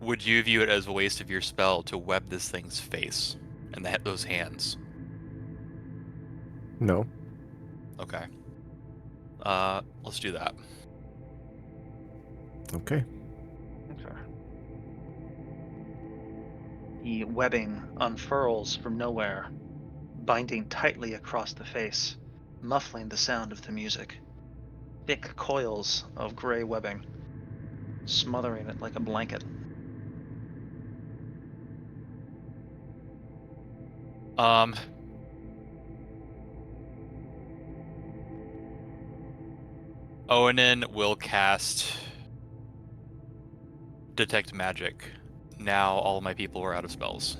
Speaker 3: Would you view it as a waste of your spell to web this thing's face and those hands?
Speaker 5: No.
Speaker 3: Okay. Let's do that.
Speaker 5: Okay.
Speaker 2: The webbing unfurls from nowhere, binding tightly across the face, muffling the sound of the music. Thick coils of gray webbing, smothering it like a blanket.
Speaker 3: Owanin will cast Detect Magic. Now all my people are out of spells.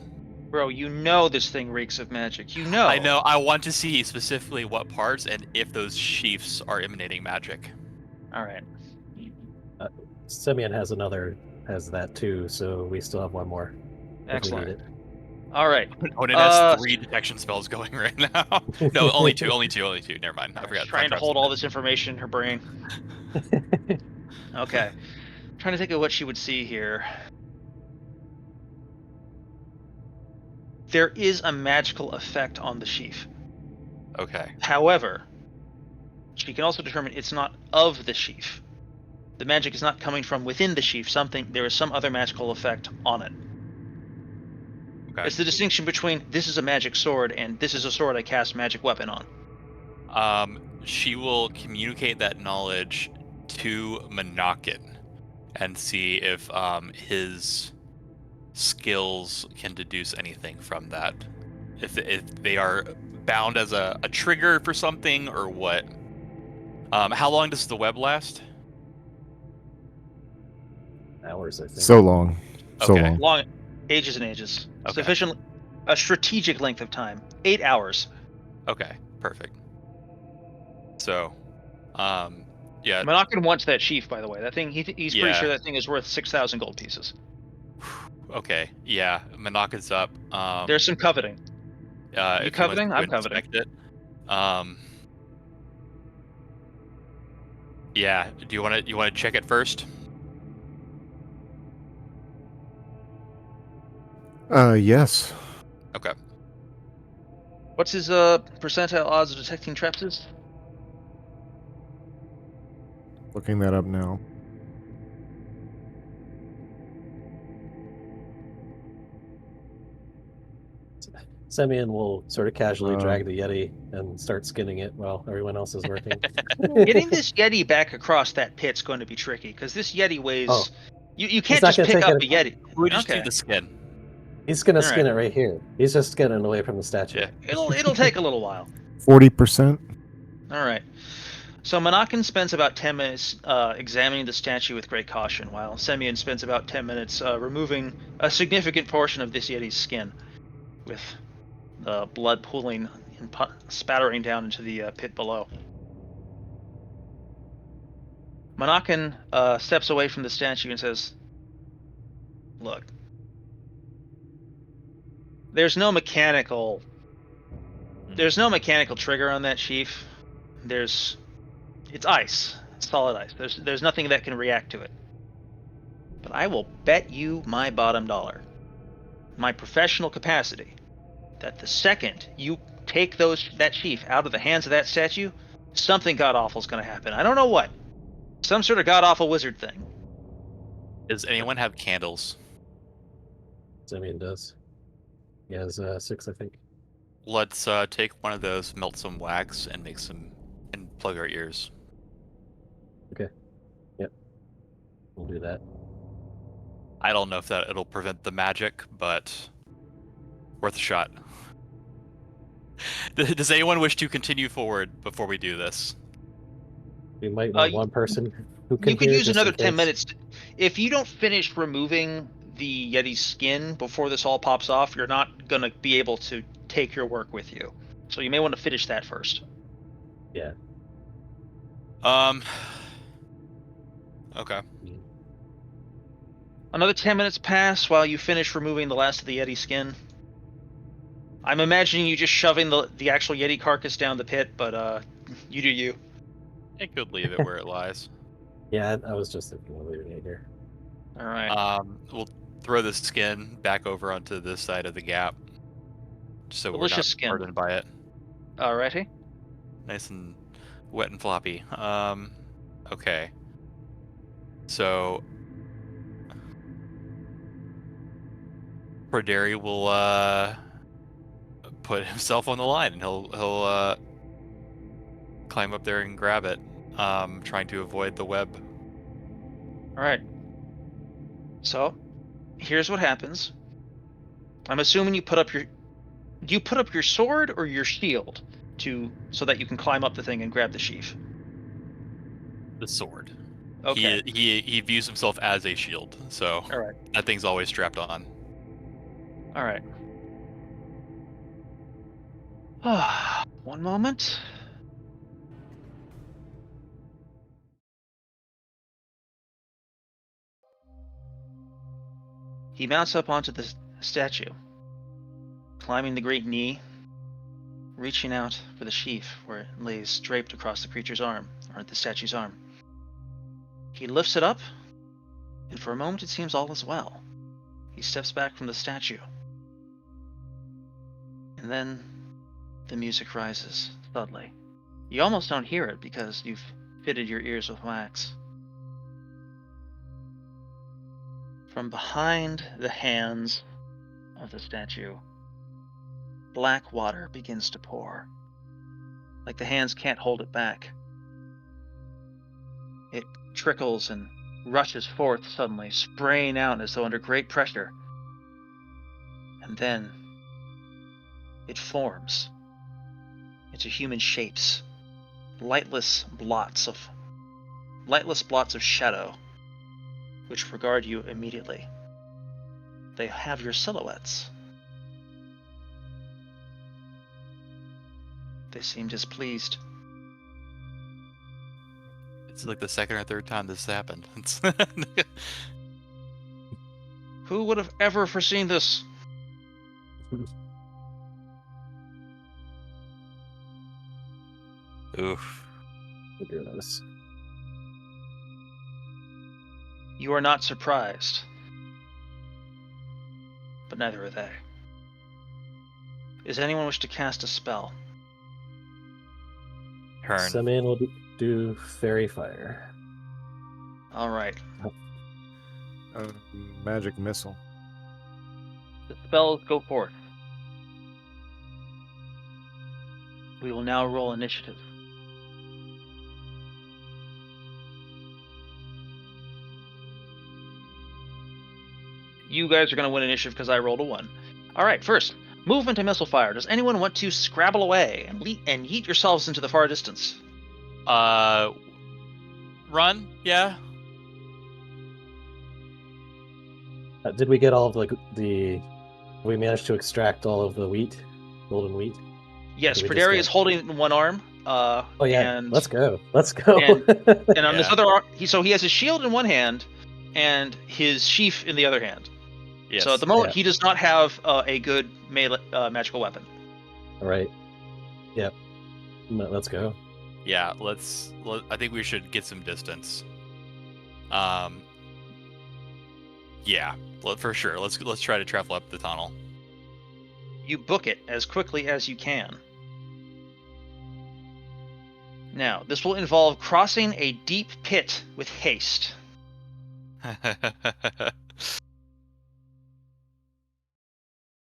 Speaker 2: Bro, you know this thing reeks of magic. You know.
Speaker 3: I know. I want to see specifically what parts and if those sheaths are emanating magic.
Speaker 2: All right.
Speaker 4: Simeon has that too, so we still have one more.
Speaker 2: Excellent.
Speaker 4: If we need it.
Speaker 2: All right.
Speaker 3: Owanin has 3 detection spells going right now. No, only two. Never mind. I forgot.
Speaker 2: She's trying to hold all this information in her brain. Okay. Trying to think of what she would see here. There is a magical effect on the sheath.
Speaker 3: Okay.
Speaker 2: However, she can also determine it's not of the sheath. The magic is not coming from within the sheath. There is some other magical effect on it.
Speaker 3: Okay.
Speaker 2: It's the distinction between this is a magic sword and this is a sword I cast magic weapon on.
Speaker 3: She will communicate that knowledge to Monakin and see if his skills can deduce anything from that. If they are bound as a trigger for something, or what? How long does the web last?
Speaker 4: Hours, I think.
Speaker 5: So long. So
Speaker 3: Okay.
Speaker 5: long.
Speaker 2: Long, ages and ages.
Speaker 3: Okay.
Speaker 2: Sufficient, a strategic length of time. 8 hours.
Speaker 3: Okay, perfect. So, yeah,
Speaker 2: Monacan wants that sheaf, by the way. That thing, he's pretty
Speaker 3: Yeah.
Speaker 2: sure that thing is worth 6,000 gold pieces.
Speaker 3: okay, yeah, Manaka's up.
Speaker 2: There's some coveting. You
Speaker 3: If he wants
Speaker 2: coveting?
Speaker 3: to
Speaker 2: I'm coveting.
Speaker 3: inspect it. Yeah, do you want to check it first?
Speaker 5: Yes.
Speaker 3: Okay.
Speaker 2: What's his percentile odds of detecting traps is?
Speaker 5: Looking that up now.
Speaker 4: Semyon will sort of casually drag
Speaker 5: Um,
Speaker 4: the Yeti and start skinning it while everyone else is working.
Speaker 2: Getting this Yeti back across that pit's going to be tricky, because this Yeti weighs...
Speaker 4: Oh.
Speaker 2: You can't
Speaker 4: not
Speaker 2: just
Speaker 4: gonna
Speaker 2: pick
Speaker 4: take
Speaker 2: up
Speaker 4: it
Speaker 2: a Yeti.
Speaker 3: We just do
Speaker 2: Okay.
Speaker 3: the skin.
Speaker 4: He's gonna
Speaker 2: All
Speaker 4: skin
Speaker 2: right.
Speaker 4: it right here. He's just skinning away from the statue.
Speaker 3: Yeah.
Speaker 2: It'll take a little while.
Speaker 5: 40%.
Speaker 2: All right. So Monacan spends about 10 minutes examining the statue with great caution, while Semyon spends about 10 minutes removing a significant portion of this Yeti's skin, with the blood pooling and spattering down into the pit below. Monacan steps away from the statue and says, "Look, there's no mechanical trigger on that sheaf. It's ice, it's solid ice. There's nothing that can react to it. But I will bet you my bottom dollar, my professional capacity, that the second you take that sheaf out of the hands of that statue, something god awful is going to happen. I don't know what. Some sort of god awful wizard thing."
Speaker 3: Does anyone have candles?
Speaker 4: Semyon does. He has 6, I think.
Speaker 3: Let's take one of those, melt some wax, and make some, and plug our ears.
Speaker 4: We'll do that.
Speaker 3: I don't know if it'll prevent the magic, but worth a shot. Does anyone wish to continue forward before we do this?
Speaker 4: We might want one person who can
Speaker 2: You could
Speaker 4: hear,
Speaker 2: use
Speaker 4: just
Speaker 2: another
Speaker 4: in
Speaker 2: 10
Speaker 4: case.
Speaker 2: minutes. If you don't finish removing the Yeti's skin before this all pops off, you're not going to be able to take your work with you. So you may want to finish that first.
Speaker 4: Yeah.
Speaker 3: Okay.
Speaker 2: Another 10 minutes pass while you finish removing the last of the Yeti skin. I'm imagining you just shoving the actual Yeti carcass down the pit, but you do you.
Speaker 3: I could leave it where it lies.
Speaker 4: Yeah, I was just thinking of leaving it here.
Speaker 2: All right.
Speaker 3: We'll throw the skin back over onto this side of the gap, so we're
Speaker 2: Delicious
Speaker 3: not
Speaker 2: skin.
Speaker 3: burdened by it.
Speaker 2: Alrighty.
Speaker 3: Nice and wet and floppy. Okay. So Proderi will put himself on the line, and he'll climb up there and grab it, trying to avoid the web.
Speaker 2: All right. So, here's what happens. I'm assuming you put up your... Do you put up your sword or your shield so that you can climb up the thing and grab the sheaf?
Speaker 3: The sword.
Speaker 2: Okay.
Speaker 3: He views himself as a shield, so
Speaker 2: All right.
Speaker 3: that thing's always strapped on.
Speaker 2: All right. One moment. He mounts up onto the statue, climbing the great knee, reaching out for the sheaf where it lays draped across the creature's arm, or the statue's arm. He lifts it up, and for a moment it seems all is well. He steps back from the statue. And then the music rises, subtly. You almost don't hear it because you've fitted your ears with wax. From behind the hands of the statue, black water begins to pour. Like the hands can't hold it back. It trickles and rushes forth suddenly, spraying out as though under great pressure. And then it forms into human shapes, lightless blots of shadow, which regard you immediately. They have your silhouettes. They seem displeased.
Speaker 3: It's like the second or third time this happened.
Speaker 2: Who would have ever foreseen this?
Speaker 3: Oof.
Speaker 4: Goodness.
Speaker 2: You are not surprised, but neither are they. Does anyone wish to cast a spell?
Speaker 3: Turn.
Speaker 4: Simeon will do Fairy Fire.
Speaker 2: All right.
Speaker 5: Magic missile.
Speaker 2: The spells go forth. We will now roll initiative. You guys are going to win initiative because I rolled a 1. All right, first, movement and missile fire. Does anyone want to scrabble away and yeet yourselves into the far distance?
Speaker 3: Run? Yeah.
Speaker 4: Did we get all of we managed to extract all of the wheat, golden wheat?
Speaker 2: Yes,
Speaker 4: Did we just
Speaker 2: Praderi
Speaker 4: get-
Speaker 2: is holding it in one arm.
Speaker 4: Oh yeah,
Speaker 2: and,
Speaker 4: let's go. Let's go.
Speaker 2: And on this
Speaker 3: Yeah.
Speaker 2: other arm, he has his shield in one hand and his sheath in the other hand.
Speaker 3: Yes.
Speaker 2: So at the moment,
Speaker 4: Yeah.
Speaker 2: he does not have a good melee magical weapon.
Speaker 4: All right. Yep. Let's go.
Speaker 3: Yeah. I think we should get some distance. Yeah. For sure. Let's try to travel up the tunnel.
Speaker 2: You book it as quickly as you can. Now, this will involve crossing a deep pit with haste.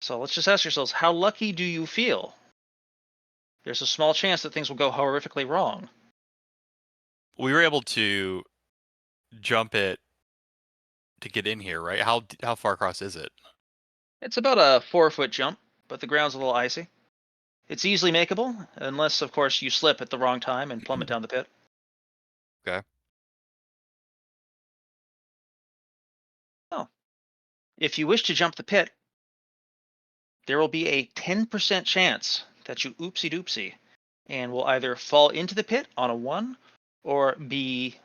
Speaker 2: So let's just ask yourselves, how lucky do you feel? There's a small chance that things will go horrifically wrong.
Speaker 3: We were able to jump it to get in here, right? How far across is it?
Speaker 2: It's about a 4-foot jump, but the ground's a little icy. It's easily makeable, unless, of course, you slip at the wrong time and plummet down the pit.
Speaker 3: Okay.
Speaker 2: Oh. If you wish to jump the pit, there will be a 10% chance that you oopsie-doopsie and will either fall into the pit on a 1 or be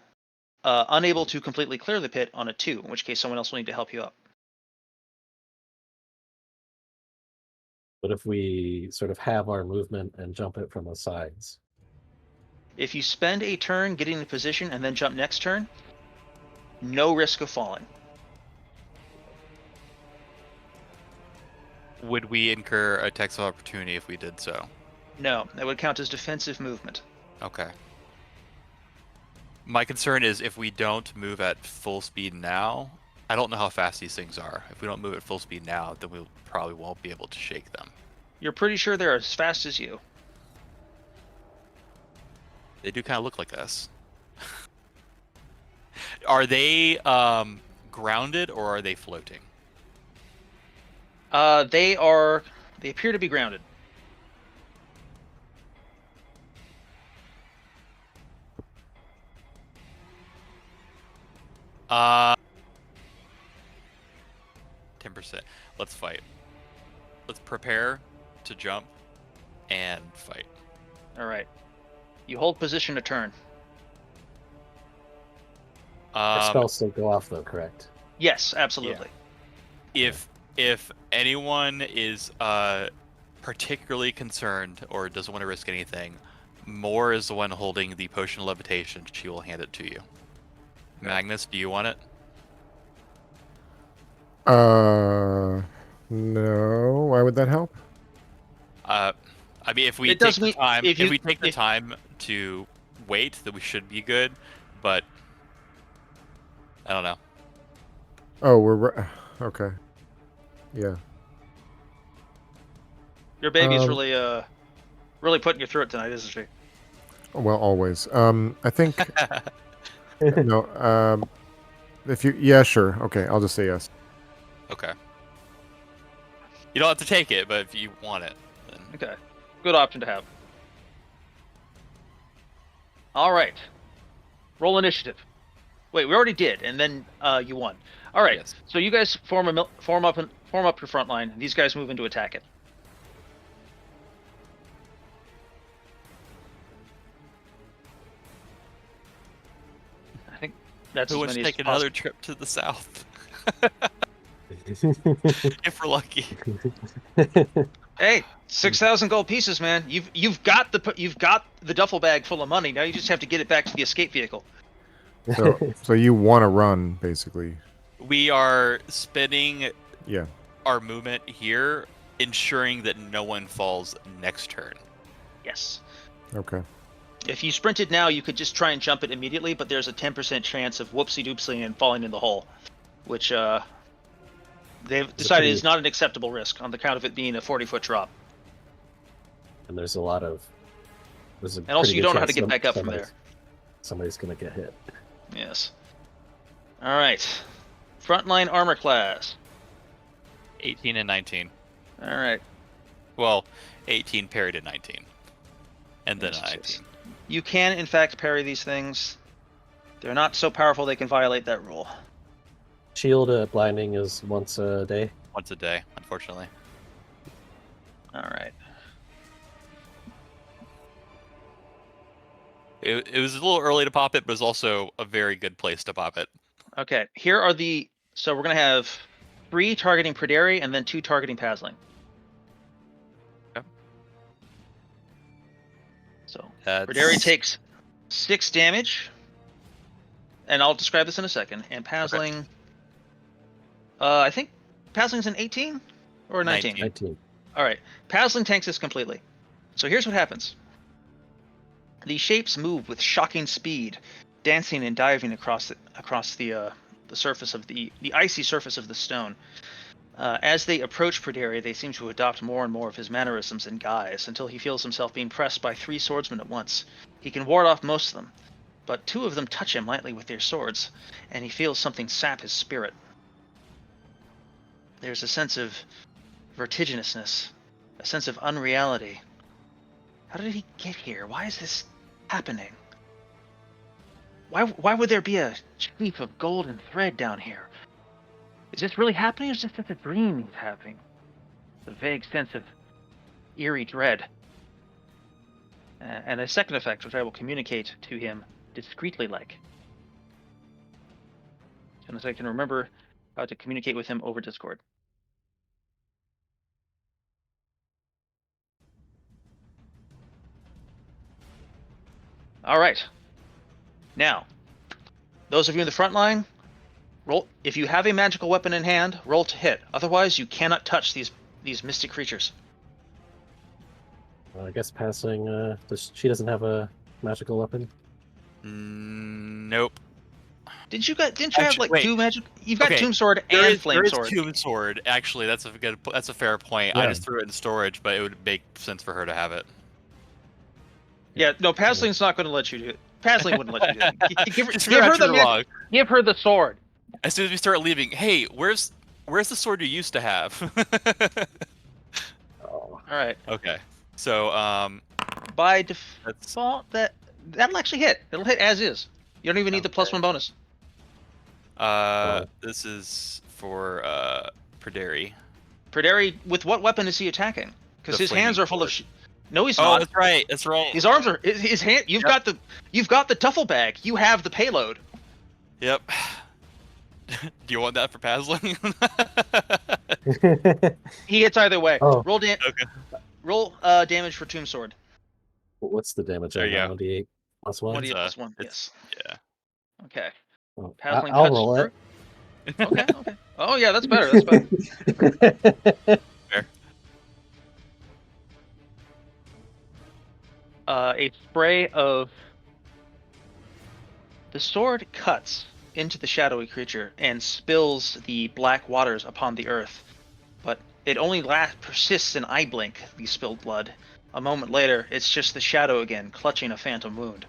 Speaker 2: unable to completely clear the pit on a 2, in which case someone else will need to help you up.
Speaker 4: What if we sort of have our movement and jump it from the sides?
Speaker 2: If you spend a turn getting in position and then jump next turn, no risk of falling.
Speaker 3: Would we incur a tax of opportunity if we did so?
Speaker 2: No, that would count as defensive movement.
Speaker 3: Okay. My concern is if we don't move at full speed now, I don't know how fast these things are. If we don't move at full speed now, then we probably won't be able to shake them.
Speaker 2: You're pretty sure they're as fast as you.
Speaker 3: They do kind of look like us. Are they grounded or are they floating?
Speaker 2: They appear to be grounded.
Speaker 3: Uh, 10%. Let's fight. Let's prepare to jump and fight.
Speaker 2: All right. You hold position to turn.
Speaker 4: Our spells still go off though, correct?
Speaker 2: Yes, absolutely.
Speaker 3: If anyone is particularly concerned or doesn't want to risk anything, Moore is the one holding the potion of levitation. She will hand it to you. Magnus, do you want it?
Speaker 5: No. Why would that help?
Speaker 3: I mean, if we
Speaker 2: It
Speaker 3: take
Speaker 2: does
Speaker 3: the
Speaker 2: mean-
Speaker 3: time,
Speaker 2: if
Speaker 3: if
Speaker 2: you-
Speaker 3: we take the
Speaker 2: if-
Speaker 3: time to wait, then we should be good. But I don't know.
Speaker 5: Oh, okay. Yeah.
Speaker 2: Your baby's really putting you through it tonight, isn't she?
Speaker 5: Well, always. I think no. Yeah, sure. Okay, I'll just say yes.
Speaker 3: Okay. You don't have to take it, but if you want it, then
Speaker 2: Okay. Good option to have. All right. Roll initiative. Wait, we already did, and then you won. All right.
Speaker 3: Yes.
Speaker 2: So you guys form up your front line. And these guys move in to attack it. I think that's
Speaker 3: Who
Speaker 2: as
Speaker 3: wants to
Speaker 2: many as
Speaker 3: take
Speaker 2: possible.
Speaker 3: another trip to the south? If we're lucky.
Speaker 2: Hey, 6,000 gold pieces, man. You've got the duffel bag full of money. Now you just have to get it back to the escape vehicle.
Speaker 5: So you want to run, basically.
Speaker 3: We are spinning
Speaker 5: Yeah.
Speaker 3: our movement here, ensuring that no one falls next turn.
Speaker 2: Yes.
Speaker 5: Okay.
Speaker 2: If you sprinted now, you could just try and jump it immediately, but there's a 10% chance of whoopsie-doopsie and falling in the hole, which they've decided is not an acceptable risk on the count of it being a 40-foot drop.
Speaker 4: And there's a lot of.
Speaker 2: And also, you don't know how to get back up from there.
Speaker 4: Somebody's gonna get hit.
Speaker 2: Yes. All right. Frontline armor class.
Speaker 3: 18 and 19.
Speaker 2: All right.
Speaker 3: Well, 18 parried at 19. And then
Speaker 2: Yes,
Speaker 3: 19.
Speaker 2: yes. You can, in fact, parry these things. They're not so powerful they can violate that rule.
Speaker 4: Shield blinding is once a day.
Speaker 3: Once a day, unfortunately.
Speaker 2: All right.
Speaker 3: It was a little early to pop it, but it was also a very good place to pop it.
Speaker 2: Okay. Here are the. So we're gonna have 3 targeting Prederi and then 2 targeting Pasling.
Speaker 3: Okay.
Speaker 2: So
Speaker 3: That's...
Speaker 2: Prederi takes 6 damage, and I'll describe this in a second. And Pasling, I think Pasling's an 18 or a 19.
Speaker 4: 19.
Speaker 2: All right, Pasling tanks this completely. So here's what happens. These shapes move with shocking speed, dancing and diving across the surface of the icy surface of the stone. As they approach Prederi, they seem to adopt more and more of his mannerisms and guise until he feels himself being pressed by 3 swordsmen at once. He can ward off most of them, but 2 of them touch him lightly with their swords, and he feels something sap his spirit. There's a sense of vertiginousness, a sense of unreality. How did he get here? Why is this happening? Why would there be a sheaf of golden thread down here? Is this really happening, or is this just a dream he's having? A vague sense of eerie dread. And a second effect, which I will communicate to him discreetly like. As soon as I can remember how to communicate with him over Discord. All right. Now, those of you in the front line, roll. If you have a magical weapon in hand, roll to hit. Otherwise, you cannot touch these mystic creatures.
Speaker 4: I guess passing. She doesn't have a magical weapon.
Speaker 3: Nope.
Speaker 2: Didn't you have like
Speaker 3: wait.
Speaker 2: 2 magic? You've got
Speaker 3: Okay,
Speaker 2: Tomb Sword
Speaker 3: There
Speaker 2: and
Speaker 3: is
Speaker 2: Flame Sword.
Speaker 3: Tomb Sword. Actually, that's a fair point. I
Speaker 4: Yeah.
Speaker 3: just threw it in storage, but it would make sense for her to have it.
Speaker 2: Yeah, no, Pasling's not going to let you do it. Pasling wouldn't let you do it.
Speaker 3: Just
Speaker 2: Give her
Speaker 3: too long.
Speaker 2: give her the sword.
Speaker 3: As soon as we start leaving, hey, where's the sword you used to have?
Speaker 4: Oh.
Speaker 2: All right.
Speaker 3: Okay. So
Speaker 2: By default, that'll actually hit. It'll hit as is. You don't even need the +1 bonus.
Speaker 3: this is for Prederi.
Speaker 2: Prederi, with what weapon is he attacking? Because
Speaker 3: The
Speaker 2: his hands
Speaker 3: flaming
Speaker 2: are full of.
Speaker 3: sword.
Speaker 2: No, he's
Speaker 3: Oh,
Speaker 2: not.
Speaker 3: that's right. That's right.
Speaker 2: His arms are his hand. You've got the duffel bag. You have the payload.
Speaker 3: Yep. Do you want that for Pasling?
Speaker 2: He hits either way.
Speaker 4: Oh.
Speaker 2: Roll damage for Tomb Sword.
Speaker 4: What's the damage
Speaker 3: There
Speaker 4: on
Speaker 3: you
Speaker 4: that?
Speaker 3: go.
Speaker 4: 1d8 plus 1?
Speaker 2: 1d8 plus 1.
Speaker 3: It's-
Speaker 2: Yes.
Speaker 3: Yeah.
Speaker 2: Okay.
Speaker 4: Oh,
Speaker 2: Pasling
Speaker 4: I'll
Speaker 2: cuts
Speaker 4: roll
Speaker 2: through.
Speaker 4: it.
Speaker 2: Okay. Oh yeah, that's better. That's better.
Speaker 3: Fair.
Speaker 2: A spray of the sword cuts into the shadowy creature and spills the black waters upon the earth, but it only persists an eye blink, the spilled blood. A moment later, it's just the shadow again, clutching a phantom wound,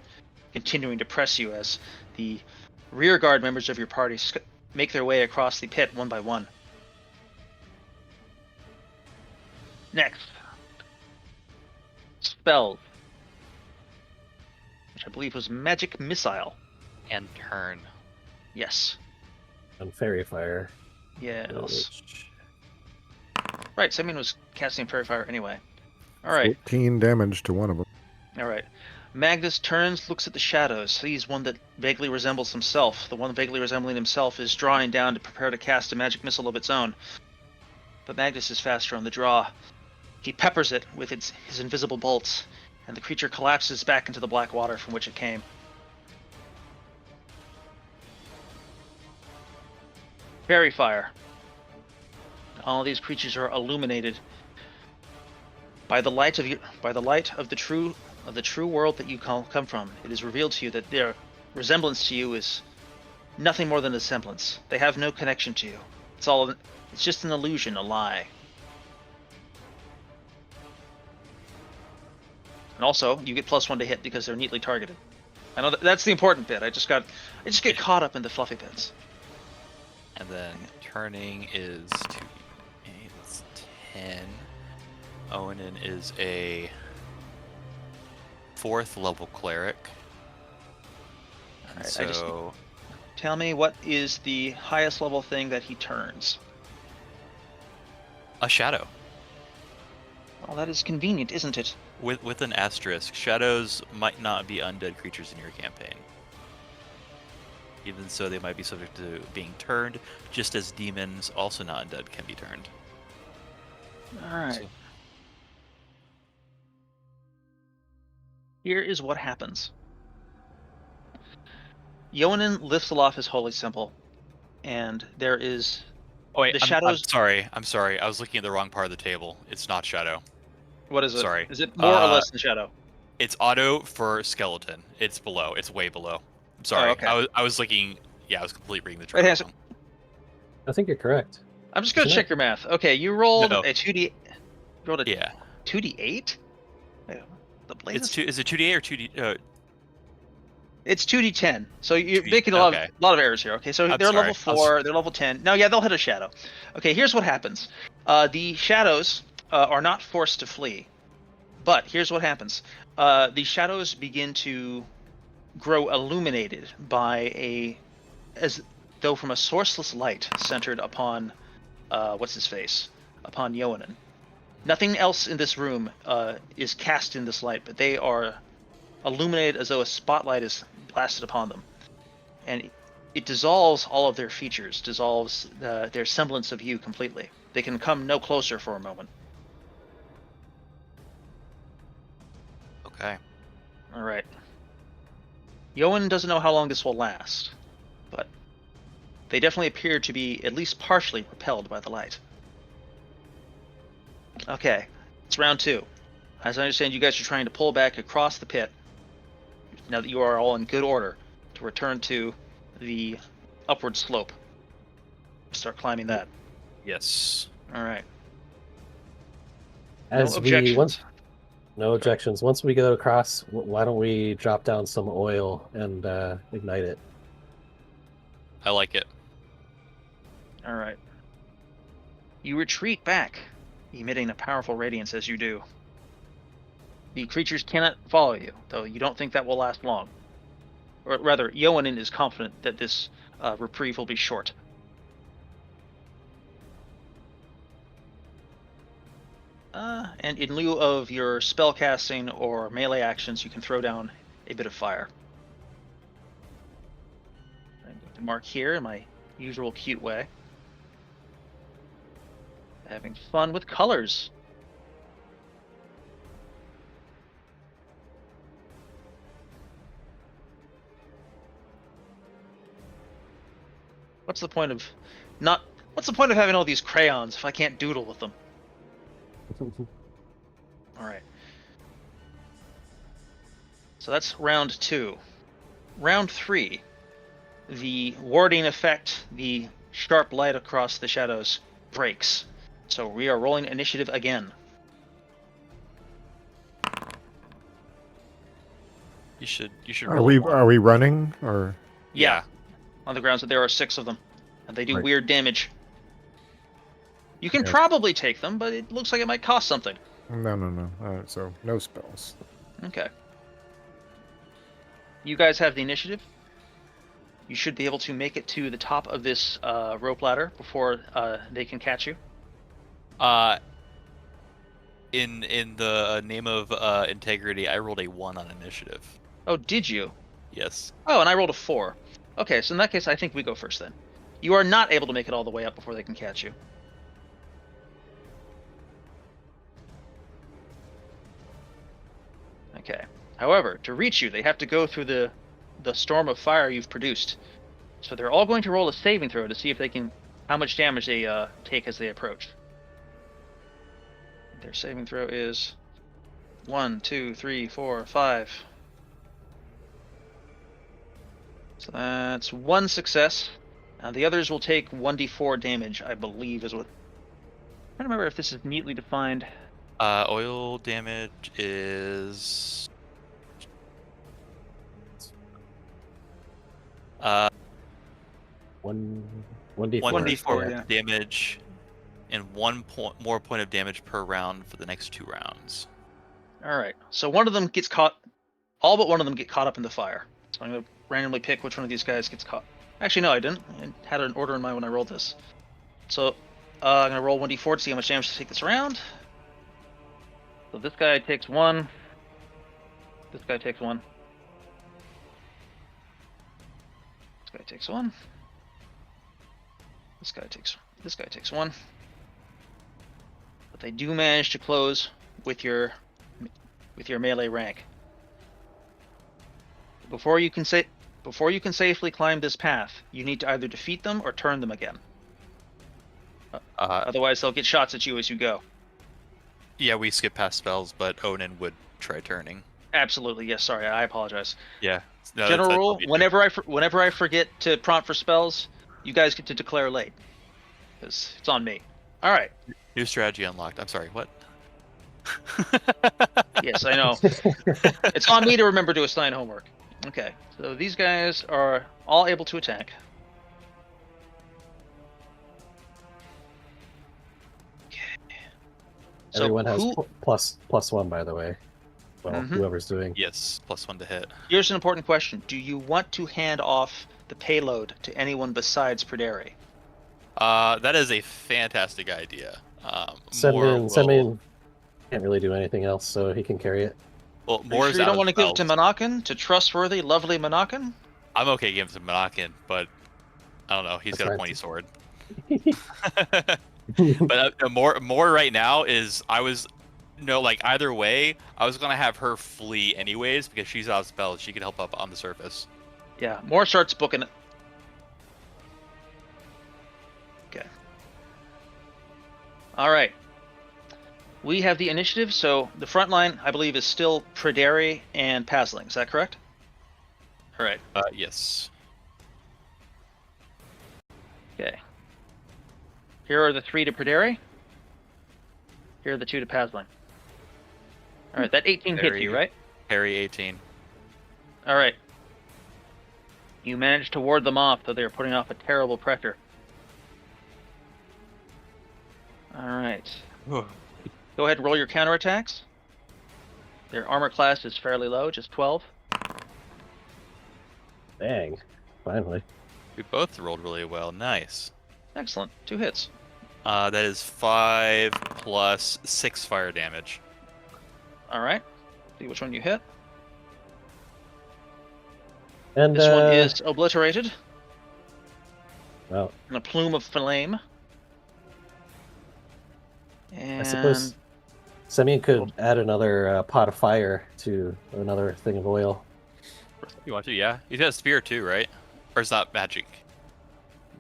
Speaker 2: continuing to press you as the rear guard members of your party make their way across the pit one by one. Next. Spells. which I believe was Magic Missile.
Speaker 3: And turn.
Speaker 2: Yes.
Speaker 4: And Fairy Fire.
Speaker 2: Yes.
Speaker 4: Which...
Speaker 2: Right, Simeon was casting Fairy Fire anyway. Alright.
Speaker 5: 14 damage to one of them.
Speaker 2: Alright. Magnus turns, looks at the shadows, sees one that vaguely resembles himself. The one vaguely resembling himself is drawing down to prepare to cast a magic missile of its own. But Magnus is faster on the draw. He peppers it with his invisible bolts, and the creature collapses back into the black water from which it came. Fairy Fire. All these creatures are illuminated by the light of the true world that you come from. It is revealed to you that their resemblance to you is nothing more than a semblance. They have no connection to you. It's just an illusion, a lie. And also, you get +1 to hit because they're neatly targeted. I know that's the important bit. I just get caught up in the fluffy bits.
Speaker 3: And then turning is 2d8, it's 10. Owanin is a 4th level cleric. And
Speaker 2: Alright,
Speaker 3: so
Speaker 2: tell me, what is the highest level thing that he turns?
Speaker 3: a shadow.
Speaker 2: Well, that is convenient, isn't it?
Speaker 3: With an asterisk, shadows might not be undead creatures in your campaign. Even so, they might be subject to being turned, just as demons, also not undead, can be turned.
Speaker 2: Alright.
Speaker 3: So,
Speaker 2: Here is what happens. Yonin lifts aloft his holy symbol, and there is
Speaker 3: oh wait,
Speaker 2: the
Speaker 3: I'm
Speaker 2: shadows.
Speaker 3: sorry. I was looking at the wrong part of the table. It's not shadow.
Speaker 2: What is it?
Speaker 3: Sorry.
Speaker 2: Is it more or less than shadow?
Speaker 3: It's auto for skeleton. It's below. It's way below. I'm sorry.
Speaker 2: Oh, okay.
Speaker 3: I was looking. Yeah, I was completely reading the
Speaker 2: Wait,
Speaker 3: chart
Speaker 2: has-
Speaker 3: wrong.
Speaker 4: I think you're correct.
Speaker 2: I'm just gonna
Speaker 4: Isn't
Speaker 2: check your math. Okay, you rolled
Speaker 3: No.
Speaker 2: a 2d. Rolled a
Speaker 3: Yeah.
Speaker 2: 2d8. Wait, the blazes.
Speaker 3: It's two. Is it 2d8 or 2d?
Speaker 2: It's 2d10. So you're
Speaker 3: 2D
Speaker 2: making a lot of errors here. Okay, so
Speaker 3: I'm
Speaker 2: they're
Speaker 3: sorry.
Speaker 2: level 4, they're level 10. No, yeah, they'll hit a shadow. Okay, here's what happens. The shadows are not forced to flee, but here's what happens. The shadows begin to grow illuminated by as though from a sourceless light centered upon, what's his face? Upon Yoanan. Nothing else in this room is cast in this light, but they are illuminated as though a spotlight is blasted upon them. And it dissolves all of their features, dissolves their semblance of you completely. They can come no closer for a moment.
Speaker 3: Okay.
Speaker 2: Alright. Yoan doesn't know how long this will last, but they definitely appear to be at least partially repelled by the light. Okay, it's round 2. As I understand, you guys are trying to pull back across the pit, now that you are all in good order, to return to the upward slope. Start climbing that.
Speaker 3: Yes.
Speaker 2: Alright.
Speaker 4: As
Speaker 2: No
Speaker 4: we
Speaker 2: objections.
Speaker 4: once, no objections. Once we go across, why don't we drop down some oil and ignite it?
Speaker 3: I like it.
Speaker 2: Alright. You retreat back, emitting a powerful radiance as you do. The creatures cannot follow you, though you don't think that will last long. Or rather, Yoanin is confident that this reprieve will be short. And in lieu of your spellcasting or melee actions, you can throw down a bit of fire. I'm going to mark here in my usual cute way. Having fun with colors. What's the point of having all these crayons if I can't doodle with them? Alright. So that's round 2. Round 3. The warding effect, the sharp light across the shadows, breaks. So we are rolling initiative again.
Speaker 3: You should.
Speaker 5: Are
Speaker 3: roll
Speaker 5: we
Speaker 3: one.
Speaker 5: are we running or?
Speaker 3: Yeah.
Speaker 2: On the grounds that there are 6 of them. And they do
Speaker 5: Right.
Speaker 2: weird damage. You can
Speaker 5: Yeah.
Speaker 2: probably take them, but it looks like it might cost something.
Speaker 5: No. So no spells.
Speaker 2: Okay. you guys have the initiative. You should be able to make it to the top of this rope ladder before they can catch you.
Speaker 3: In the name of integrity, I rolled a 1 on initiative.
Speaker 2: Oh, did you?
Speaker 3: Yes.
Speaker 2: Oh, and I rolled a 4. Okay, so in that case, I think we go first then. You are not able to make it all the way up before they can catch you. Okay. However, to reach you, they have to go through the storm of fire you've produced. So they're all going to roll a saving throw to see if they can, how much damage they take as they approach. Their saving throw is 1, 2, 3, 4, 5. So that's 1 success. The others will take 1d4 damage, I believe, is what. I'm trying to remember if this is neatly defined.
Speaker 3: Oil damage is.
Speaker 4: One d4.
Speaker 3: 1d4
Speaker 2: yeah.
Speaker 3: damage, and 1 more point of damage per round for the next 2 rounds.
Speaker 2: All right. So one of them gets caught. All but one of them get caught up in the fire. So I'm going to randomly pick which one of these guys gets caught. Actually, no, I didn't. I had an order in mind when I rolled this. So I'm going to roll 1d4 to see how much damage to take this round. So this guy takes 1. This guy takes 1. This guy takes 1. This guy takes 1. But they do manage to close with your melee rank. Before you can safely climb this path, you need to either defeat them or turn them again. Otherwise, they'll get shots at you as you go.
Speaker 3: Yeah, we skip past spells, but Onan would try turning.
Speaker 2: Absolutely, yes. Sorry, I apologize.
Speaker 3: Yeah. No,
Speaker 2: General rule: whenever I forget to prompt for spells, you guys get to declare late, because it's on me. All right.
Speaker 3: New strategy unlocked. I'm sorry, what?
Speaker 2: Yes, I know. It's on me to remember to assign homework. Okay, so these guys are all able to attack. Okay. So
Speaker 4: Everyone has +1, by the way. Well,
Speaker 2: Mhm.
Speaker 4: whoever's doing.
Speaker 3: Yes, +1 to hit.
Speaker 2: Here's an important question: do you want to hand off the payload to anyone besides Perdere?
Speaker 3: That is a fantastic idea.
Speaker 4: Sending can't really do anything else, so he can carry it.
Speaker 3: Well,
Speaker 2: Are you
Speaker 3: Moore's
Speaker 2: sure you
Speaker 3: out
Speaker 2: don't
Speaker 3: of
Speaker 2: want to give it to
Speaker 3: spells.
Speaker 2: Monacan, to trustworthy, lovely Monacan?
Speaker 3: I'm okay giving it to Monacan, but I don't know. He's
Speaker 4: That's
Speaker 3: got a
Speaker 4: right.
Speaker 3: pointy sword. But more right now is either way, I was gonna have her flee anyways because she's out of spells. She can help up on the surface.
Speaker 2: Yeah, Moore starts booking it. Okay. All right. We have the initiative, so the front line, I believe, is still Perdere and Pasling. Is that correct? All right.
Speaker 3: Yes.
Speaker 2: Okay. Here are the 3 to Perdere. Here are the 2 to Pasling. All right, that 18 hits you, right?
Speaker 3: Parry 18.
Speaker 2: All right. You managed to ward them off, though they are putting off a terrible pressure. All right. Go ahead and roll your counterattacks. Their armor class is fairly low, just 12.
Speaker 4: Dang. Finally.
Speaker 3: We both rolled really well. Nice.
Speaker 2: Excellent. 2 hits.
Speaker 3: That is 5 plus 6 fire damage.
Speaker 2: All right. See which one you hit.
Speaker 4: And
Speaker 2: This one is obliterated
Speaker 4: well,
Speaker 2: in a plume of flame. And
Speaker 4: I suppose Semyon could add another pot of fire to another thing of oil.
Speaker 3: You want to? Yeah. He's got a spear too, right? Or is that magic?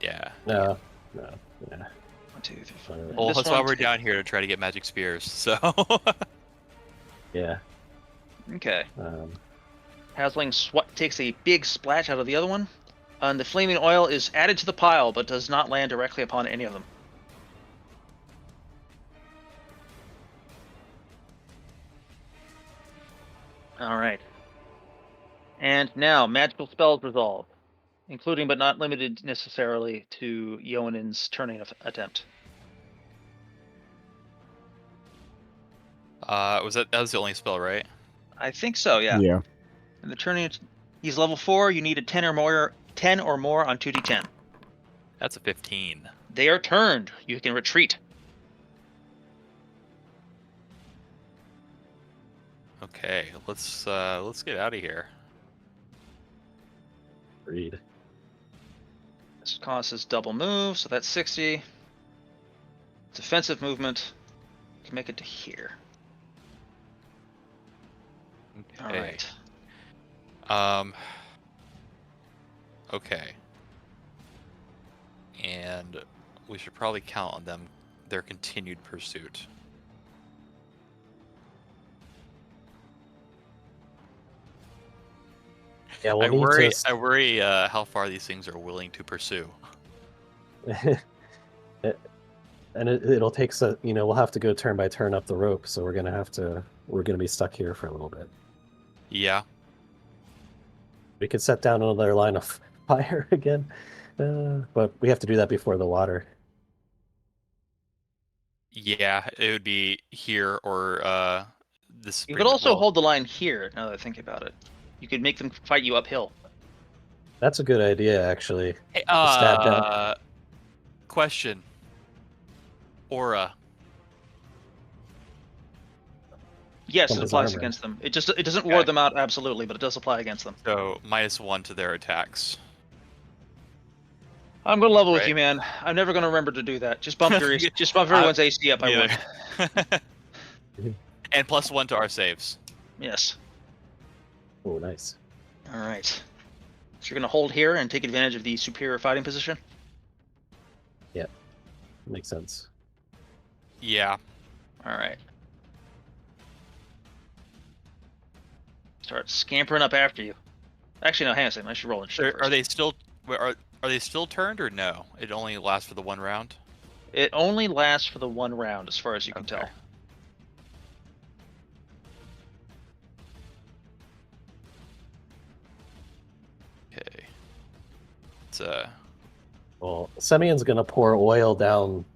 Speaker 3: Yeah.
Speaker 4: No. Yeah.
Speaker 2: 1, 2, 3, 4.
Speaker 3: Well,
Speaker 2: This
Speaker 3: that's why
Speaker 2: one
Speaker 3: we're
Speaker 2: ta-
Speaker 3: down here to try to get magic spears. So.
Speaker 4: Yeah.
Speaker 2: Okay.
Speaker 4: Um,
Speaker 2: takes a big splash out of the other one, and the flaming oil is added to the pile, but does not land directly upon any of them. All right. And now, magical spells resolve, including but not limited necessarily to Yonin's turning attempt.
Speaker 3: That was the only spell, right?
Speaker 2: I think so, yeah.
Speaker 5: Yeah.
Speaker 2: And the turning He's level 4. You need a 10 or more on 2d10.
Speaker 3: That's a 15.
Speaker 2: They are turned. You can retreat.
Speaker 3: Okay, let's get out of here.
Speaker 4: Agreed.
Speaker 2: This causes double move, so that's 60. Defensive movement. You can make it to here.
Speaker 3: Okay.
Speaker 2: All right.
Speaker 3: Okay. And we should probably count on them, their continued pursuit.
Speaker 4: Yeah,
Speaker 3: I
Speaker 4: we'll
Speaker 3: worry.
Speaker 4: need
Speaker 3: I worry how far these things are willing to pursue.
Speaker 4: to. And it'll take we'll have to go turn by turn up the rope, so we're gonna be stuck here for a little bit.
Speaker 3: Yeah.
Speaker 4: We could set down another line of fire again, but we have to do that before the water.
Speaker 3: Yeah, it would be here or this.
Speaker 2: You could also hold the line here, now that I think about it. You could make them fight you uphill.
Speaker 4: That's a good idea, actually.
Speaker 3: Hey,
Speaker 4: stab down.
Speaker 3: question. Aura.
Speaker 2: Yes,
Speaker 4: From
Speaker 2: it
Speaker 4: his
Speaker 2: applies
Speaker 4: armor.
Speaker 2: against them. It doesn't ward them out absolutely, but it does apply against them.
Speaker 3: So -1 to their attacks.
Speaker 2: I'm gonna level with
Speaker 3: Right.
Speaker 2: you, man. I'm never gonna remember to do that. Just bump everyone's AC up by 1.
Speaker 3: And +1 to our saves.
Speaker 2: Yes.
Speaker 4: Oh, nice.
Speaker 2: All right. So you're gonna hold here and take advantage of the superior fighting position.
Speaker 4: Yeah, makes sense.
Speaker 3: Yeah.
Speaker 2: All right. Start scampering up after you. Actually, no. Hang on a second. I should roll initiative
Speaker 3: Are
Speaker 2: first.
Speaker 3: they still? Are they still turned or no? It only lasts for the 1 round.
Speaker 2: It only lasts for the 1 round, as far as you can
Speaker 3: Okay.
Speaker 2: tell.
Speaker 3: Okay. It's
Speaker 4: Well, Semyon's gonna pour oil down,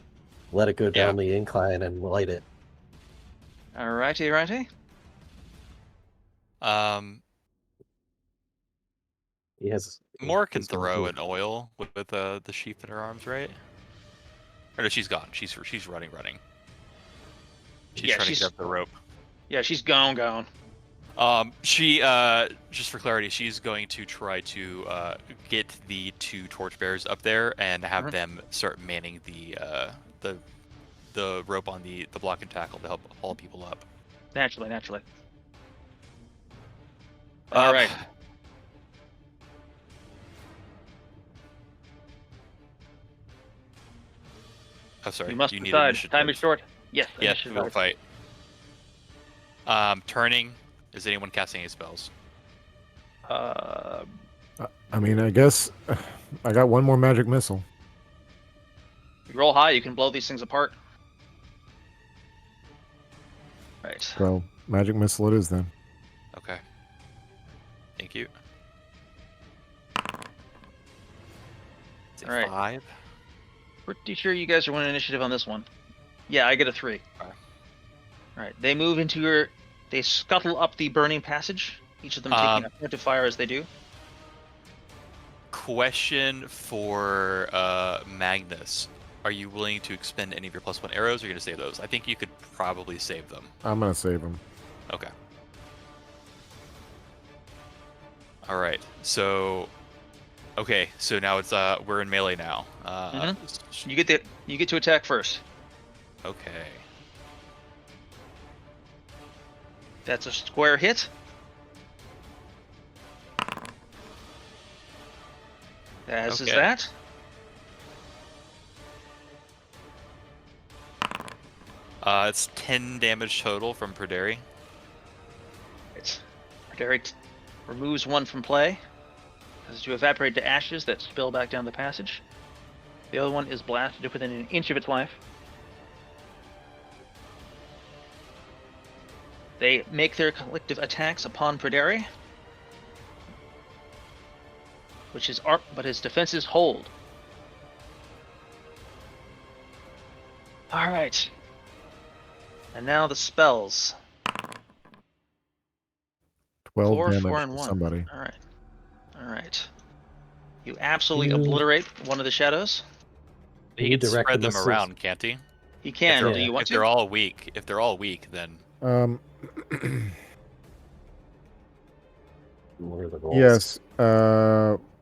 Speaker 4: let it go down the incline, and light it.
Speaker 2: All righty, righty.
Speaker 4: He has.
Speaker 3: More can
Speaker 4: he's gonna
Speaker 3: throw
Speaker 4: do-
Speaker 3: an oil with the sheath in her arms, right? Or no, she's gone. She's running. She's
Speaker 2: Yeah,
Speaker 3: trying to get up the rope.
Speaker 2: Yeah, she's gone.
Speaker 3: She just for clarity, she's going to try to get the 2 torchbearers up there and have them start manning the rope on the block and tackle to help haul people up.
Speaker 2: Naturally. All right.
Speaker 3: Oh, sorry.
Speaker 2: You must
Speaker 3: need
Speaker 2: decide.
Speaker 3: initiative.
Speaker 2: Time is short. Yes.
Speaker 3: Yes, we will
Speaker 2: initiative.
Speaker 3: fight. Turning. Is anyone casting any spells?
Speaker 5: I mean, I guess I got 1 more magic missile.
Speaker 2: You roll high, you can blow these things apart. Right.
Speaker 5: So magic missile it is then.
Speaker 3: Okay. Thank you.
Speaker 2: All right.
Speaker 3: 5.
Speaker 2: Pretty sure you guys are winning initiative on this one. Yeah, I get a 3.
Speaker 3: Okay.
Speaker 2: All right. They move into your. They scuttle up the burning passage. Each of them taking a point of fire as they do.
Speaker 3: Question for Magnus. Are you willing to expend any of your +1 arrows, or are you going to save those? I think you could probably save them.
Speaker 5: I'm gonna save him.
Speaker 3: Okay. All right. So, okay. So now it's we're in melee now.
Speaker 2: You get to attack first.
Speaker 3: Okay.
Speaker 2: That's a square hit. As is
Speaker 3: Okay.
Speaker 2: that.
Speaker 3: It's 10 damage total from Perderi.
Speaker 2: Derek removes 1 from play. Causes to evaporate to ashes that spill back down the passage. The other one is blasted within an inch of its life. They make their collective attacks upon Perderi, but his defenses hold. All right. And now the spells.
Speaker 5: 12
Speaker 2: 4,
Speaker 5: damage
Speaker 2: 4, and
Speaker 5: to
Speaker 2: 1.
Speaker 5: somebody.
Speaker 2: All right. All right. You absolutely
Speaker 4: You-
Speaker 2: obliterate one of the shadows.
Speaker 3: He
Speaker 4: You
Speaker 3: can
Speaker 4: direct
Speaker 3: spread
Speaker 4: the
Speaker 3: them
Speaker 4: missiles.
Speaker 3: around, can't he?
Speaker 2: He can.
Speaker 3: If
Speaker 2: Do
Speaker 3: they're,
Speaker 2: you want
Speaker 3: if
Speaker 2: to?
Speaker 3: they're all weak, then
Speaker 4: What are the goals?
Speaker 5: Yes.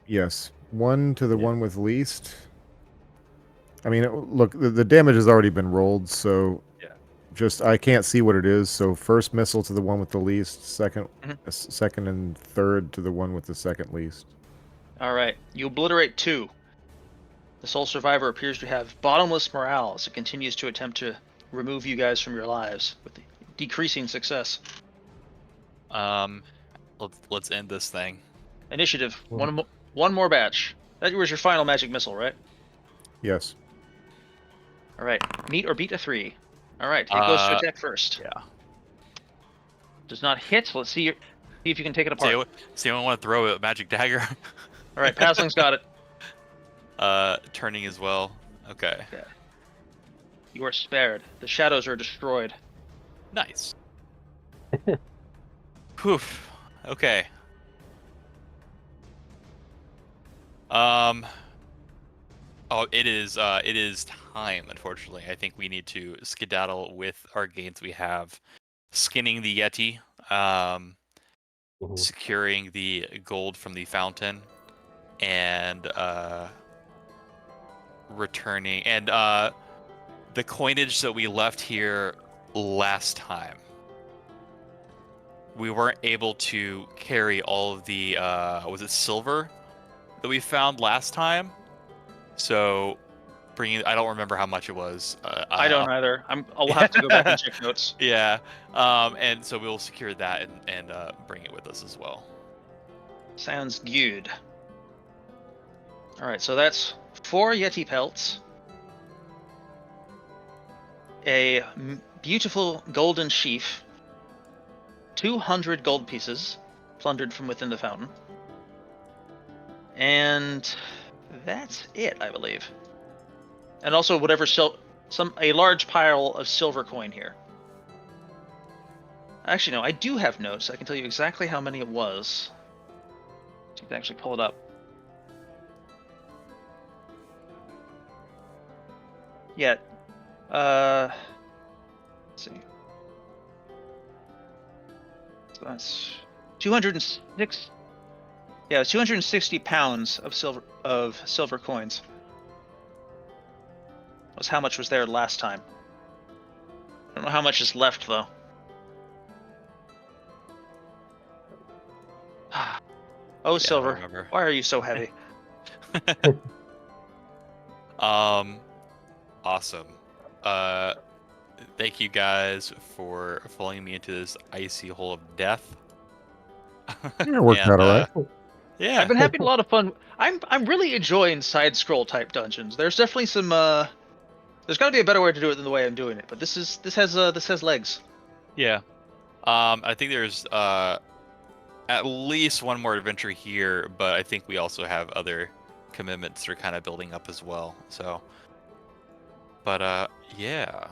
Speaker 5: Yes. One to the
Speaker 3: Yeah.
Speaker 5: one with least. I mean, look, the damage has already been rolled, so
Speaker 3: Yeah.
Speaker 5: just I can't see what it is. So first missile to the one with the least, second,
Speaker 2: Mhm.
Speaker 5: second and third to the one with the second least.
Speaker 2: All right. You obliterate 2. The sole survivor appears to have bottomless morale as it continues to attempt to remove you guys from your lives with decreasing success.
Speaker 3: Let's end this thing.
Speaker 2: Initiative.
Speaker 5: Well-
Speaker 2: One more batch. That was your final magic missile, right?
Speaker 5: Yes.
Speaker 2: All right. Meet or beat a 3. All right. It goes to attack first.
Speaker 3: Yeah.
Speaker 2: Does not hit. Let's see if you can take it apart.
Speaker 3: Does anyone want to throw a magic dagger?
Speaker 2: All right. Pasling's got it.
Speaker 3: Turning as well. Okay.
Speaker 2: You are spared. The shadows are destroyed.
Speaker 3: Nice. Poof. Okay. Oh, it is time, unfortunately. I think we need to skedaddle with our gains we have. Skinning the Yeti,
Speaker 4: Mhm.
Speaker 3: securing the gold from the fountain, and returning, and the coinage that we left here last time. We weren't able to carry all of the, was it silver that we found last time? So, I don't remember how much it was.
Speaker 2: I don't either. I'll have to go back and check notes.
Speaker 3: Yeah, and so we'll secure that and bring it with us as well.
Speaker 2: Sounds good. All right, so that's 4 Yeti pelts, a beautiful golden sheaf, 200 gold pieces plundered from within the fountain, and that's it, I believe. And also whatever a large pile of silver coin here. Actually, no, I do have notes. I can tell you exactly how many it was. You can actually pull it up. Yeah. Let's see. So that's 206. Yeah, 260 pounds of silver coins. Was how much was there last time. I don't know how much is left though. Oh,
Speaker 3: Yeah,
Speaker 2: silver.
Speaker 3: I remember.
Speaker 2: Why are you so heavy?
Speaker 3: Awesome. Thank you guys for following me into this icy hole of death.
Speaker 5: Yeah, it worked out all right.
Speaker 3: Yeah.
Speaker 2: I've been having a lot of fun. I'm really enjoying side scroll type dungeons. There's definitely some there's got to be a better way to do it than the way I'm doing it, but this has legs.
Speaker 3: Yeah. I think there's at least one more adventure here, but I think we also have other commitments that are kind of building up as well. So, but yeah.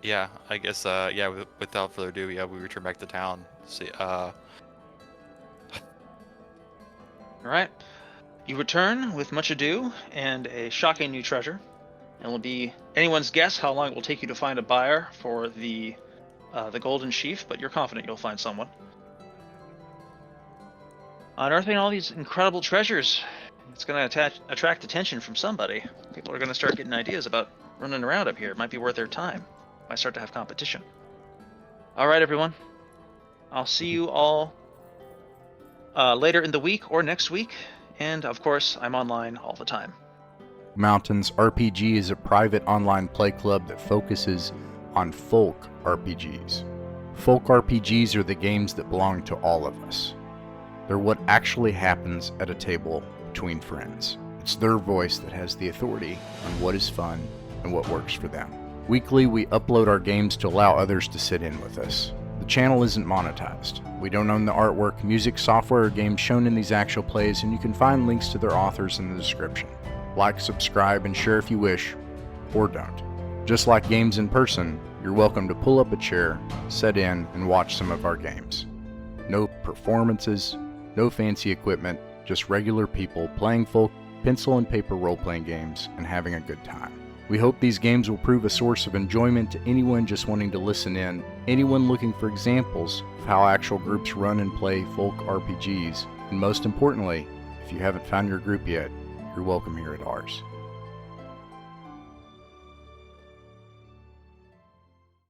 Speaker 3: Yeah, I guess yeah, without further ado, yeah, we return back to town. See
Speaker 2: All right. You return with much ado and a shocking new treasure. It will be anyone's guess how long it will take you to find a buyer for the golden sheaf, but you're confident you'll find someone. Unearthing all these incredible treasures, it's going to attract attention from somebody. People are going to start getting ideas about running around up here. It might be worth their time. Might start to have competition. All right, everyone. I'll see you all later in the week or next week. And of course, I'm online all the time.
Speaker 1: Mountains RPG is a private online play club that focuses on folk RPGs. Folk RPGs are the games that belong to all of us. They're what actually happens at a table between friends. It's their voice that has the authority on what is fun and what works for them. Weekly, we upload our games to allow others to sit in with us. The channel isn't monetized. We don't own the artwork, music, software, or games shown in these actual plays, and you can find links to their authors in the description. Like, subscribe, and share if you wish, or don't. Just like games in person, you're welcome to pull up a chair, sit in, and watch some of our games. No performances, no fancy equipment, just regular people playing folk pencil and paper role-playing games and having a good time. We hope these games will prove a source of enjoyment to anyone just wanting to listen in, anyone looking for examples of how actual groups run and play folk RPGs, and most importantly, if you haven't found your group yet, you're welcome here at ours.